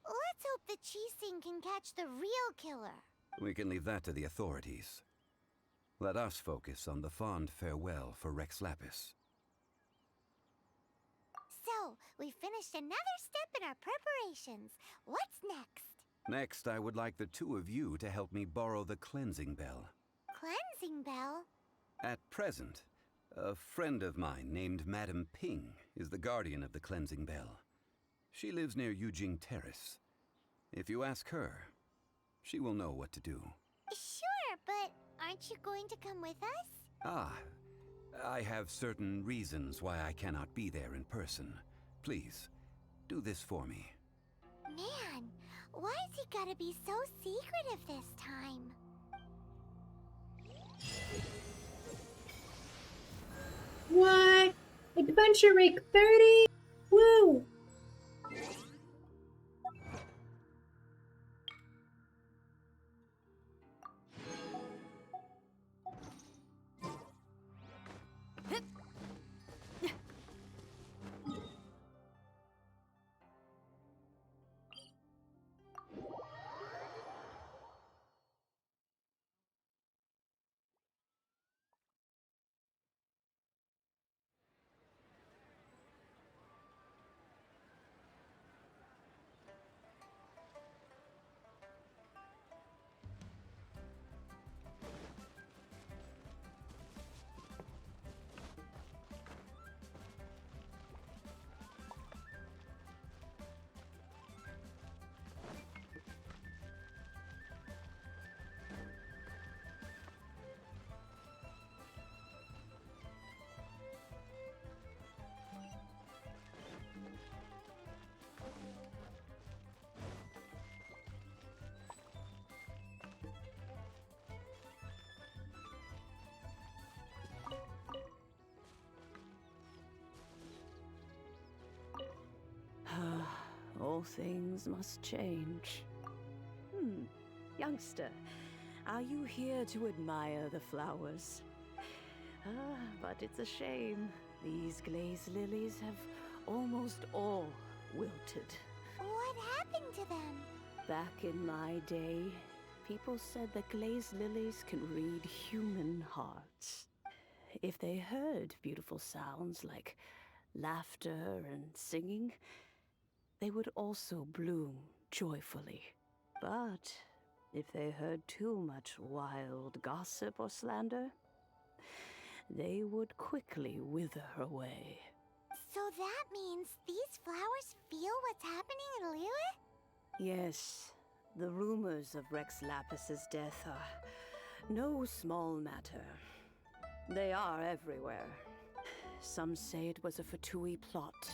Let's hope the Chising can catch the real killer. We can leave that to the authorities. Let us focus on the fond farewell for Rex Lapis. So, we finished another step in our preparations. What's next? Next, I would like the 2 of you to help me borrow the cleansing bell. Cleansing bell? At present, a friend of mine named Madame Ping is the guardian of the cleansing bell. She lives near Yujing Terrace. If you ask her, she will know what to do. Sure, but aren't you going to come with us? Ah, I have certain reasons why I cannot be there in person. Please, do this for me. Man, why is he gotta be so secretive this time? What? Adventure Rake 30? Woo! things must change. Youngster, are you here to admire the flowers? But it's a shame. These glazed lilies have almost all wilted. What happened to them? Back in my day, people said that glazed lilies can read human hearts. If they heard beautiful sounds like laughter and singing, they would also bloom joyfully. But if they heard too much wild gossip or slander, they would quickly wither away. So that means these flowers feel what's happening in Liyue? Yes, the rumors of Rex Lapis's death are no small matter. They are everywhere. Some say it was a Fatui plot.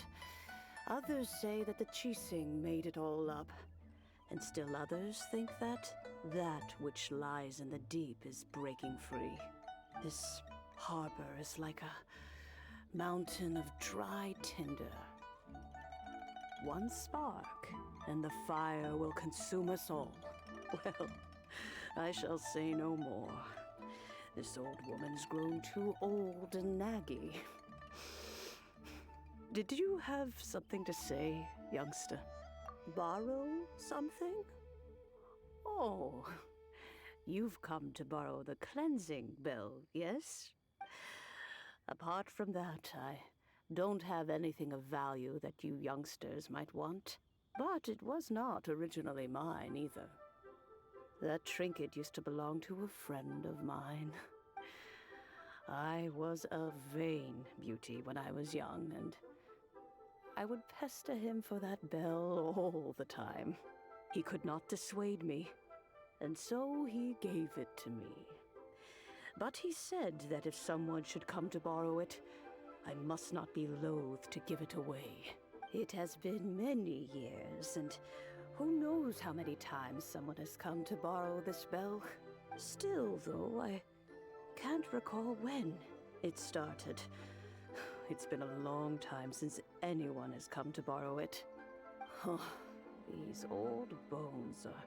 Others say that the Chising made it all up. And still others think that which lies in the deep is breaking free. This harbor is like a mountain of dry tinder. One spark, and the fire will consume us all. Well, I shall say no more. This old woman's grown too old and naggy. Did you have something to say, youngster? Borrow something? Oh, you've come to borrow the cleansing bell, yes? Apart from that, I don't have anything of value that you youngsters might want. But it was not originally mine either. That trinket used to belong to a friend of mine. I was a vain beauty when I was young, and I would pester him for that bell all the time. He could not dissuade me, and so he gave it to me. But he said that if someone should come to borrow it, I must not be loath to give it away. It has been many years, and who knows how many times someone has come to borrow this bell. Still, though, I can't recall when it started. It's been a long time since anyone has come to borrow it. These old bones are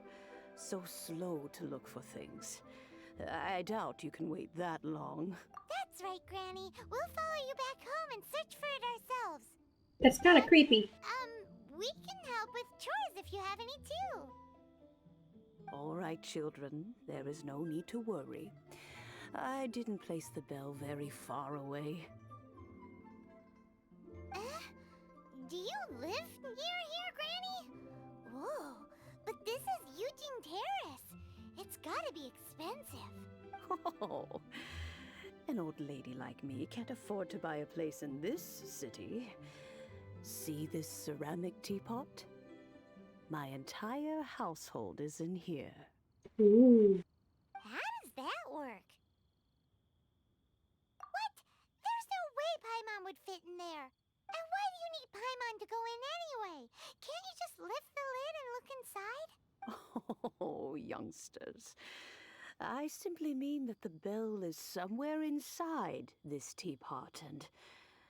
so slow to look for things. I doubt you can wait that long. That's right, Granny. We'll follow you back home and search for it ourselves. That's kind of creepy. We can help with chores if you have any too. All right, children. There is no need to worry. I didn't place the bell very far away. Do you live near here, Granny? Whoa, but this is Eugene Terrace. It's gotta be expensive. Oh, an old lady like me can't afford to buy a place in this city. See this ceramic teapot? My entire household is in here. Ooh. How does that work? What? There's no way Paimon would fit in there. And why do you need Paimon to go in anyway? Can't you just lift the lid and look inside? Oh, youngsters. I simply mean that the bell is somewhere inside this teapot, and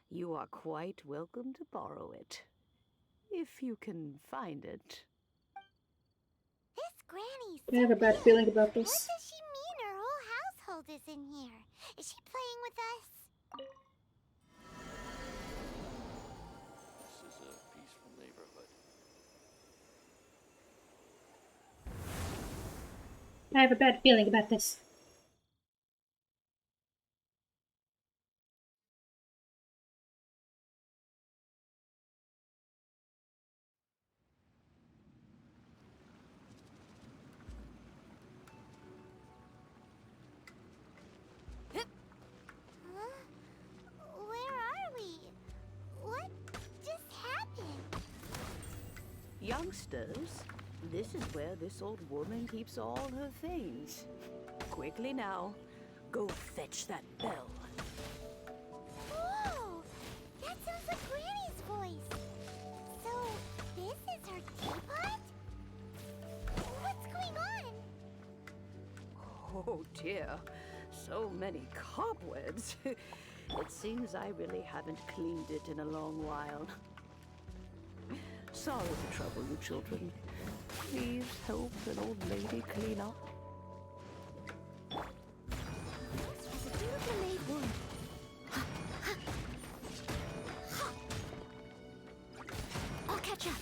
you are quite welcome to borrow it. If you can find it. This Granny's I have a bad feeling about this. What does she mean her whole household is in here? Is she playing with us? This is a peaceful neighborhood. I have a bad feeling about this. Where are we? What just happened? Youngsters, this is where this old woman keeps all her things. Quickly now, go fetch that bell. Whoa! That sounds like Granny's voice. So, this is her teapot? What's going on? Oh dear, so many cobwebs. It seems I really haven't cleaned it in a long while. Sorry to trouble you, children. Please help an old lady clean up. As a beautifully made wood. I'll catch up.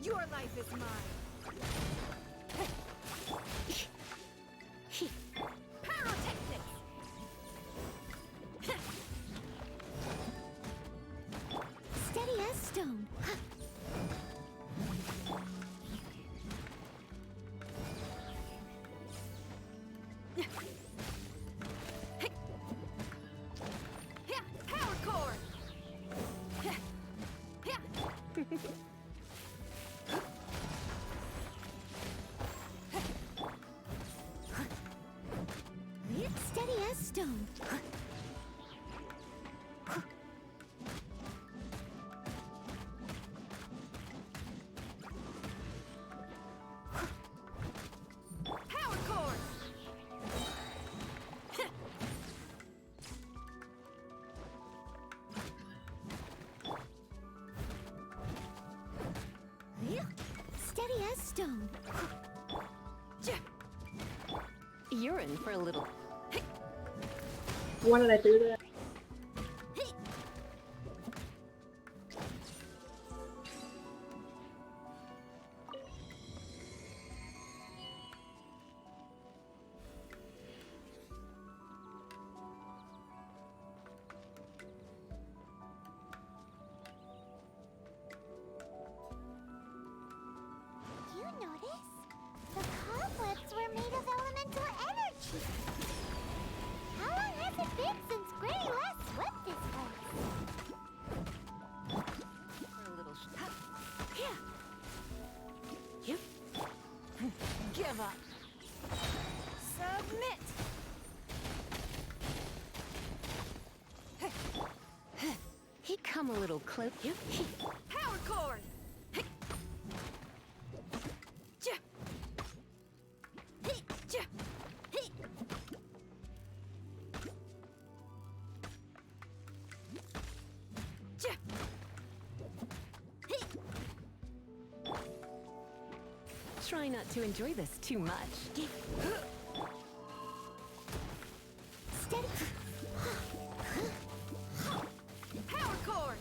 Your life is mine. Pyrotechnics! Steady as stone. Power core! Steady as stone. Power core! Steady as stone. You're in for a little. Why did I do that? You notice? The cobwebs were made of elemental energy. How long has it been since Granny last swept this place? For a little. Here. You. Give up. Submit! He come a little close. Power core! Try not to enjoy this too much. Steady. Power core!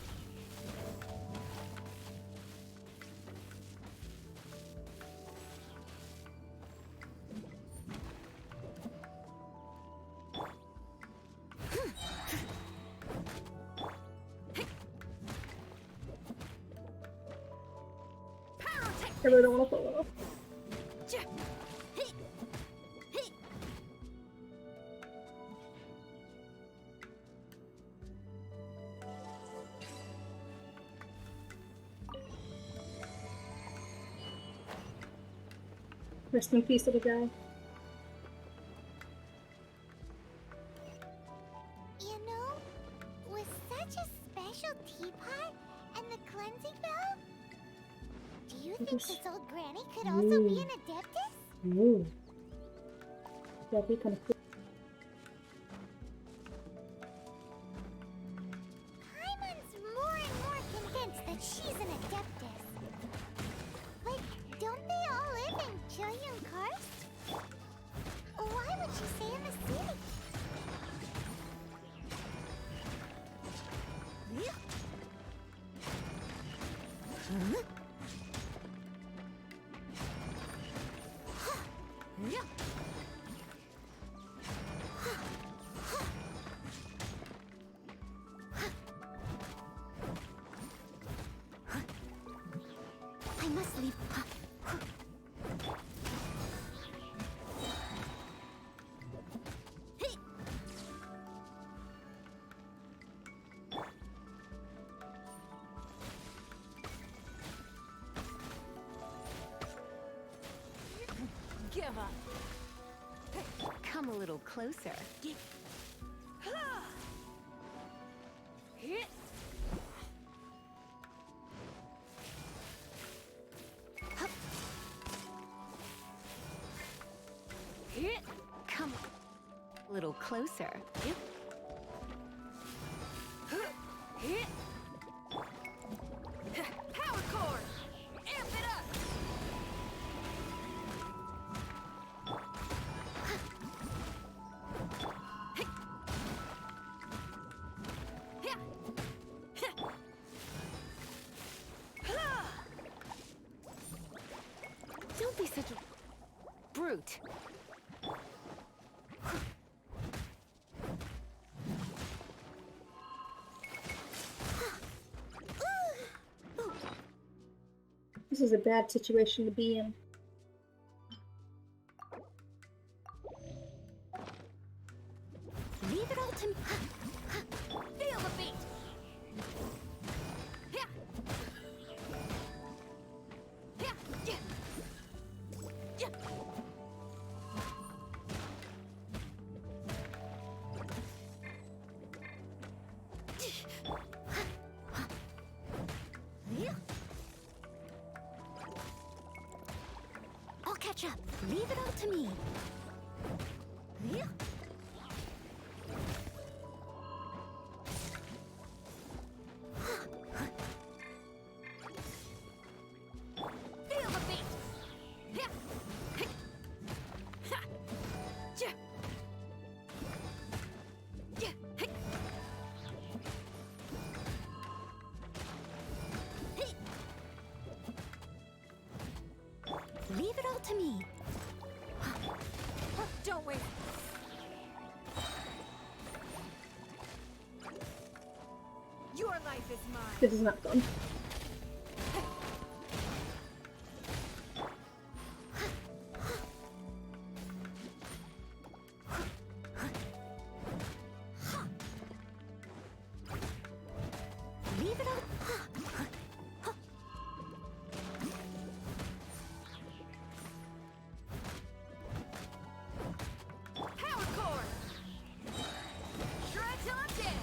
I really don't want to fall off. Rest in peace, little guy. You know, with such a special teapot and the cleansing bell, do you think this old granny could also be an adeptus? Ooh. That'd be kind of cool. Paimon's more and more convinced that she's an adeptus. But don't they all live in Julian Karst? Why would she stay in the city? I must leave. Give up. Come a little closer. closer. Power core! Amp it up! Don't be such a brute. This is a bad situation to be in. Leave it all to me. Feel the beat! I'll catch up. Leave it all to me. Feel the beat! Leave it all to me. Don't wait. Your life is mine. This is not fun. Leave it all. Power core! Shred till I'm dead!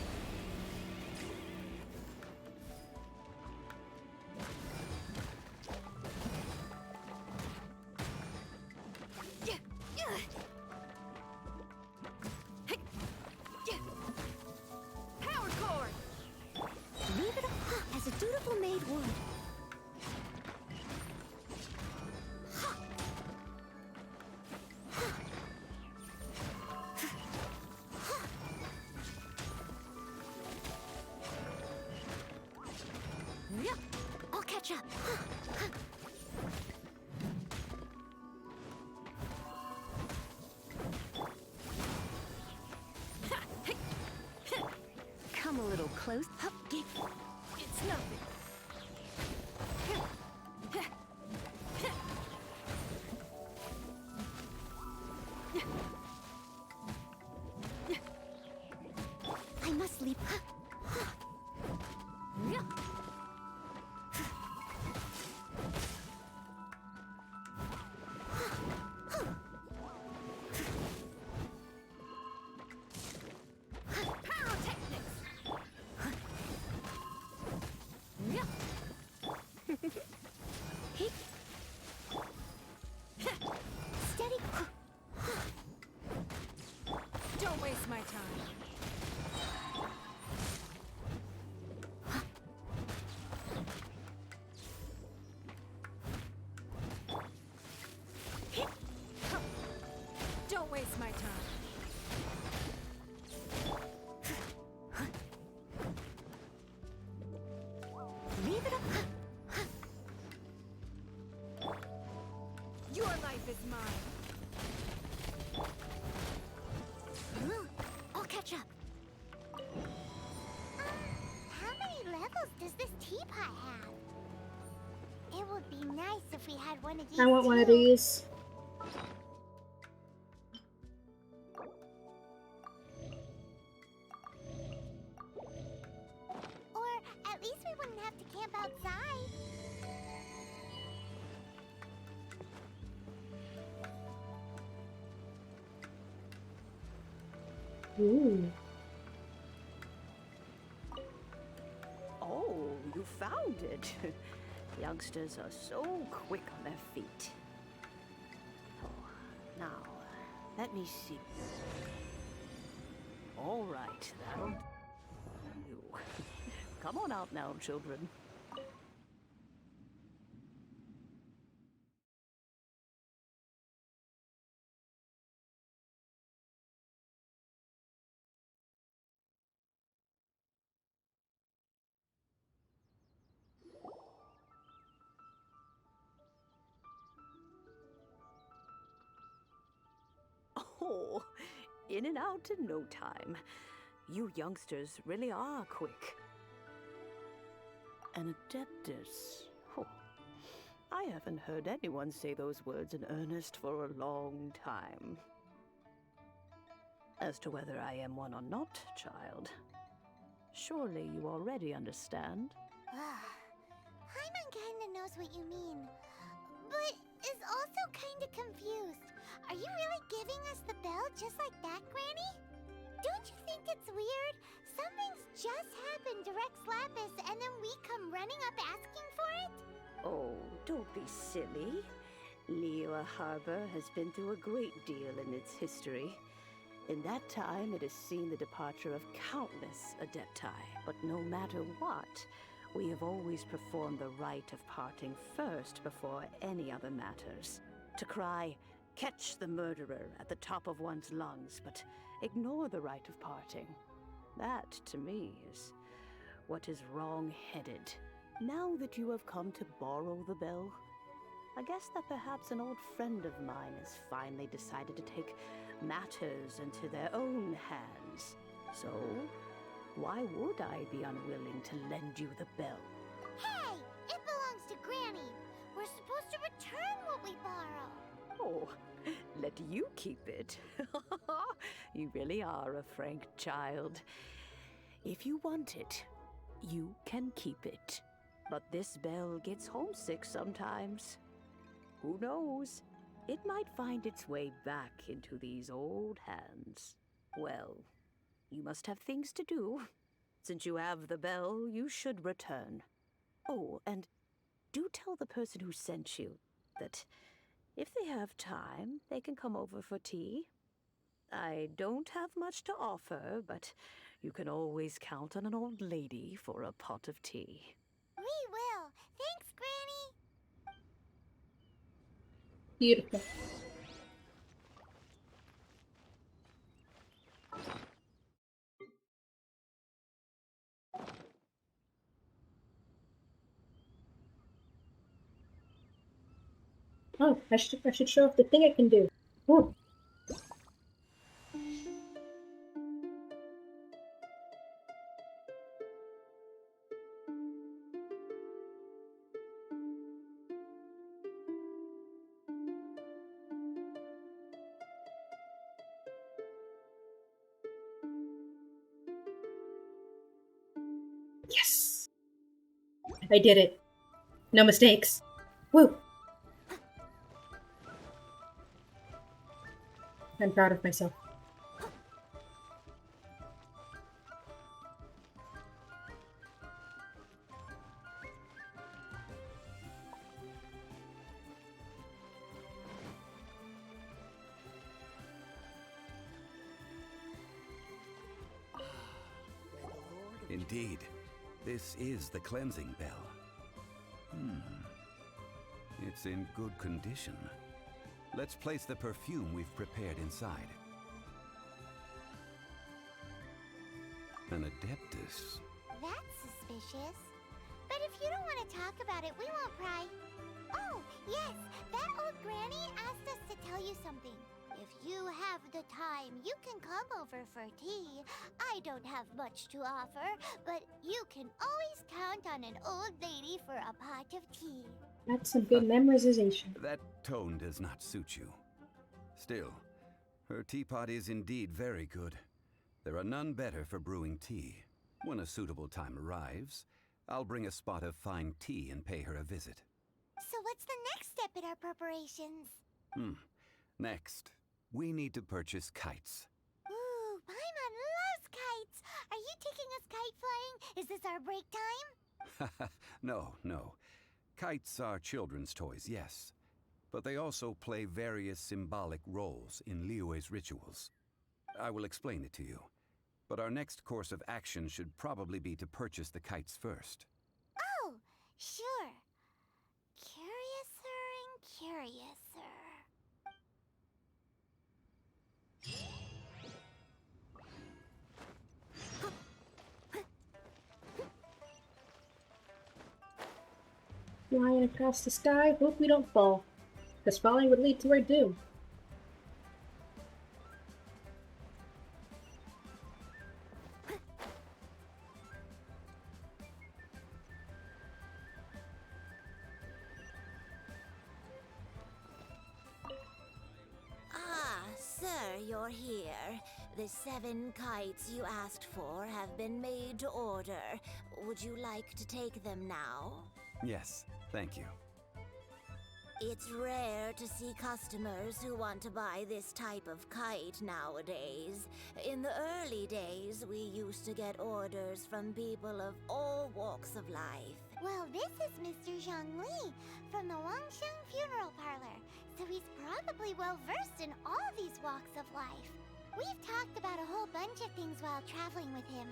Power core! Leave it all as a dutiful maid would. I'll catch up. Come a little close. It's nothing. I must leave. Pyrotechnics! Steady. Don't waste my time. Don't waste my time. Leave it up. Your life is mine. I'll catch up. How many levels does this teapot have? It would be nice if we had one of these. I want one of too. these. Or at least we wouldn't have to camp outside. Ooh. Oh, you found it. Youngsters are so quick on their feet. Oh, now, let me see. All right, that'll do. Come on out now, children. Oh, in and out in no time. You youngsters really are quick. An adeptus. Oh, I haven't heard anyone say those words in earnest for a long time. As to whether I am one or not, child, surely you already understand. Paimon kinda knows what you mean, but is also kinda confused. Are you really giving us the bell just like that, Granny? Don't you think it's weird? Something's just happened to Rex Lapis and then we come running up asking for it? Oh, don't be silly. Liyue Harbor has been through a great deal in its history. In that time, it has seen the departure of countless adepti. But no matter what, we have always performed the rite of parting first before any other matters. To cry, "Catch the murderer," at the top of one's lungs, but ignore the rite of parting. That, to me, is what is wrong-headed. Now that you have come to borrow the bell, I guess that perhaps an old friend of mine has finally decided to take matters into their own hands. So, why would I be unwilling to lend you the bell? Hey! It belongs to Granny! We're supposed to return what we borrow! Oh, let you keep it. You really are a frank child. If you want it, you can keep it. But this bell gets homesick sometimes. Who knows? It might find its way back into these old hands. Well, you must have things to do. Since you have the bell, you should return. Oh, and do tell the person who sent you that if they have time, they can come over for tea. I don't have much to offer, but you can always count on an old lady for a pot of tea. We will! Thanks, Granny! Beautiful. Oh, I should show off the thing I can do. Ooh. Yes! I did it. No mistakes. Woo! I'm proud of myself. Indeed, this is the cleansing bell. It's in good condition. Let's place the perfume we've prepared inside. An adeptus. That's suspicious. But if you don't want to talk about it, we won't pry. Oh, yes, that old granny asked us to tell you something. If you have the time, you can come over for tea. I don't have much to offer, but you can always count on an old lady for a pot of tea. That's some good memorization. That tone does not suit you. Still, her teapot is indeed very good. There are none better for brewing tea. When a suitable time arrives, I'll bring a spot of fine tea and pay her a visit. So what's the next step in our preparations? Next, we need to purchase kites. Ooh, Paimon loves kites! Are you taking us kite flying? Is this our break time? No. Kites are children's toys, yes. But they also play various symbolic roles in Liyue's rituals. I will explain it to you. But our next course of action should probably be to purchase the kites first. Oh, sure. Curiouser and curiouser. Flying across the sky, hope we don't fall. Because falling would lead to our doom. Ah, sir, you're here. The 7 kites you asked for have been made to order. Would you like to take them now? Yes, thank you. It's rare to see customers who want to buy this type of kite nowadays. In the early days, we used to get orders from people of all walks of life. Well, this is Mr. Zhongli from the Wangsheng Funeral Parlor, so he's probably well-versed in all these walks of life. We've talked about a whole bunch of things while traveling with him.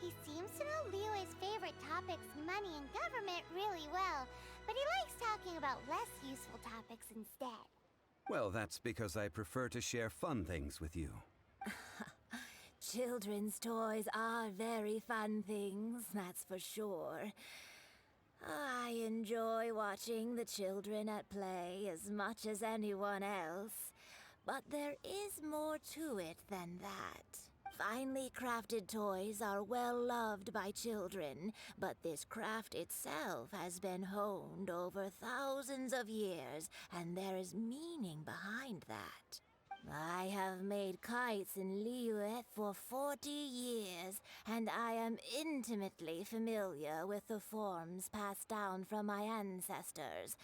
He seems to know Liyue's favorite topics, money and government, really well, but he likes talking about less useful topics instead. Well, that's because I prefer to share fun things with you. Children's toys are very fun things, that's for sure. I enjoy watching the children at play as much as anyone else. But there is more to it than that. Finely crafted toys are well loved by children, but this craft itself has been honed over thousands of years, and there is meaning behind that. I have made kites in Liyue for 40 years, and I am intimately familiar with the forms passed down from my ancestors.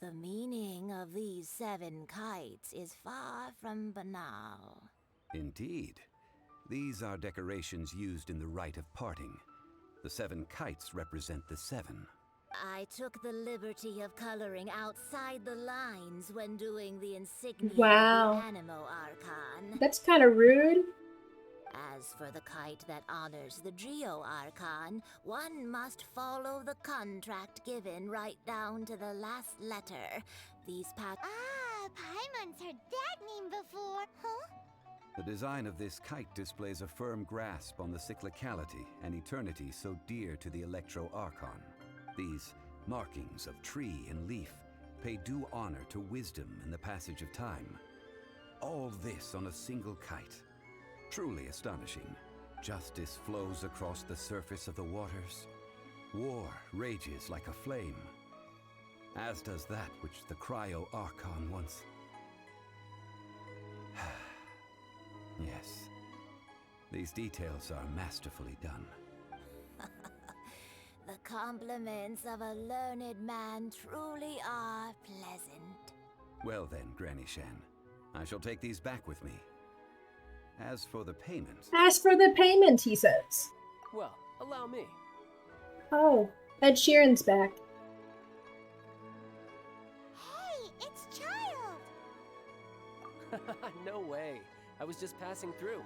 The meaning of these 7 kites is far from banal. Indeed. These are decorations used in the rite of parting. The 7 kites represent the 7. I took the liberty of coloring outside the lines when doing the insignia Wow. of the Animo Archon. That's kind of rude. As for the kite that honors the Geo Archon, one must follow the contract given right down to the last letter. These Paimon's heard that name before, huh? The design of this kite displays a firm grasp on the cyclicality and eternity so dear to the Electro Archon. These markings of tree and leaf pay due honor to wisdom and the passage of time. All this on a single kite. Truly astonishing. Justice flows across the surface of the waters. War rages like a flame. As does that which the Cryo Archon once... Yes. These details are masterfully done. The compliments of a learned man truly are pleasant. Well then, Granny Shan, I shall take these back with me. As for the payment... As for the payment, he says. Well, allow me. Oh, Ed Sheeran's back. Hey, it's Child! No way. I was just passing through.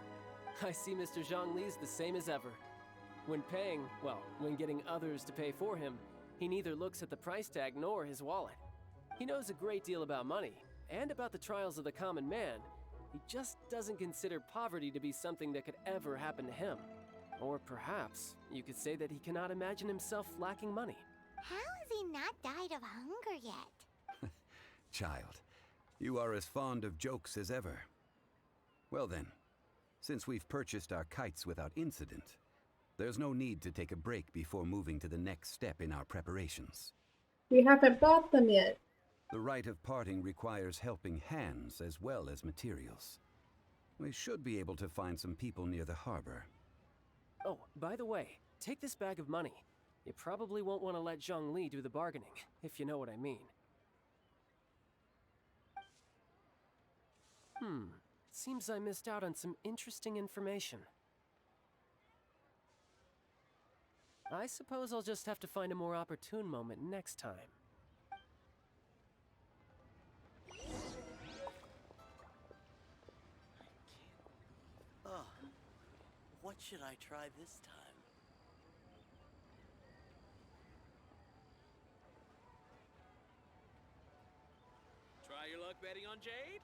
I see Mr. Zhongli's the same as ever. When paying, well, when getting others to pay for him, he neither looks at the price tag nor his wallet. He knows a great deal about money, and about the trials of the common man. He just doesn't consider poverty to be something that could ever happen to him. Or perhaps, you could say that he cannot imagine himself lacking money. How has he not died of hunger yet? Child, you are as fond of jokes as ever. Well then, since we've purchased our kites without incident, there's no need to take a break before moving to the next step in our preparations. We haven't bought them yet. The rite of parting requires helping hands as well as materials. We should be able to find some people near the harbor. Oh, by the way, take this bag of money. You probably won't want to let Zhongli do the bargaining, if you know what I mean. Seems I missed out on some interesting information. I suppose I'll just have to find a more opportune moment next time. What should I try this time? Try your luck betting on Jade?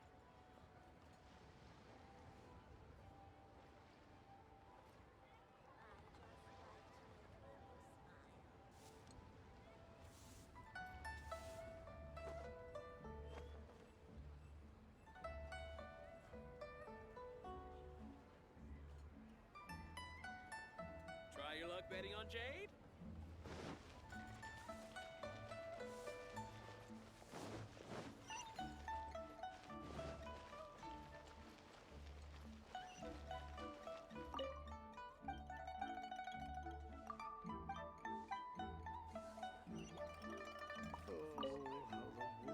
Try your luck betting on Jade?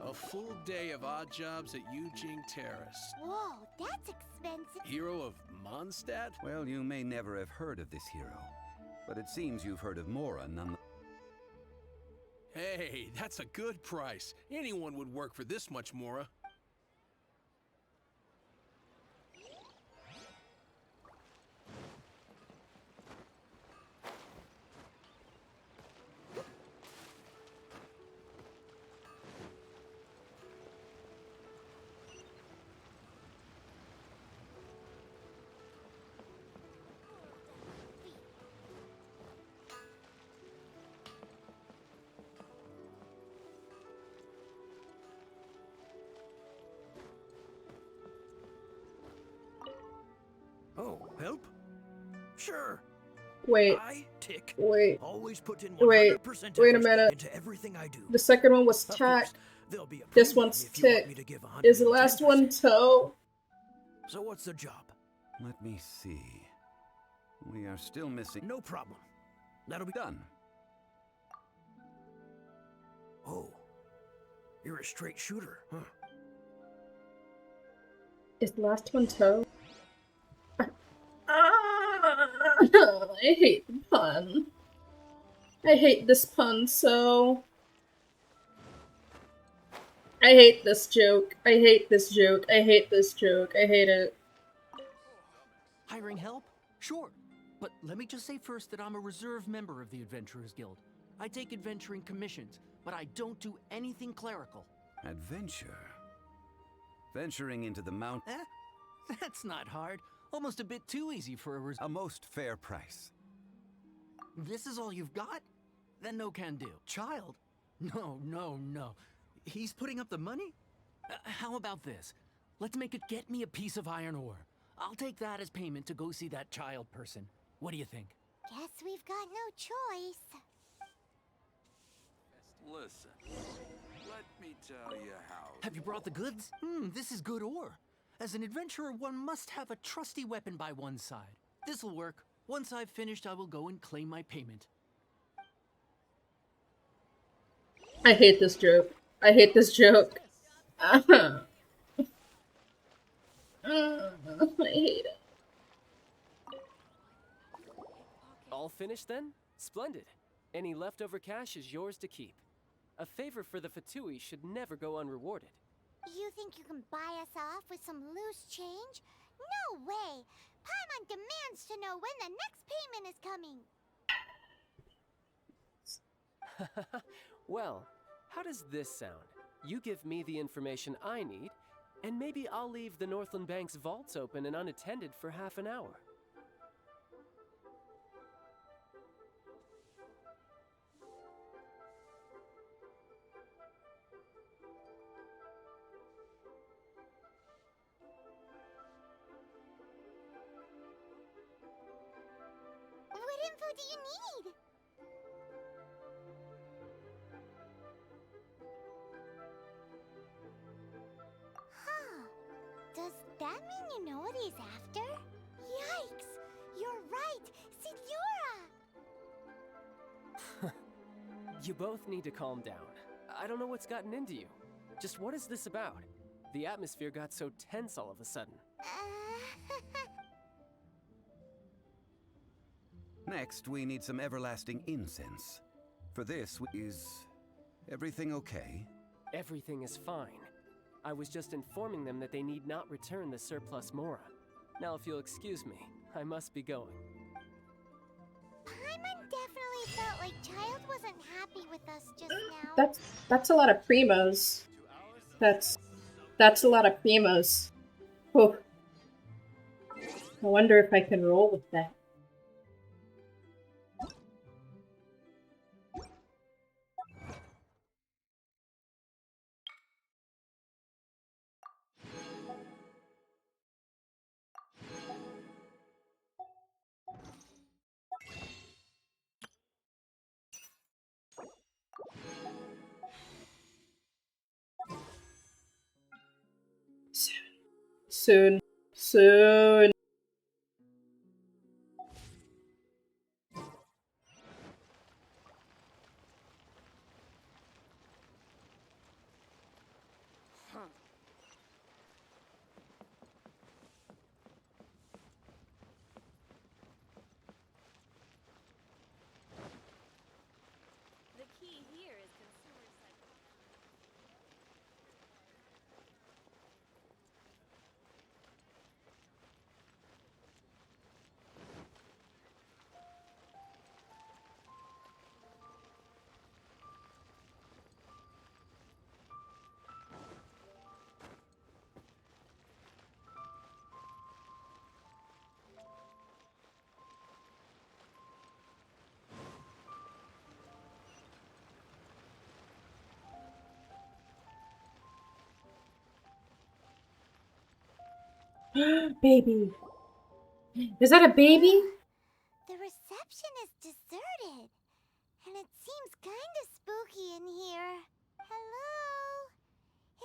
A full day of odd jobs at Yujing Terrace. Whoa, that's expensive. Hero of Mondstadt? Well, you may never have heard of this hero, but it seems you've heard of Mora none. Hey, that's a good price. Anyone would work for this much, Mora. Oh, help? Sure. Wait. Wait. Always put in Wait. 100% Wait a effort minute. into everything I do. The second one was tack. This one's tick. Is the last one toe? So what's the job? Let me see. We are still missing. No problem. That'll be done. Oh, you're a straight shooter, huh? Is the last one toe? I hate the pun. I hate this pun so. I hate this joke. I hate this joke. I hate this joke. I hate it. Hiring help? Sure. But let me just say first that I'm a reserve member of the Adventurers Guild. I take adventuring commissions, but I don't do anything clerical. Adventure? Venturing into the mountain? That's not hard. Almost a bit too easy for a most fair price. This is all you've got? Then no can do. Child? No, no, no. He's putting up the money? How about this? Let's make it get me a piece of iron ore. I'll take that as payment to go see that child person. What do you think? Guess we've got no choice. Listen, let me tell you how. Have you brought the goods? This is good ore. As an adventurer, one must have a trusty weapon by one's side. This'll work. Once I've finished, I will go and claim my payment. I hate this joke. I hate this joke. I hate it. All finished then? Splendid. Any leftover cash is yours to keep. A favor for the Fatui should never go unrewarded. You think you can buy us off with some loose change? No way! Paimon demands to know when the next payment is coming. Well, how does this sound? You give me the information I need, and maybe I'll leave the Northland Bank's vaults open and unattended for half an hour. What info do you need? Huh. Does that mean you know what he's after? Yikes! You're right! Signora! You both need to calm down. I don't know what's gotten into you. Just what is this about? The atmosphere got so tense all of a sudden. Next, we need some everlasting incense. For this, is everything okay? Everything is fine. I was just informing them that they need not return the surplus Mora. Now if you'll excuse me, I must be going. Paimon definitely felt like Child wasn't happy with us just now. That's a lot of primos. That's a lot of primos. Whew. I wonder if I can roll with that. Soon. Soon. The key here is consumer psychology. Baby. Is that a baby? The reception is deserted. And it seems kinda spooky in here. Hello?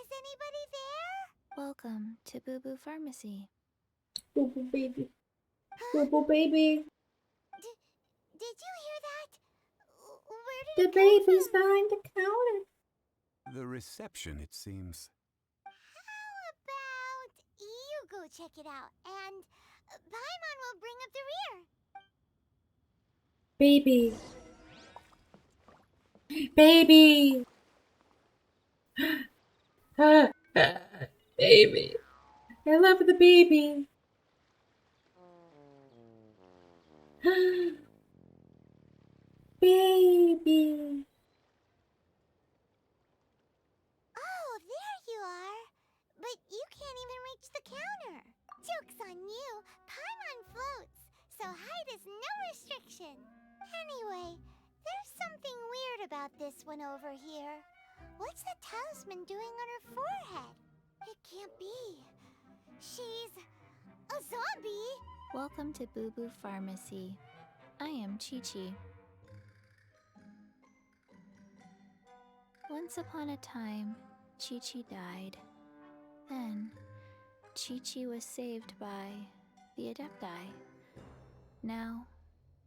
Is anybody there? Welcome to Boo Boo Pharmacy. Boo Boo baby. Boo Boo baby. Did you hear that? Where did The it come baby's from? behind the counter. The reception, it seems. How about you go check it out, and Paimon will bring up the rear. Baby. Baby. Baby. I love the baby. Baby. Oh, there you are. But you can't even reach the counter. Joke's on you. Paimon floats, so height is no restriction. Anyway, there's something weird about this one over here. What's the talisman doing on her forehead? It can't be. She's a zombie. Welcome to Boo Boo Pharmacy. I am Chi-Chi. Once upon a time, Chi-Chi died. Then, Chi-Chi was saved by the Adepti. Now,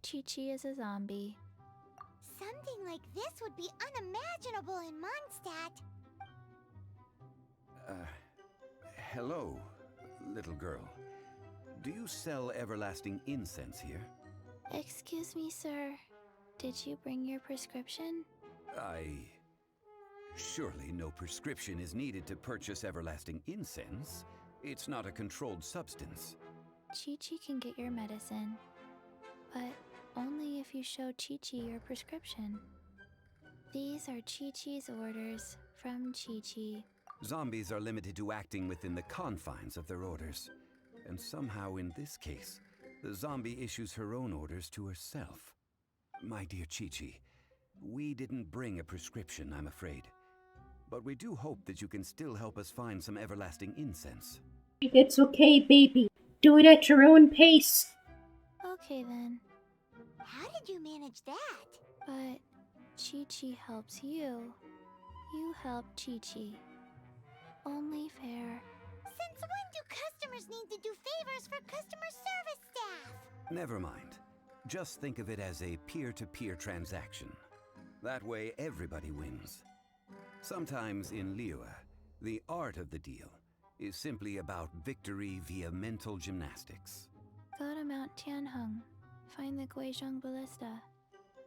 Chi-Chi is a zombie. Something like this would be unimaginable in Mondstadt. Hello, little girl. Do you sell everlasting incense here? Excuse me, sir. Did you bring your prescription? Surely no prescription is needed to purchase everlasting incense. It's not a controlled substance. Chi-Chi can get your medicine, but only if you show Chi-Chi your prescription. These are Chi-Chi's orders from Chi-Chi. Zombies are limited to acting within the confines of their orders. And somehow in this case, the zombie issues her own orders to herself. My dear Chi-Chi, we didn't bring a prescription, I'm afraid. But we do hope that you can still help us find some everlasting incense. It's okay, baby. Do it at your own pace. Okay then, How did you manage that? but Chi-Chi helps you. You help Chi-Chi. Only fair. Since when do customers need to do favors for customer service staff? Never mind. Just think of it as a peer-to-peer transaction. That way everybody wins. Sometimes in Liyue, the art of the deal is simply about victory via mental gymnastics. Go to Mount Tianheng, find the Guizhong Ballista,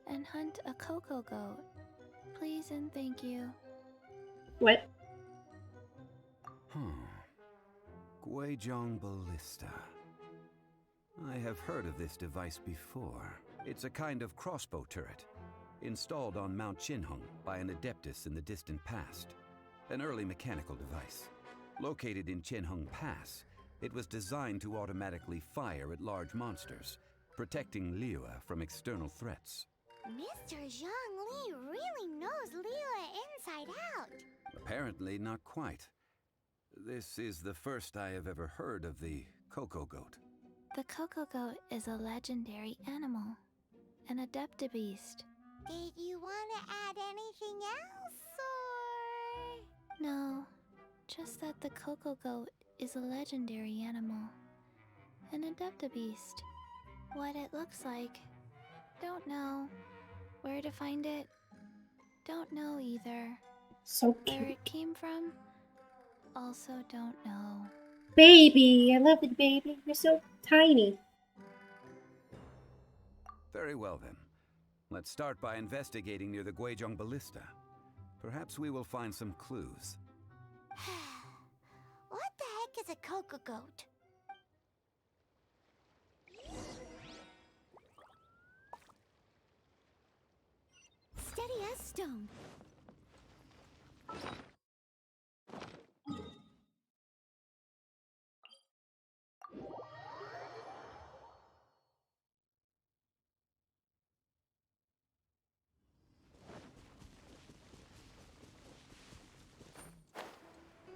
and hunt a cocoa goat. Please and thank you. What? Guizhong Ballista. I have heard of this device before. It's a kind of crossbow turret, installed on Mount Chinhung by an Adeptus in the distant past. An early mechanical device. Located in Chinhung Pass, it was designed to automatically fire at large monsters, protecting Liyue from external threats. Mr. Zhongli really knows Liyue inside out. Apparently not quite. This is the first I have ever heard of the Coco Goat. The Coco Goat is a legendary animal, an Adeptabeast. Did you want to add anything else, or...? No, just that the Coco Goat is a legendary animal, an Adeptabeast. What it looks like, don't know. Where to find it, don't know either. So Where cute. it came from, also don't know. Baby, I love it, baby. You're so tiny. Very well then. Let's start by investigating near the Guizhong Ballista. Perhaps we will find some clues. What the heck is a Coco Goat? Steady as stone.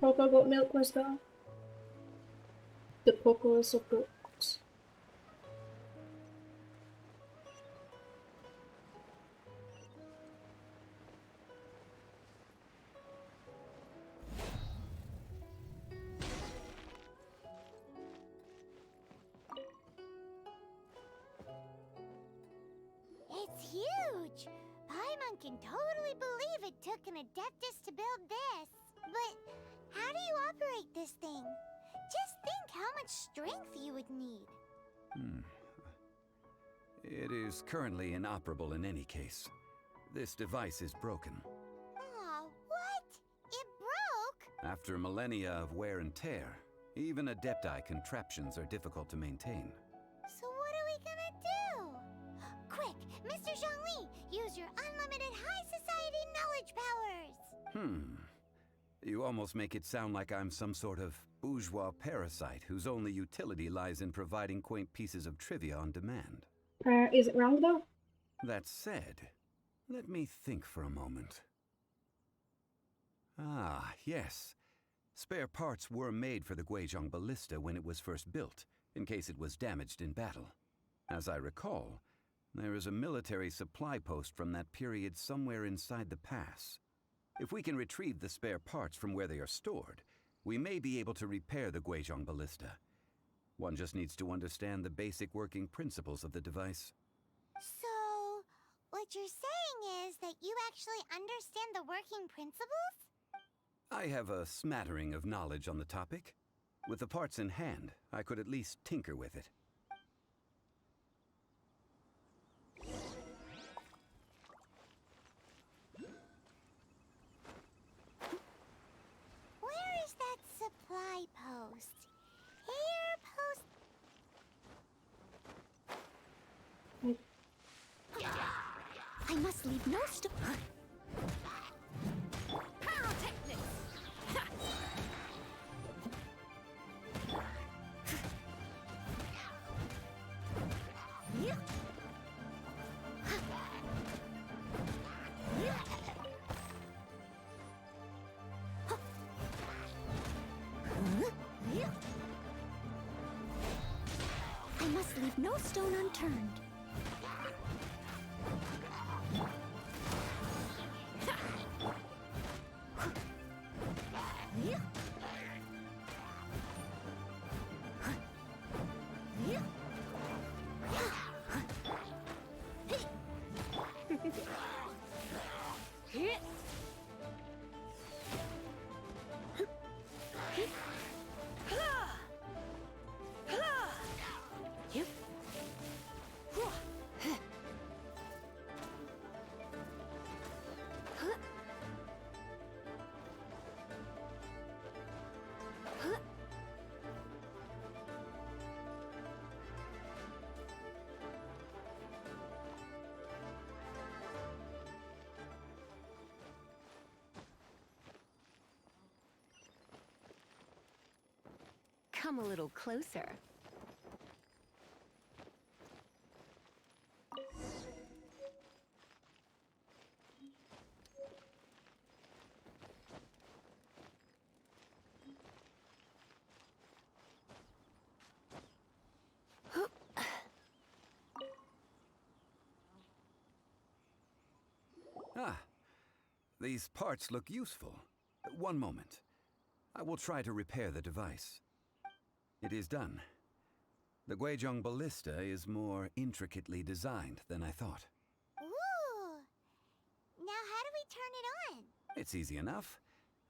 Cocoa goat milk was the cocoas of goats. It's huge! Paimon can totally believe it took an Adeptus to build this. But how do you operate this thing? Just think how much strength you would need. It is currently inoperable in any case. This device is broken. Aw, what? It broke? After millennia of wear and tear, even Adepti contraptions are difficult to maintain. So what are we gonna do? Quick, Mr. Zhongli, use your unlimited high society knowledge powers! You almost make it sound like I'm some sort of bourgeois parasite whose only utility lies in providing quaint pieces of trivia on demand. Is it wrong though? That said, let me think for a moment. Ah, yes. Spare parts were made for the Guizhong Ballista when it was first built, in case it was damaged in battle. As I recall, there is a military supply post from that period somewhere inside the pass. If we can retrieve the spare parts from where they are stored, we may be able to repair the Guizhong Ballista. One just needs to understand the basic working principles of the device. So, what you're saying is that you actually understand the working principles? I have a smattering of knowledge on the topic. With the parts in hand, I could at least tinker with it. Where is that supply post? Here, post... I must leave no stone. Pyrotechnics! I must leave no stone unturned. Come a little closer. Ah, these parts look useful. One moment. I will try to repair the device. It is done. The Guizhong ballista is more intricately designed than I thought. Ooh! Now how do we turn it on? It's easy enough.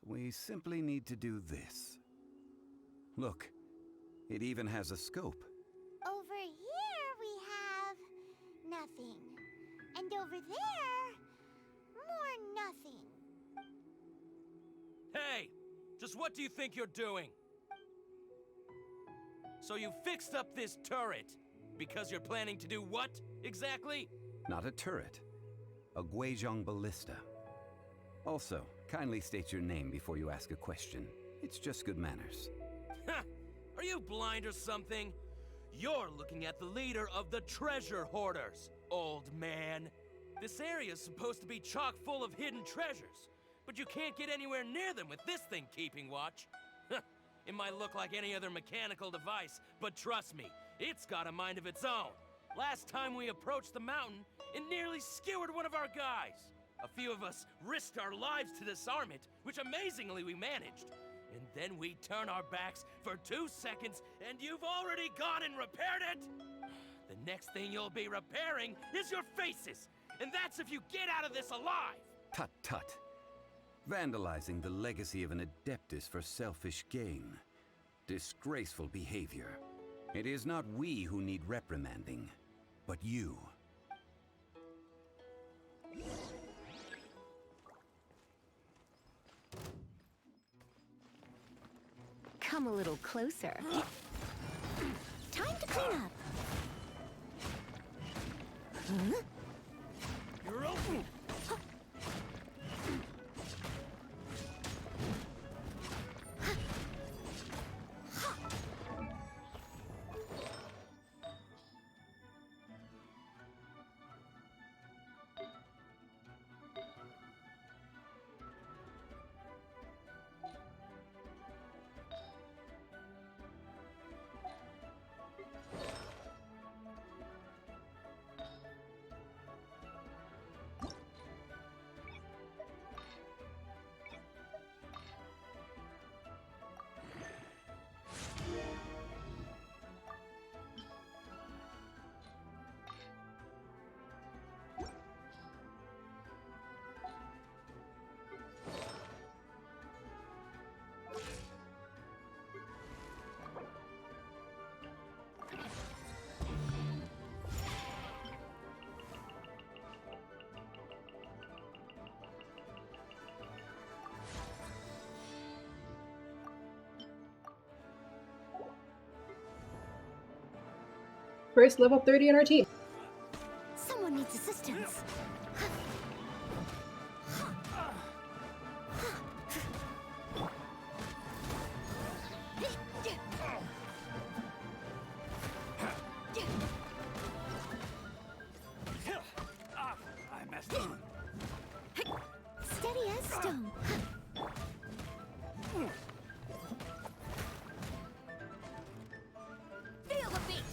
We simply need to do this. Look, it even has a scope. Over here we have nothing. And over there, more nothing. Hey! Just what do you think you're doing? So you fixed up this turret because you're planning to do what, exactly? Not a turret. A Guizhong ballista. Also, kindly state your name before you ask a question. It's just good manners. Are you blind or something? You're looking at the leader of the treasure hoarders, old man. This area's supposed to be chock full of hidden treasures, but you can't get anywhere near them with this thing keeping watch. It might look like any other mechanical device, but trust me, it's got a mind of its own. Last time we approached the mountain, it nearly skewered one of our guys. A few of us risked our lives to disarm it, which amazingly we managed. And then we turn our backs for 2 seconds, and you've already gone and repaired it! The next thing you'll be repairing is your faces, and that's if you get out of this alive! Tut tut. Vandalizing the legacy of an Adeptus for selfish gain. Disgraceful behavior. It is not we who need reprimanding, but you. Come a little closer. Time to clean up. Huh? You're open! First level 30 in our team. Someone needs assistance. I messed up. Steady as stone. Feel the beat!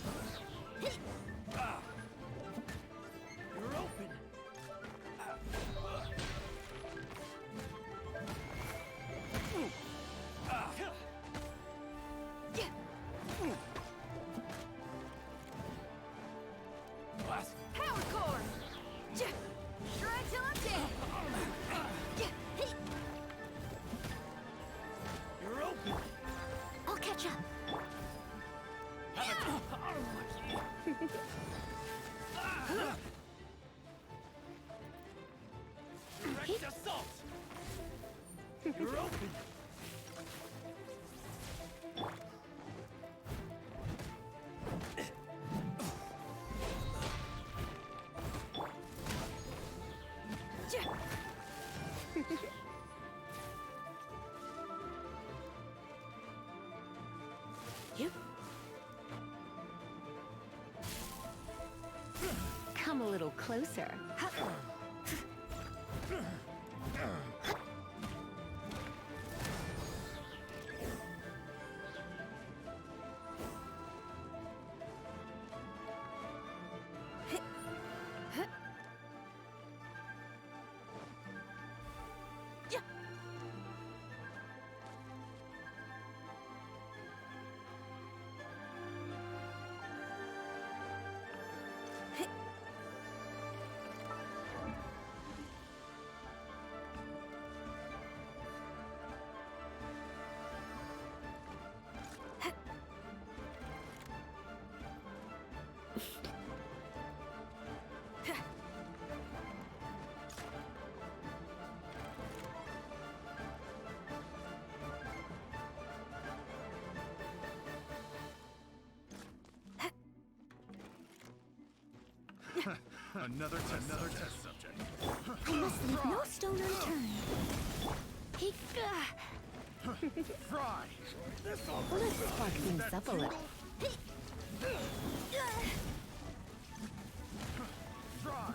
You're open. What? Power core! Strike till I'm dead! You're open. I'll catch up. Direct assault. You're open. You Come a little closer. Another test subject. I must leave no stone unturned. Fry! Let's spark things up a little. Fry!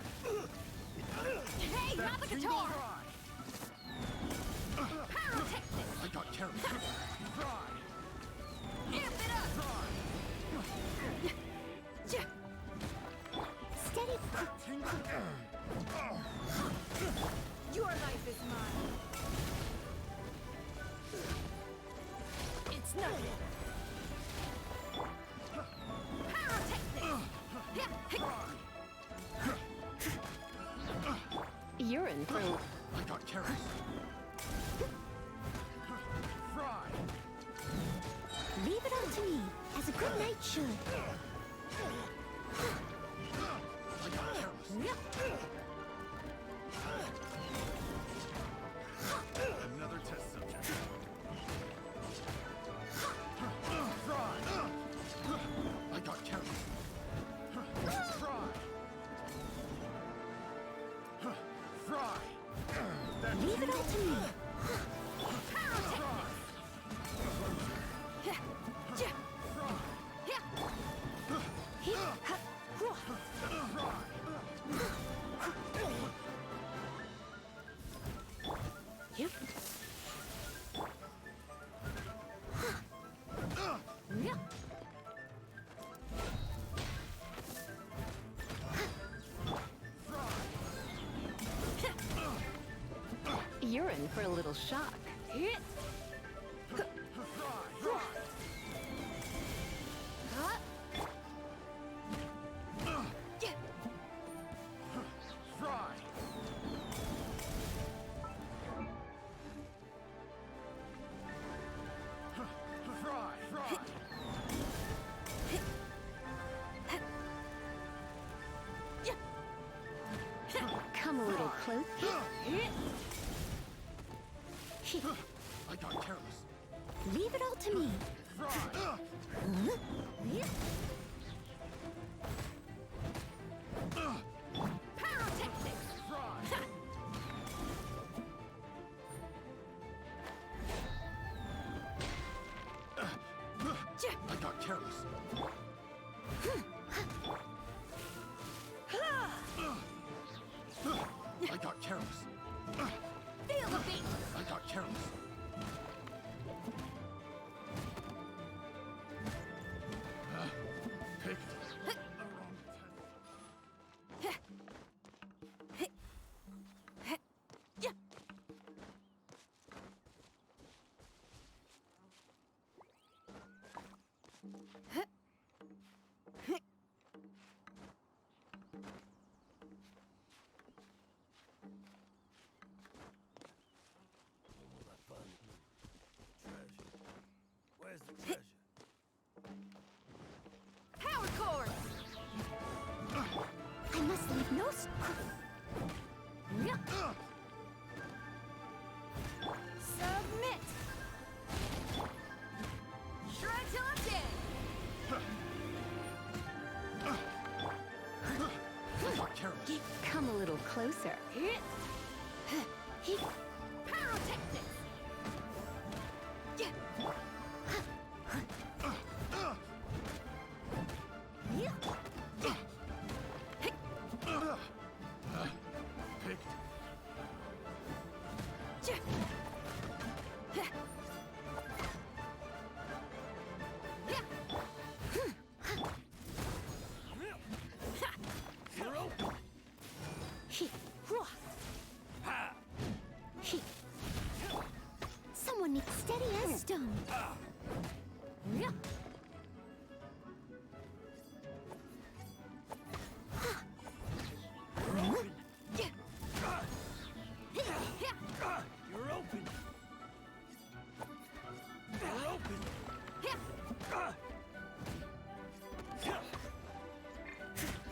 Hey, not the guitar! Pyrotechnics! I got carried. Fry! Amp it up! Steady. Your life is mine. It's nothing. You're in for... I got carried. Fry! Leave it all to me, as a good knight should. I got careless. Another test subject. Fry! I got careless. Fry! Fry! Leave it all to me. You're in for a little shock. Come a little close. I got careless. Leave it all to me. I got careless. I got careless. Feel the beat. I got careless. Picked the wrong test. Where's the treasure? Power cord. I must leave no Submit. Shred till I'm dead. I got careless. Come a little closer. Pyrotechnics. Someone needs steady as stone. You're open. You're open.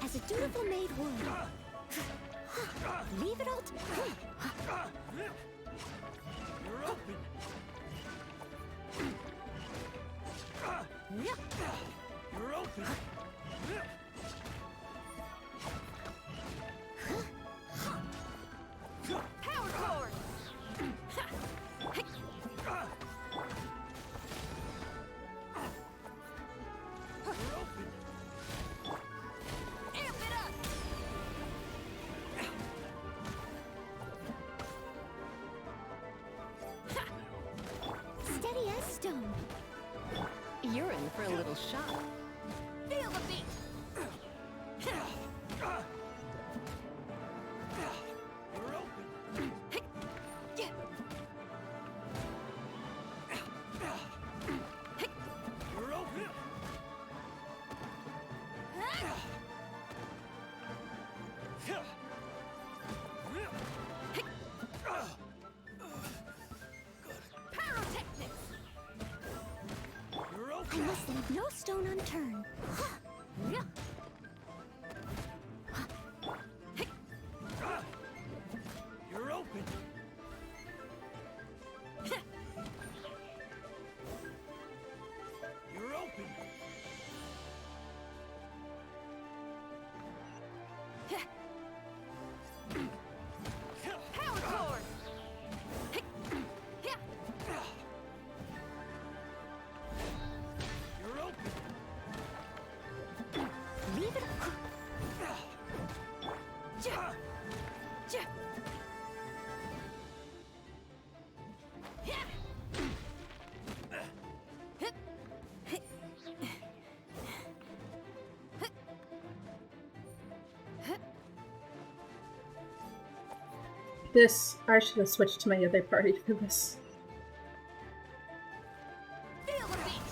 As a dutiful maid would. Leave it all to... You're open. You're open. Power cord! Amp it up! Steady as stone. You're in for a little shock. Feel the beat! You're open. You're open. Pyrotechnics! You're I open. must leave no stone unturned. You're open. You're open. Power cord! You're open. Leave it... This, I should have switched to my other party for this. Feel the beat!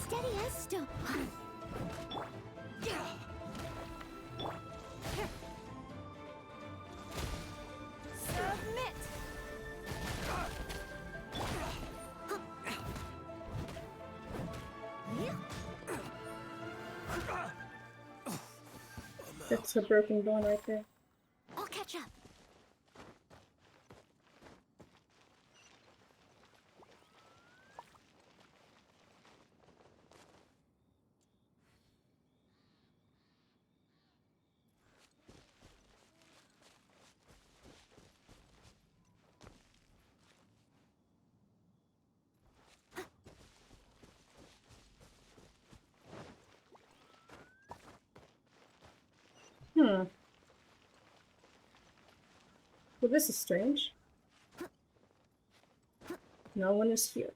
Steady as stone. Submit! That's a broken bone right there. I'll catch up. Well, this is strange. No one is here.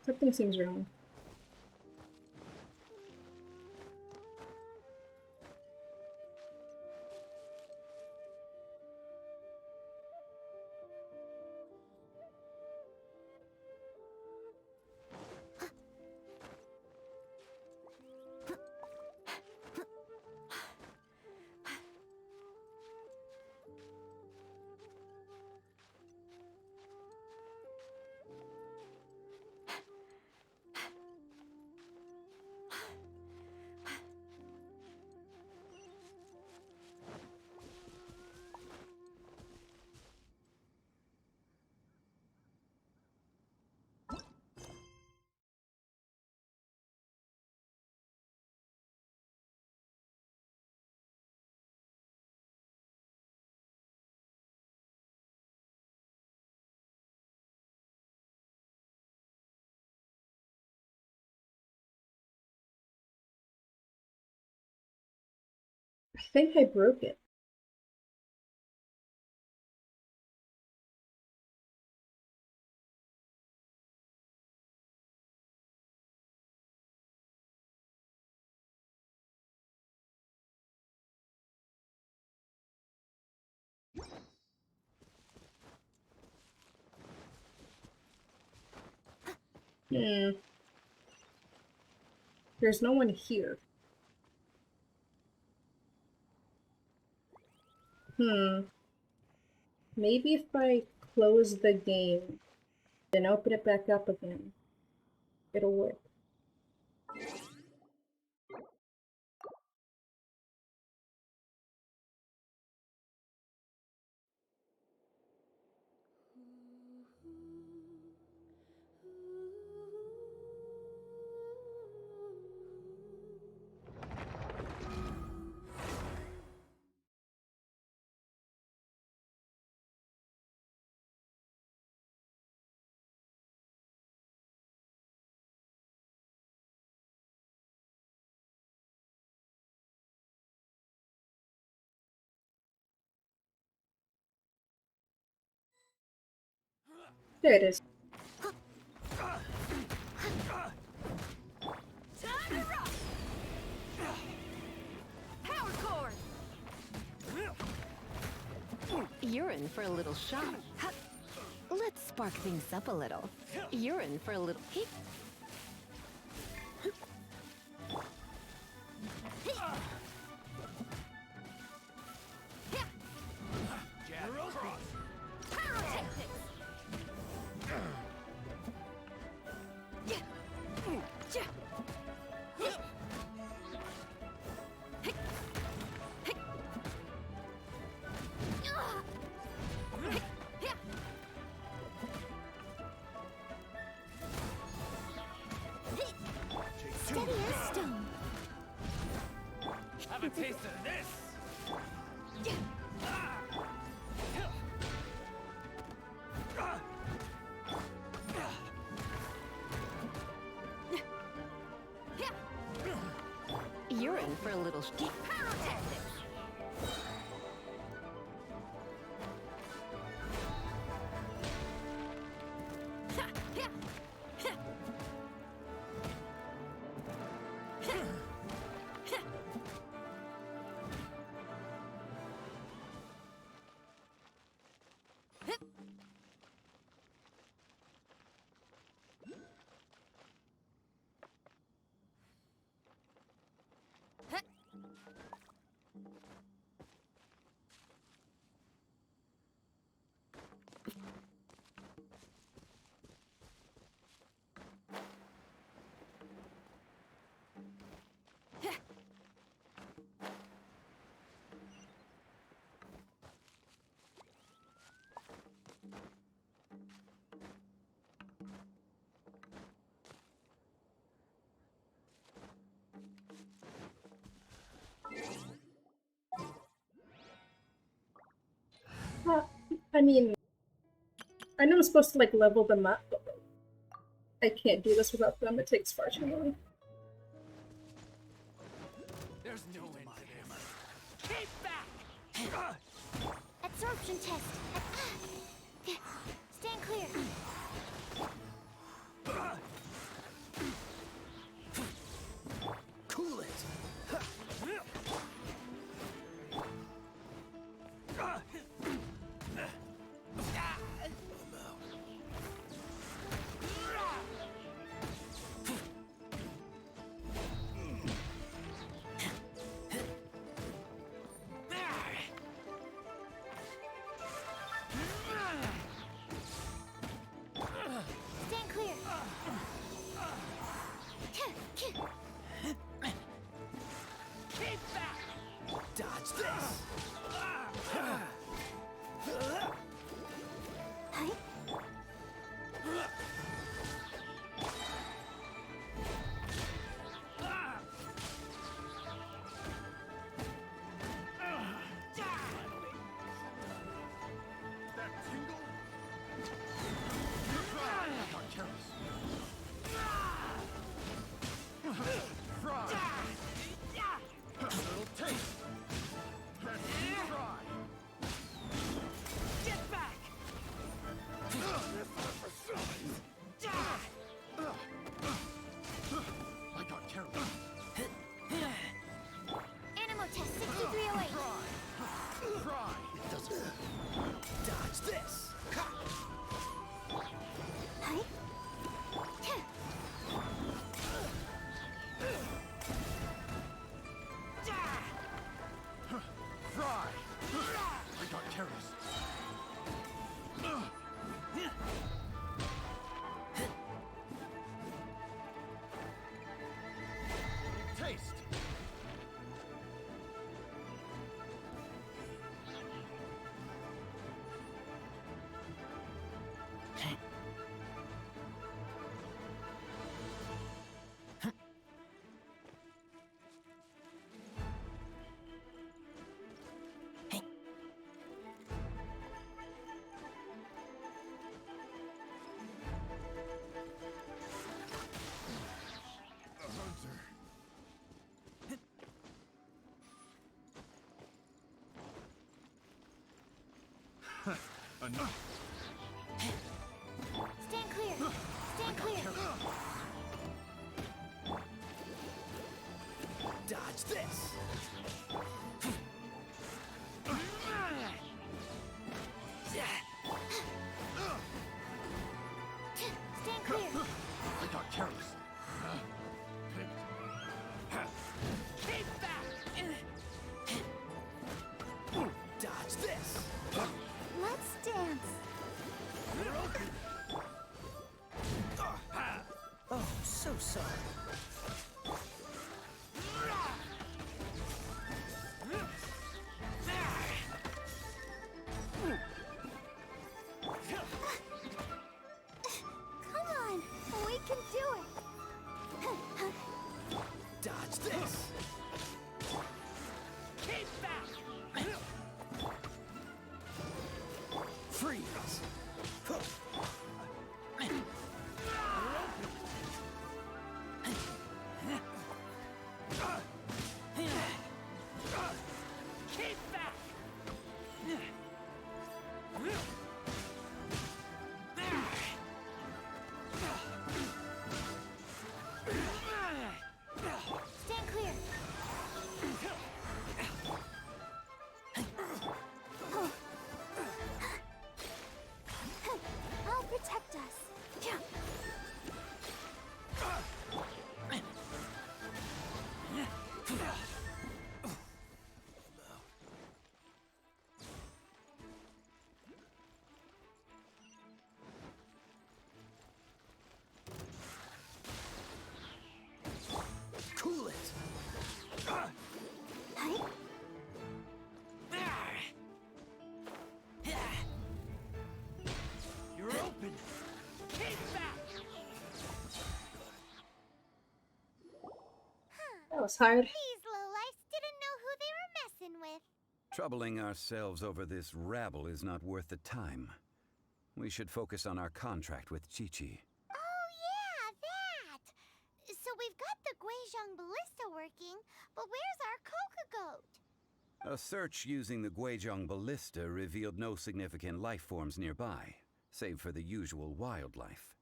Something seems wrong. think I broke it. Hmm. There's no one here. Maybe if I close the game, then open it back up again, it'll work. There it is. Time to rock! Power cord! You're in for a little shock. Let's spark things up a little. You're in for a little... Steady as stone. Have a taste of this! You're in for a little... I mean, I know I'm supposed to like level them up, but I can't do this without them. It takes far too long. There's no end to this. Keep back! Absorption test. Stand clear. Cool it. I got carried. Animal test 6308. Fry! It doesn't. Dodge this! Hi. Fry! I got carried. Taste! The hunter. Enough. Stand clear. Stand clear. Dodge this! Stand clear. I got carried. Keep back! Dodge this! Let's dance. Oh, so sorry. Come on. We can do it. Dodge this! Keep back! Freeze! Keep back! Stand clear. I'll protect us. Cool it! Hi. You're open! Keep back! That was hard. These lowlifes didn't know who they were messing with. Troubling ourselves over this rabble is not worth the time. We should focus on our contract with Chi-Chi. Oh, yeah, that! So we've got the Guizhong Ballista working, but where's our Coca Goat? A search using the Guizhong Ballista revealed no significant life forms nearby, save for the usual wildlife.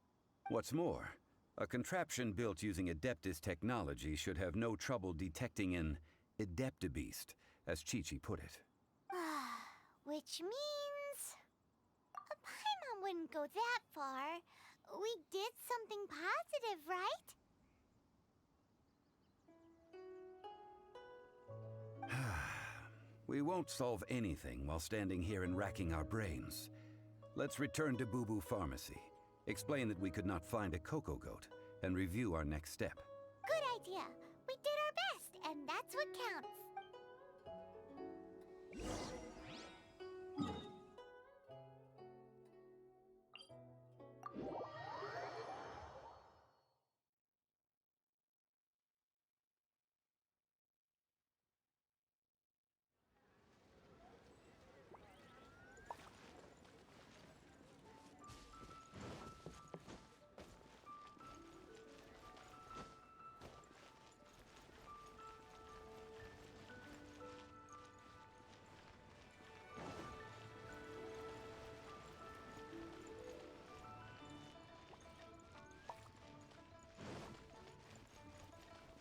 What's more, a contraption built using Adeptus technology should have no trouble detecting an Adeptabeast, as Chi-Chi put it. Which means... Paimon wouldn't go that far. We did something positive, right? We won't solve anything while standing here and racking our brains. Let's return to Boo Boo Pharmacy, explain that we could not find a Coco Goat, and review our next step. Good idea. We did our best, and that's what counts.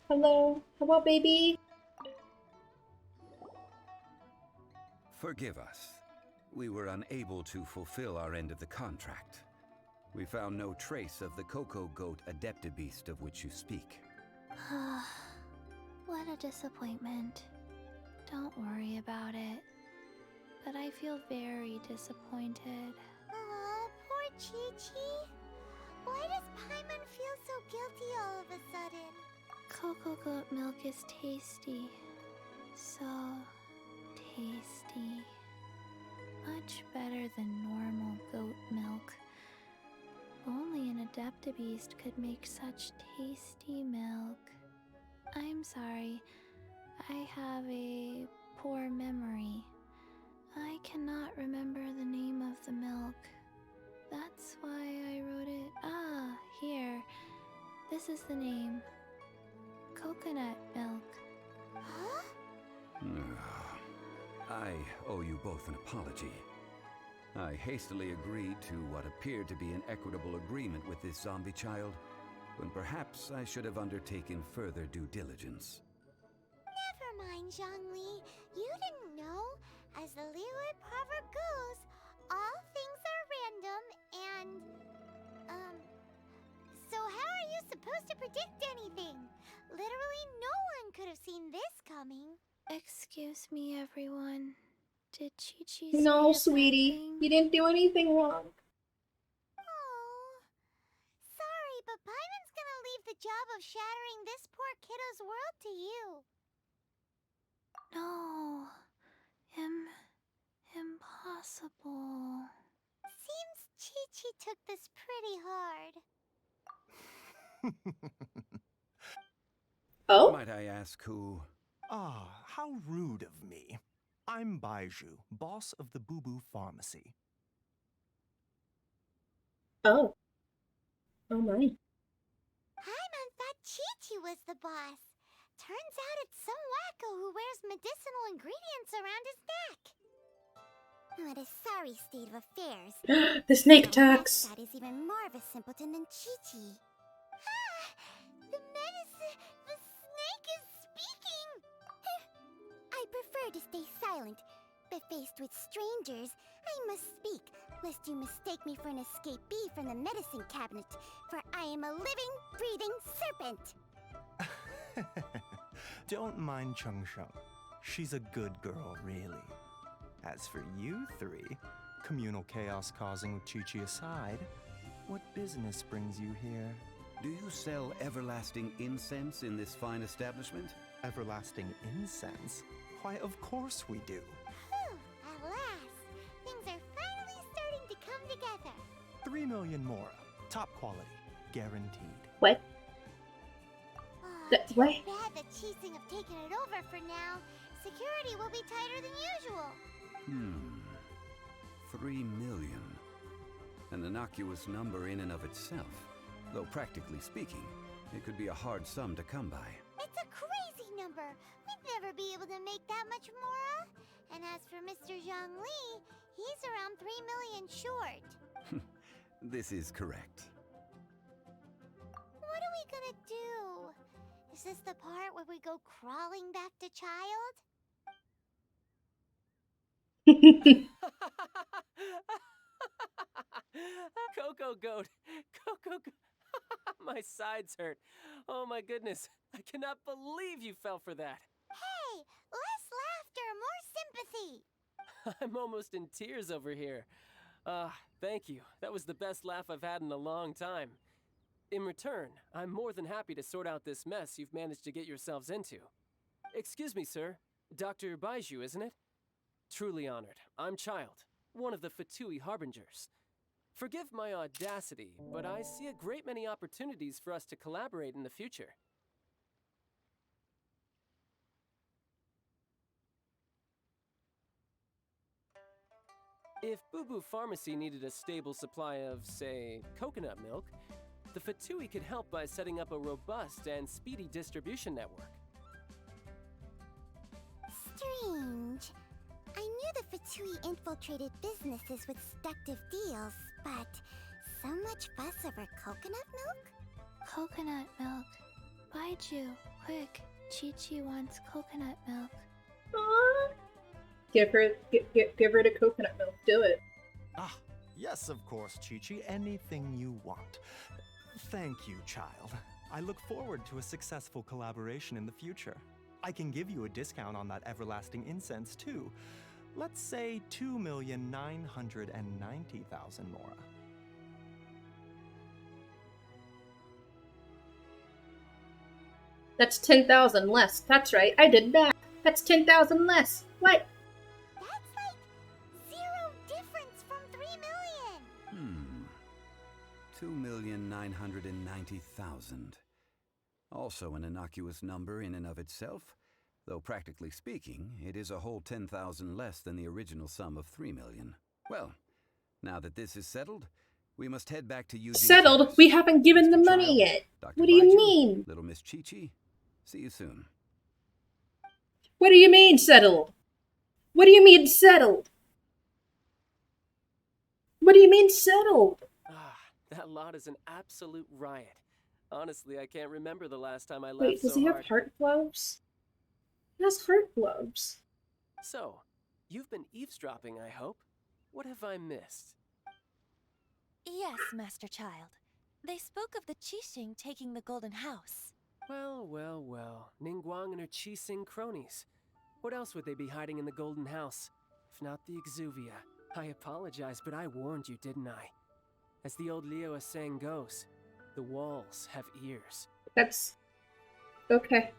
Hello? Hello, baby? Forgive us. We were unable to fulfill our end of the contract. We found no trace of the Cocoa Goat Adeptibeast of which you speak. What a disappointment. Don't worry about it. But I feel very disappointed. Aw, poor Chi-Chi. Why does Paimon feel so guilty all of a sudden? Cocoa goat milk is tasty. So tasty. Much better than normal goat milk. Only an Adeptibeast could make such tasty milk. I'm sorry. I have a poor memory. I cannot remember the name of the milk. That's why I wrote it. Ah, here. This is the name. Coconut milk. Huh? I owe you both an apology. I hastily agreed to what appeared to be an equitable agreement with this zombie child, when perhaps I should have undertaken further due diligence. Never mind, Zhongli. You didn't know. As the Liyue proverb goes, all things are random and... So how are you supposed to predict anything? Literally no one could have seen this coming. Excuse me, everyone. Did Chi-Chi say No, a bad sweetie. thing? You didn't do anything wrong. Oh, sorry, but Paimon's gonna leave the job of shattering this poor kiddo's world to you. No. Impossible. Seems Chi-Chi took this pretty hard. Oh? Might I ask who? Ah, how rude of me. I'm Baiju, boss of the Boo Boo Pharmacy. Oh. Oh my. Paimon thought Chi-Chi was the boss. Turns out it's some wacko who wears medicinal ingredients around his neck. What a sorry state of affairs. The snake My tax. mascot is even more of a simpleton than Chi-Chi. Ah! The medicine... The snake is speaking! I prefer to stay silent, but faced with strangers, I must speak, lest you mistake me for an escapee from the medicine cabinet, for I am a living, breathing serpent! Don't mind Chung Sheng. She's a good girl, really. As for you three, communal chaos causing with Chi-Chi aside, what business brings you here? Do you sell everlasting incense in this fine establishment? Everlasting incense? Why, of course we do. Whew, at last! Things are finally starting to come together. 3 million more. Top quality. Guaranteed. What? What? Too bad the Chi-Sing have taken it over for now. Security will be tighter than usual. 3 million. An innocuous number in and of itself. Though practically speaking, it could be a hard sum to come by. It's a crazy number. We'd never be able to make that much more. And as for Mr. Zhongli, he's around 3 million short. This is correct. What are we gonna do? Is this the part where we go crawling back to child? Cocoa Goat! Cocoa Goat! My sides hurt. Oh my goodness. I cannot believe you fell for that. Hey, less laughter, more sympathy. I'm almost in tears over here. Thank you. That was the best laugh I've had in a long time. In return, I'm more than happy to sort out this mess you've managed to get yourselves into. Excuse me, sir. Dr. Baiju, isn't it? Truly honored. I'm Child, one of the Fatui Harbingers. Forgive my audacity, but I see a great many opportunities for us to collaborate in the future. If Boo Boo Pharmacy needed a stable supply of, say, coconut milk, the Fatui could help by setting up a robust and speedy distribution network. Strange. I knew the Fatui infiltrated businesses with seductive deals, but so much fuss over coconut milk? Coconut milk. Baiju, quick. Chi-Chi wants coconut milk. Aww. Give her the coconut milk. Do it. Ah, yes, of course, Chi-Chi. Anything you want. Thank you, child. I look forward to a successful collaboration in the future. I can give you a discount on that everlasting incense, too. Let's say 2,990,000 Mora. That's 10,000 less. That's right. I did that. That's 10,000 less. What? That's like 0 difference from 3 million. 2,990,000. Also an innocuous number in and of itself, though practically speaking, it is a whole 10,000 less than the original sum of 3 million. Well, now that this is settled, we must head back to Eugene. Settled? We haven't given the money yet. Dr. What do you Baiju, mean? Little Miss Chi-Chi, see you soon. What do you mean settled? What do you mean settled? What do you mean settled? Ah, that lot is an absolute riot. Honestly, I can't remember the last time I laughed Wait, does so he have hard. heart gloves? He has heart gloves. So, you've been eavesdropping, I hope. What have I missed? Yes, Master Child. They spoke of the Qixing taking the Golden House. Well, well, well. Ningguang and her Qixing cronies. What else would they be hiding in the Golden House? If not the Exuvia. I apologize, but I warned you, didn't I? As the old Liyue saying goes, the walls have ears. That's... okay.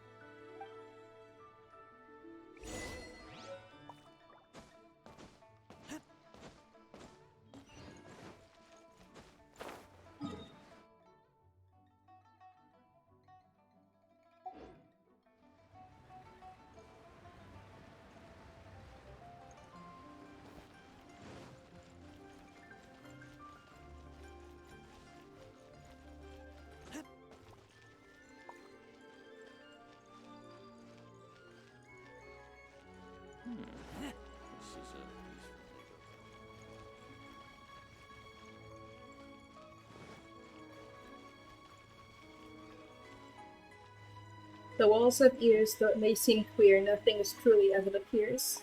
The walls have ears, though it may seem queer, nothing is truly as it appears.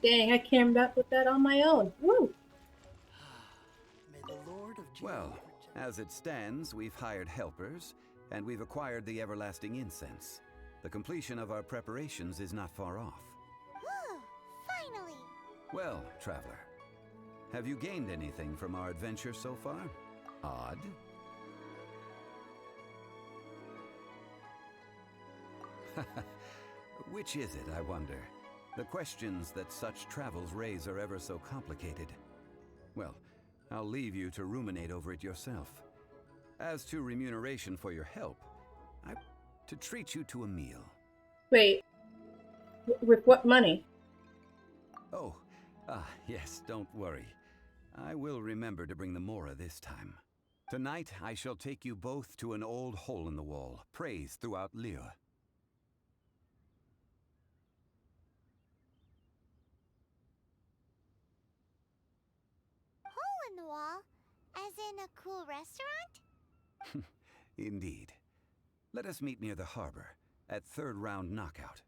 Dang, I came up with that on my own. Woo! Well, as it stands, we've hired helpers, and we've acquired the everlasting incense. The completion of our preparations is not far off. Whew, finally! Well, traveler, have you gained anything from our adventure so far? Odd? Which is it, I wonder? The questions that such travels raise are ever so complicated. Well, I'll leave you to ruminate over it yourself. As to remuneration for your help, I'm to treat you to a meal. Wait. With what money? Oh, yes, don't worry. I will remember to bring the Mora this time. Tonight, I shall take you both to an old hole in the wall, praised throughout Liyue. Hole in the wall? As in a cool restaurant? Indeed. Let us meet near the harbor, at third round knockout.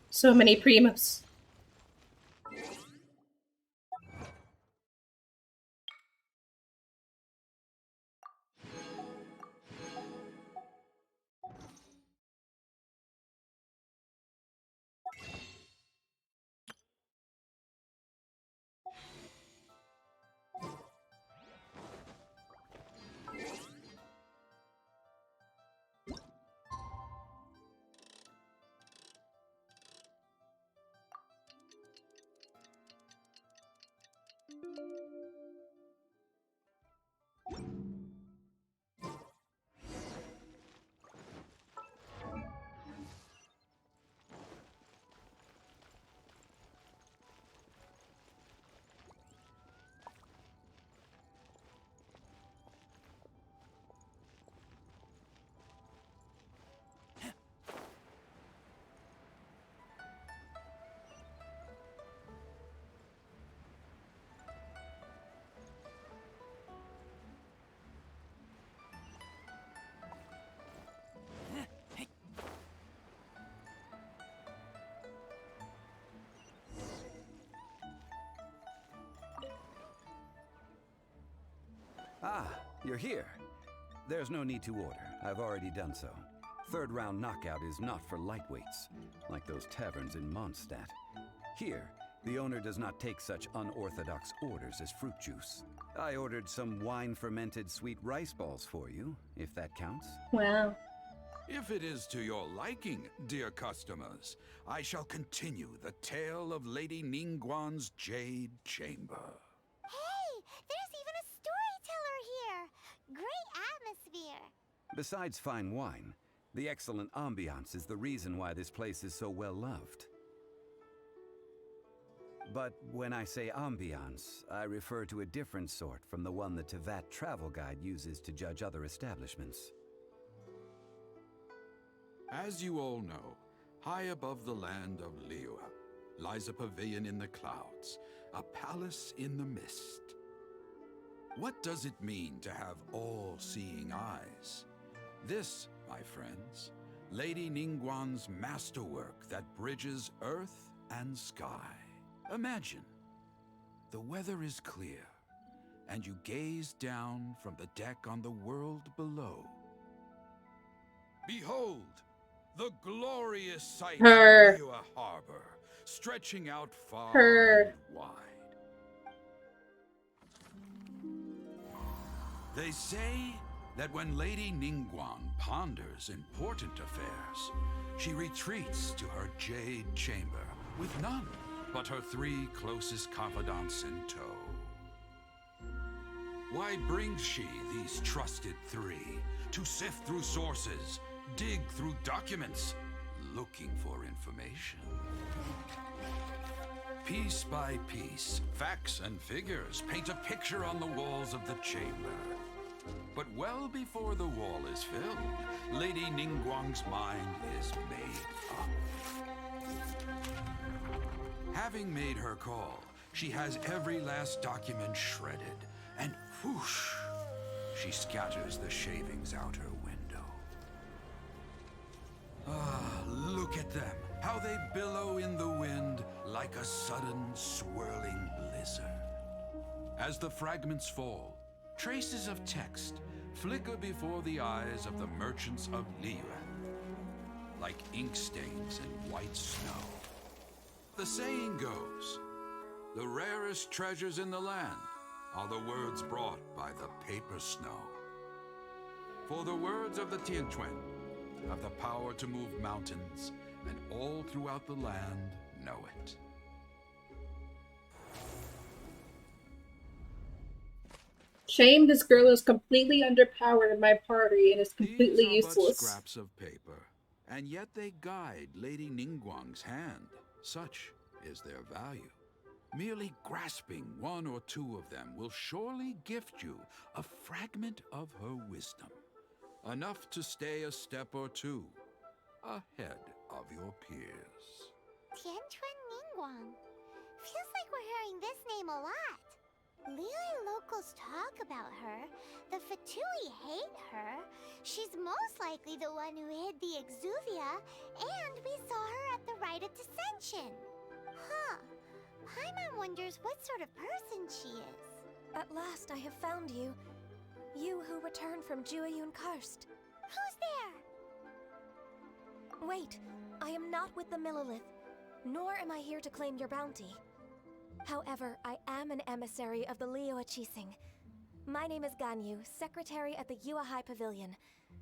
So many Primus. You're here. There's no need to order. I've already done so. Third round knockout is not for lightweights, like those taverns in Mondstadt. Here, the owner does not take such unorthodox orders as fruit juice. I ordered some wine-fermented sweet rice balls for you, if that counts. Wow. If it is to your liking, dear customers, I shall continue the tale of Lady Ningguang's Jade Chamber. Hey, there's even a storyteller here! Great atmosphere! Besides fine wine, the excellent ambiance is the reason why this place is so well loved. But when I say ambiance, I refer to a different sort from the one the Tevat travel guide uses to judge other establishments. As you all know, high above the land of Liyue lies a pavilion in the clouds, a palace in the mist. What does it mean to have all-seeing eyes? This, my friends, Lady Ningguang's masterwork that bridges earth and sky. Imagine, the weather is clear, and you gaze down from the deck on the world below. Behold, the glorious sight of Liyue Harbor, stretching out far and wide. They say that when Lady Ningguang ponders important affairs, she retreats to her jade chamber with none but her 3 closest confidants in tow. Why brings she these trusted 3 to sift through sources, dig through documents, looking for information? Piece by piece, facts and figures paint a picture on the walls of the chamber. But well before the wall is filled, Lady Ningguang's mind is made up. Having made her call, she has every last document shredded, and whoosh, she scatters the shavings out her window. Ah, look at them, how they billow in the wind like a sudden swirling blizzard. As the fragments fall, traces of text flicker before the eyes of the merchants of Liyue, like ink stains in white snow. The saying goes, the rarest treasures in the land are the words brought by the paper snow. For the words of the Tianquan have the power to move mountains, and all throughout the land know it. Shame, this girl is completely underpowered in my party and is completely These are but useless. scraps of paper, and yet they guide Lady Ningguang's hand. Such is their value. Merely grasping 1 or 2 of them will surely gift you a fragment of her wisdom, enough to stay a step or 2 ahead of your peers. Tianquan Ningguang. Feels like we're hearing this name a lot. Liyue locals talk about her. The Fatui hate her. She's most likely the one who hid the Exuvia, and we saw her at the Rite of Dissension. Huh. Paimon wonders what sort of person she is. At last I have found you. You who returned from Jueyun Karst. Who's there? Wait, I am not with the Millelith, nor am I here to claim your bounty. However, I am an emissary of the Liyue Qixing. My name is Ganyu, secretary at the Yuehai Pavilion,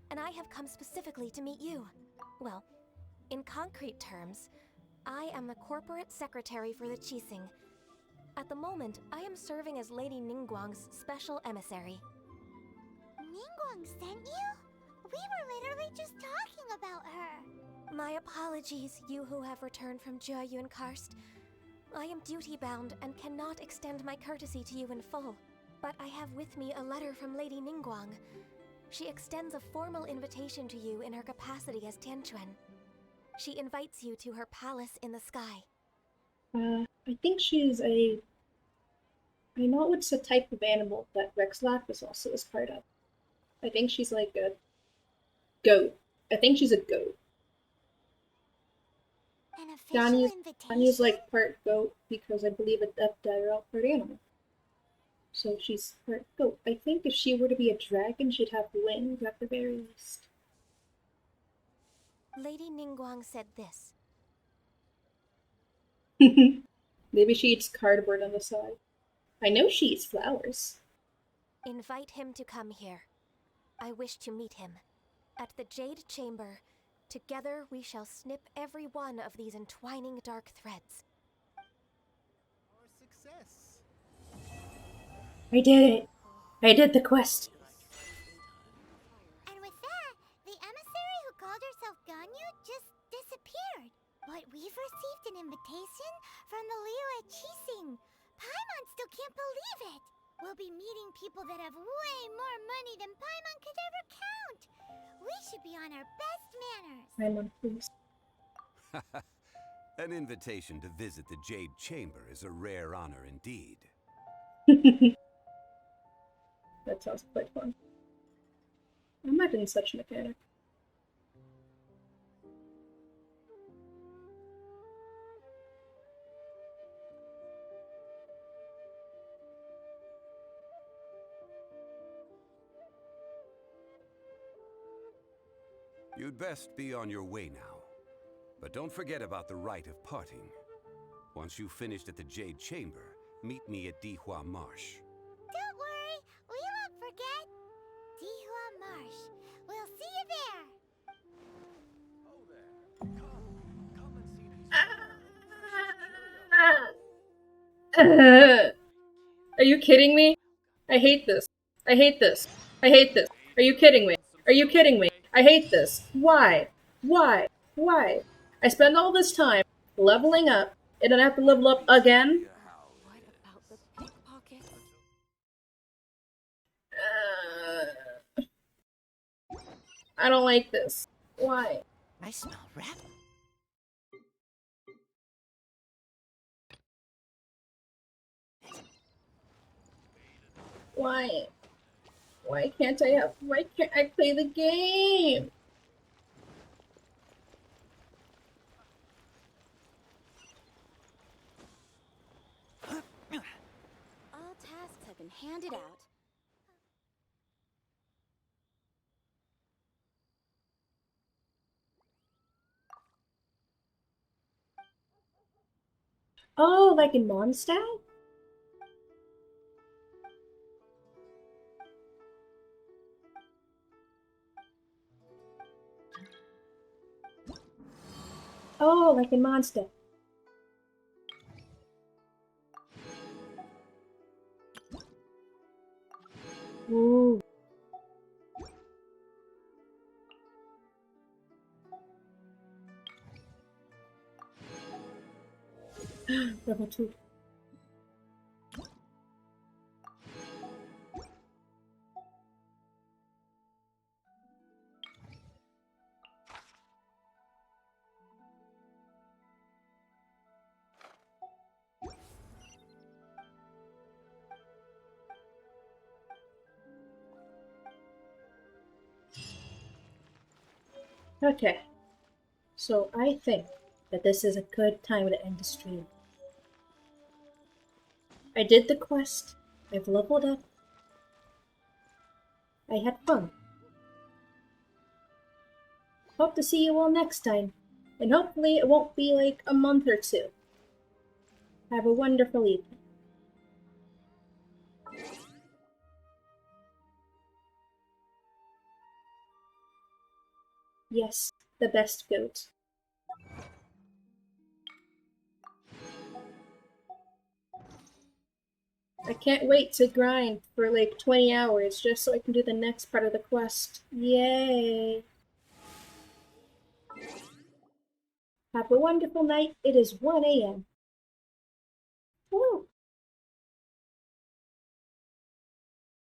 and I have come specifically to meet you. Well, in concrete terms, I am the corporate secretary for the Qixing. At the moment, I am serving as Lady Ningguang's special emissary. Ningguang sent you? We were literally just talking about her. My apologies, you who have returned from Jueyun Karst. I am duty-bound and cannot extend my courtesy to you in full. But I have with me a letter from Lady Ningguang. She extends a formal invitation to you in her capacity as Tianquan. She invites you to her palace in the sky. I think she's a... I know it's a type of animal that Rexlap is part of. I think she's like a goat. I think she's a goat. An official invitation? Ganyu's like part goat because I believe Adepti are all part animal. So she's part goat. I think if she were to be a dragon, she'd have wings at the very least. Lady Ningguang said this. Maybe she eats cardboard on the side. I know she eats flowers. Invite him to come here. I wish to meet him. At the Jade Chamber, together we shall snip every one of these entwining dark threads. Success. I did it. I did the quest. And with that, the emissary who called herself Ganyu just disappeared. But we've received an invitation from the Liyue Qixing. Paimon still can't believe it. We'll be meeting people that have way more money than Paimon could ever count. We should be on our best manners. Paimon, please. An invitation to visit the Jade Chamber is a rare honor indeed. That sounds quite fun. Imagine such a mechanic. You'd best be on your way now. But don't forget about the rite of parting. Once you've finished at the Jade Chamber, meet me at Dihua Marsh. Don't worry, we won't forget. Dihua Marsh. We'll see you there. Are you kidding me? I hate this. I hate this. I hate this. Are you kidding me? Are you kidding me? I hate this. Why? Why? Why? I spend all this time leveling up, and then I have to level up again? What about the pickpockets? I don't like this. Why? I smell rat. Why? Why can't I play the game? All tasks have been handed out. Oh, like in Mondstadt? Oh, like in Mondstadt. Ooh. Level 2. Okay, so I think that this is a good time to end the stream. I did the quest, I've leveled up, I had fun. Hope to see you all next time, and hopefully it won't be like a month or two. Have a wonderful evening. Yes, the best goat. I can't wait to grind for like 20 hours just so I can do the next part of the quest. Yay! Have a wonderful night. It is 1 a.m.